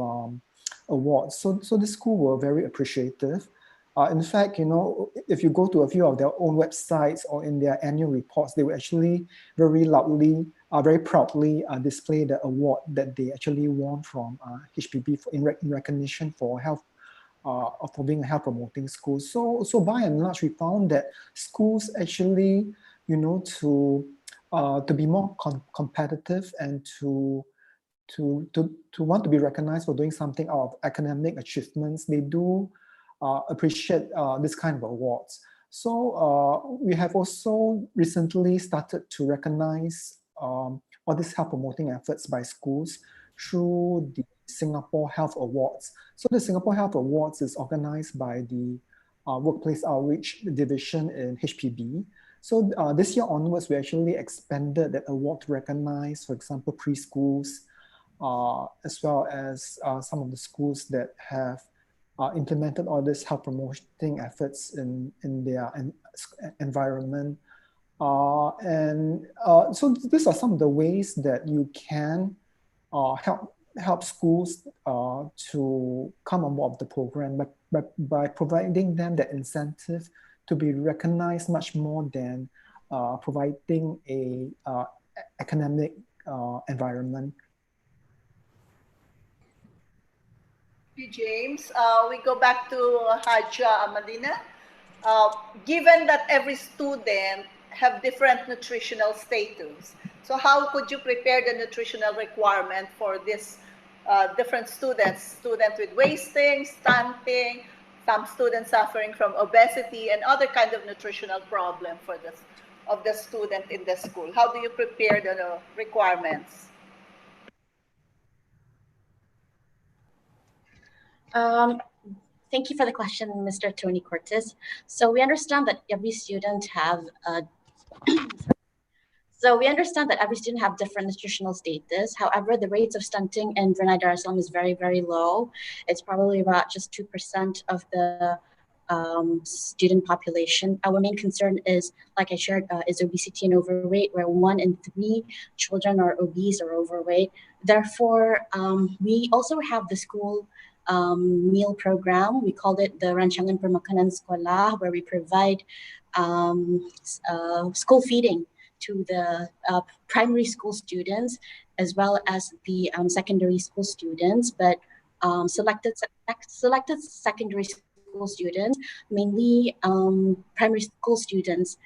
awards. So the school were very appreciative. In fact, if you go to a few of their own websites or in their annual reports, they will actually very loudly, very proudly display the award that they actually won from HPB in recognition for health, for being a health promoting school. So by and large, we found that schools actually, to to be more competitive and to want to be recognized for doing something out of academic achievements, they do appreciate this kind of awards. So we have also recently started to recognize all these health promoting efforts by schools through the Singapore Health Awards. So the Singapore Health Awards is organized by the Workplace Outreach Division in HPB. So this year onwards, we actually expanded that award to recognize, for example, preschools, as well as some of the schools that have implemented all these health promoting efforts in their environment. So these are some of the ways that you can help schools to come on board of the program by providing them that incentive to be recognized much more than providing a academic environment. James, we go back to Hajah Amalina. Given that every student have different nutritional status, so how could you prepare the nutritional requirement for this different students? Students with wasting, stunting, some students suffering from obesity and other kind of nutritional problem for this of the student in the school. How do you prepare the requirements? Thank you for the question, Mr. Tony Cortez. So we understand that every student have different nutritional status. However, the rates of stunting in Brunei Darussalam is very, very low. It's probably about just 2% of the student population. Our main concern is, like I shared, is obesity and overweight, where 1 in 3 children are obese or overweight. Therefore, we also have the school meal program. We called it the Rancangan Permakanan Sekolah, where we provide school feeding to the primary school students as well as the secondary school students, but selected secondary school students, mainly primary school students.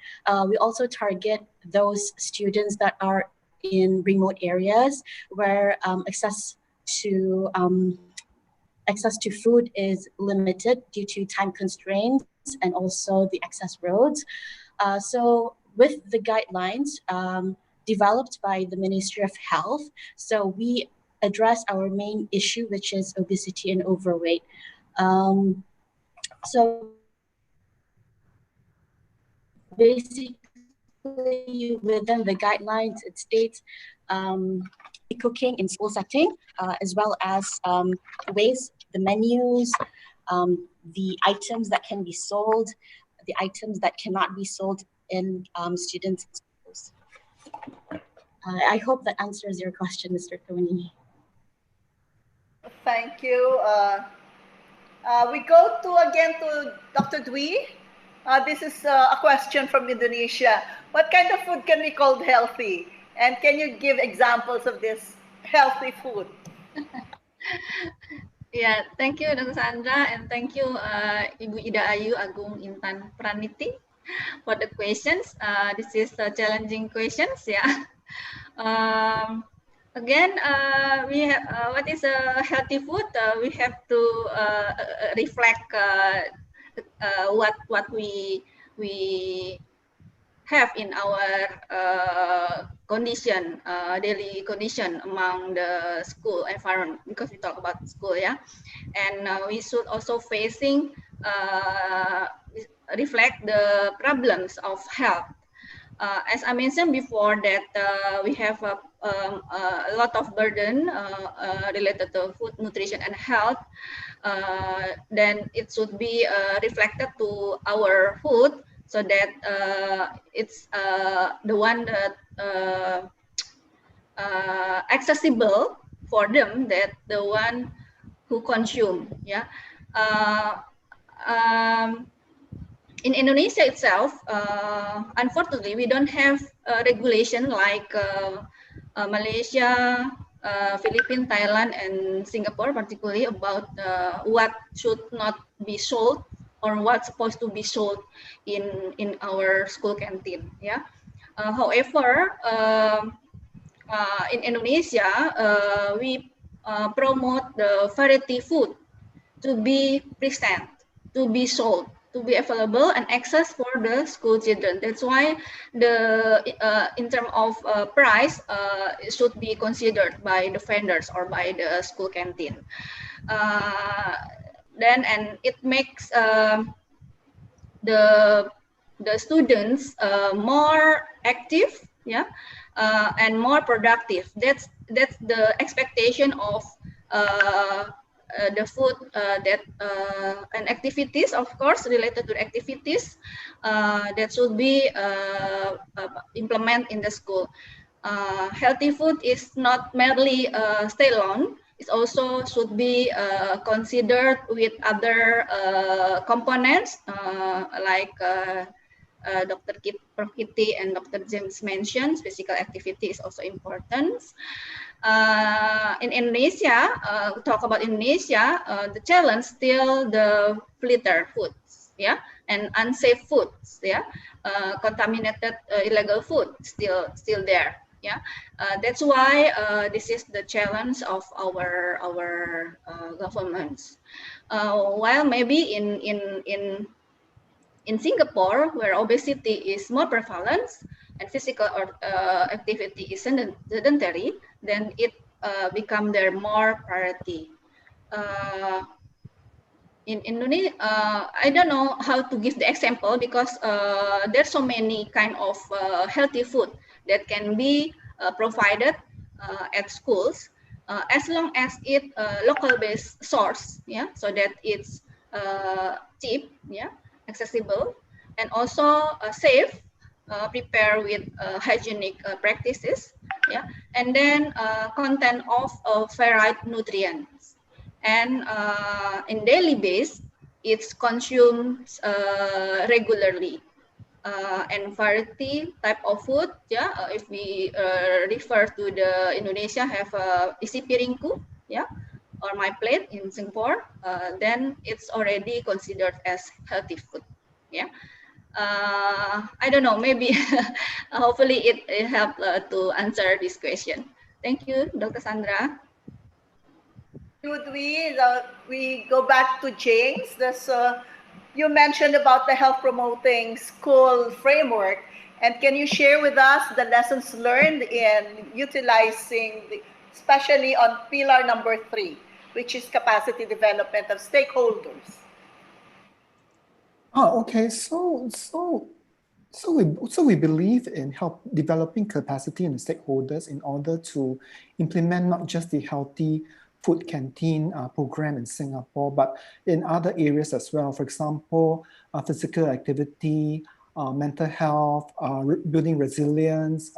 We also target those students that are in remote areas where access to food is limited due to time constraints and also the access roads. So with the guidelines developed by the Ministry of Health, so we address our main issue, which is obesity and overweight. So basically within the guidelines, it states cooking in school setting, as well as ways, the menus, the items that can be sold, the items that cannot be sold in students' schools. I hope that answers your question, Mr. Tony. Thank you. We go again to Dr. Dwi. This is a question from Indonesia. What kind of food can be called healthy? And can you give examples of this healthy food? Yeah, thank you, Dr. Sandra, and thank you, Ibu Ida Ayu Agung Intan Praniti, for the questions. This is challenging questions, yeah. Again, we have what is a healthy food? We have to reflect what we have in our condition, daily condition among the school environment, because we talk about school, yeah. And we should also reflect the problems of health. As I mentioned before, that we have a lot of burden related to food, nutrition, and health. Then it should be reflected to our food, so that it's the one that accessible for them, that the one who consume, yeah. In Indonesia itself, unfortunately, we don't have regulation like Malaysia, Philippines, Thailand, and Singapore, particularly about what should not be sold or what's supposed to be sold in our school canteen. Yeah, However, in Indonesia, we promote the variety food to be present, to be sold, to be available and access for the school children. That's why the in terms of price, it should be considered by the vendors or by the school canteen. Then and it makes the students more active, yeah, and more productive. That's the expectation of the food and activities, of course, related to activities that should be implemented in the school. Healthy food is not merely standalone. It also should be considered with other components like Dr. Prof. Kitti and Dr. James mentioned. Physical activity is also important. In Indonesia, talk about Indonesia, the challenge still the filter foods, yeah, and unsafe foods, yeah, contaminated illegal food still there, yeah. That's why this is the challenge of our governments. While maybe in Singapore, where obesity is more prevalent and physical activity is sedentary, then it become their more priority. In Indonesia, I don't know how to give the example because there's so many kind of healthy food that can be provided at schools as long as it local based source, yeah, so that it's cheap, yeah, accessible, and also safe, prepare with hygienic practices, yeah, and then content of varied nutrients, and in daily base, it's consumed regularly. And variety type of food, yeah. If we refer to the Indonesia have isi piringku, yeah, or my plate in Singapore, then it's already considered as healthy food, yeah. I don't know, maybe hopefully it helped to answer this question. Thank you, Dr. Sandra. We go back to James. You mentioned about the health promoting school framework, and can you share with us the lessons learned in utilizing, especially on pillar number 3, which is capacity development of stakeholders? Okay. So we believe in developing capacity in the stakeholders in order to implement not just the healthy food canteen program in Singapore, but in other areas as well. For example, physical activity, mental health, building resilience,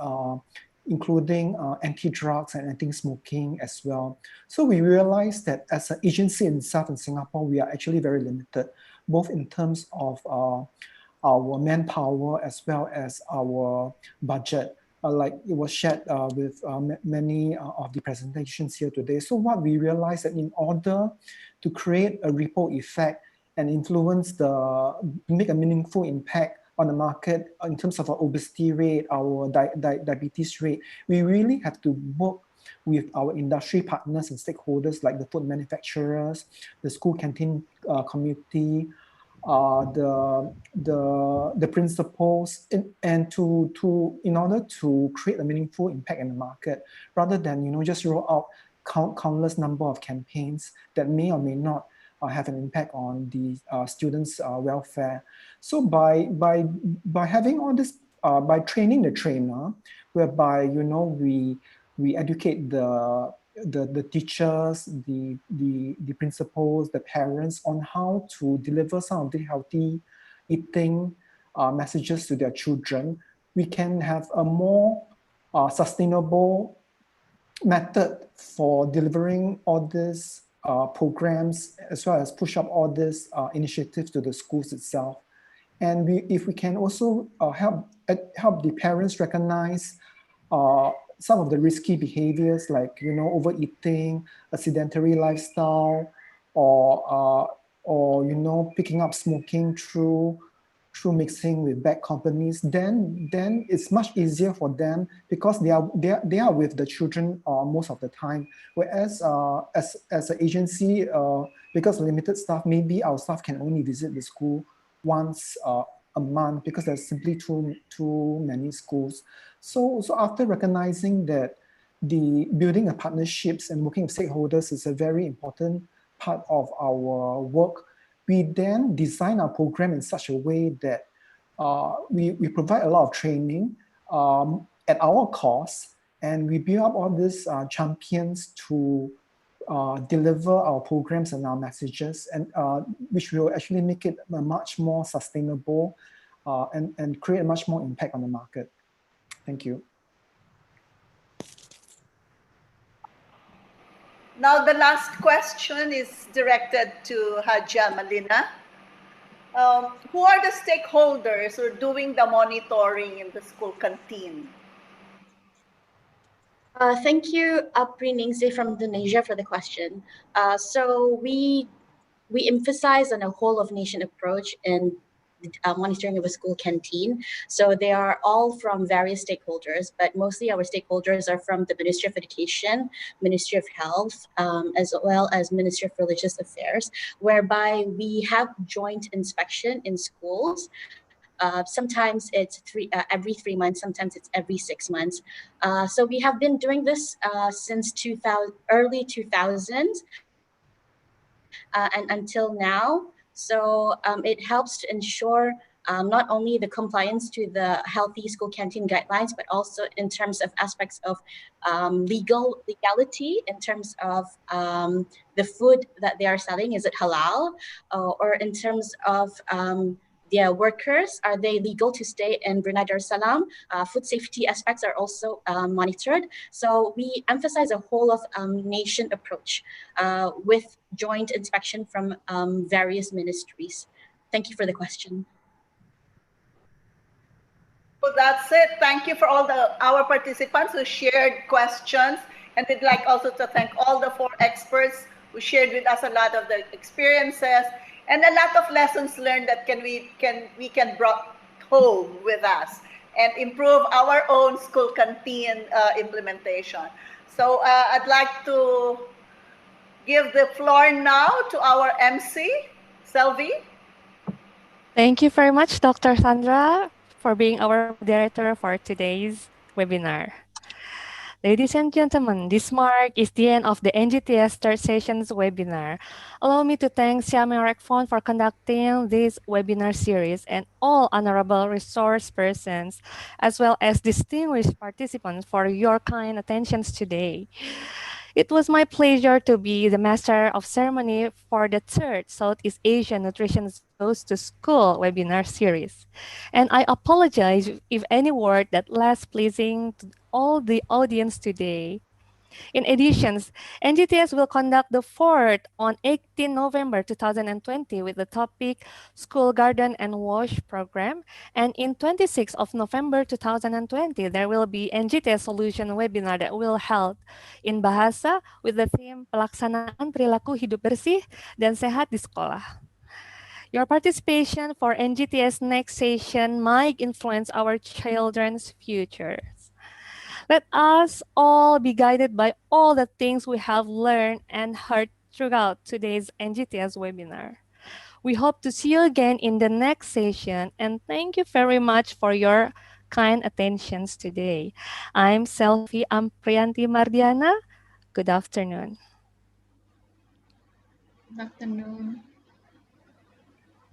including anti-drugs and anti-smoking as well. So we realized that as an agency itself in Singapore, we are actually very limited, both in terms of our manpower as well as our budget. Like it was shared with many of the presentations here today. So what we realized that in order to create a ripple effect and influence make a meaningful impact on the market in terms of our obesity rate, our diabetes rate, we really have to work with our industry partners and stakeholders like the food manufacturers, the school canteen community, the principals, and in order to create a meaningful impact in the market, rather than just roll out countless number of campaigns that may or may not have an impact on the students' welfare. So by having all this, by training the trainer, whereby we educate the teachers, the principals, the parents on how to deliver some of the healthy eating messages to their children, we can have a more sustainable method for delivering all these programs, as well as push up all these initiatives to the schools itself. And if we can also help the parents recognize some of the risky behaviors like overeating, a sedentary lifestyle, or picking up smoking through through mixing with bad companies, then it's much easier for them because they are with the children most of the time. Whereas as an agency, because limited staff, maybe our staff can only visit the school once a month because there's simply too many schools. So after recognizing that the building of partnerships and working with stakeholders is a very important part of our work, we then design our program in such a way that we provide a lot of training at our cost, and we build up all these champions to deliver our programs and our messages, and which will actually make it much more sustainable and create a much more impact on the market. Thank you. Now the last question is directed to Hajah Amalina. Who are the stakeholders who are doing the monitoring in the school canteen? Thank you, Aprianty from Indonesia, for the question. So we emphasize on a whole of nation approach in monitoring of a school canteen. So they are all from various stakeholders, but mostly our stakeholders are from the Ministry of Education, Ministry of Health, as well as Ministry of Religious Affairs, whereby we have joint inspection in schools. Sometimes it's every 3 months, sometimes it's every 6 months. So we have been doing this since early 2000s and until now. So it helps to ensure not only the compliance to the healthy school canteen guidelines, but also in terms of aspects of legality, in terms of the food that they are selling, is it halal, or in terms of their workers, are they legal to stay in Brunei Darussalam? Food safety aspects are also monitored. So we emphasize a whole of nation approach with joint inspection from various ministries. Thank you for the question. So that's it. Thank you for all our participants who shared questions, and we'd like also to thank all the 4 experts who shared with us a lot of the experiences and a lot of lessons learned that we can brought home with us and improve our own school canteen implementation. So I'd like to give the floor now to our MC, Selvi. Thank you very much, Dr. Sandra, for being our moderator for today's webinar. Ladies and gentlemen, this mark is the end of the NGTS third session's webinar. Allow me to thank SEAMEO RECFON for conducting this webinar series and all honorable resource persons, as well as distinguished participants for your kind attentions today. It was my pleasure to be the master of ceremony for the third Southeast Asian Nutrition Goes to School webinar series. And I apologize if any word that less pleasing to all the audience today. In addition, NGTS will conduct the fourth on 18 November 2020 with the topic School Garden and Wash Program. And in 26 of November 2020, there will be NGTS Solution webinar that will held in Bahasa with the theme Pelaksanaan Perilaku Hidup Bersih dan Sehat di Sekolah. Your participation for NGTS next session might influence our children's futures. Let us all be guided by all the things we have learned and heard throughout today's NGTS webinar. We hope to see you again in the next session, and thank you very much for your kind attentions today. I'm Selvi Aprianty Mardiana. Good afternoon. Good afternoon.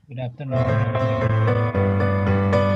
Good afternoon.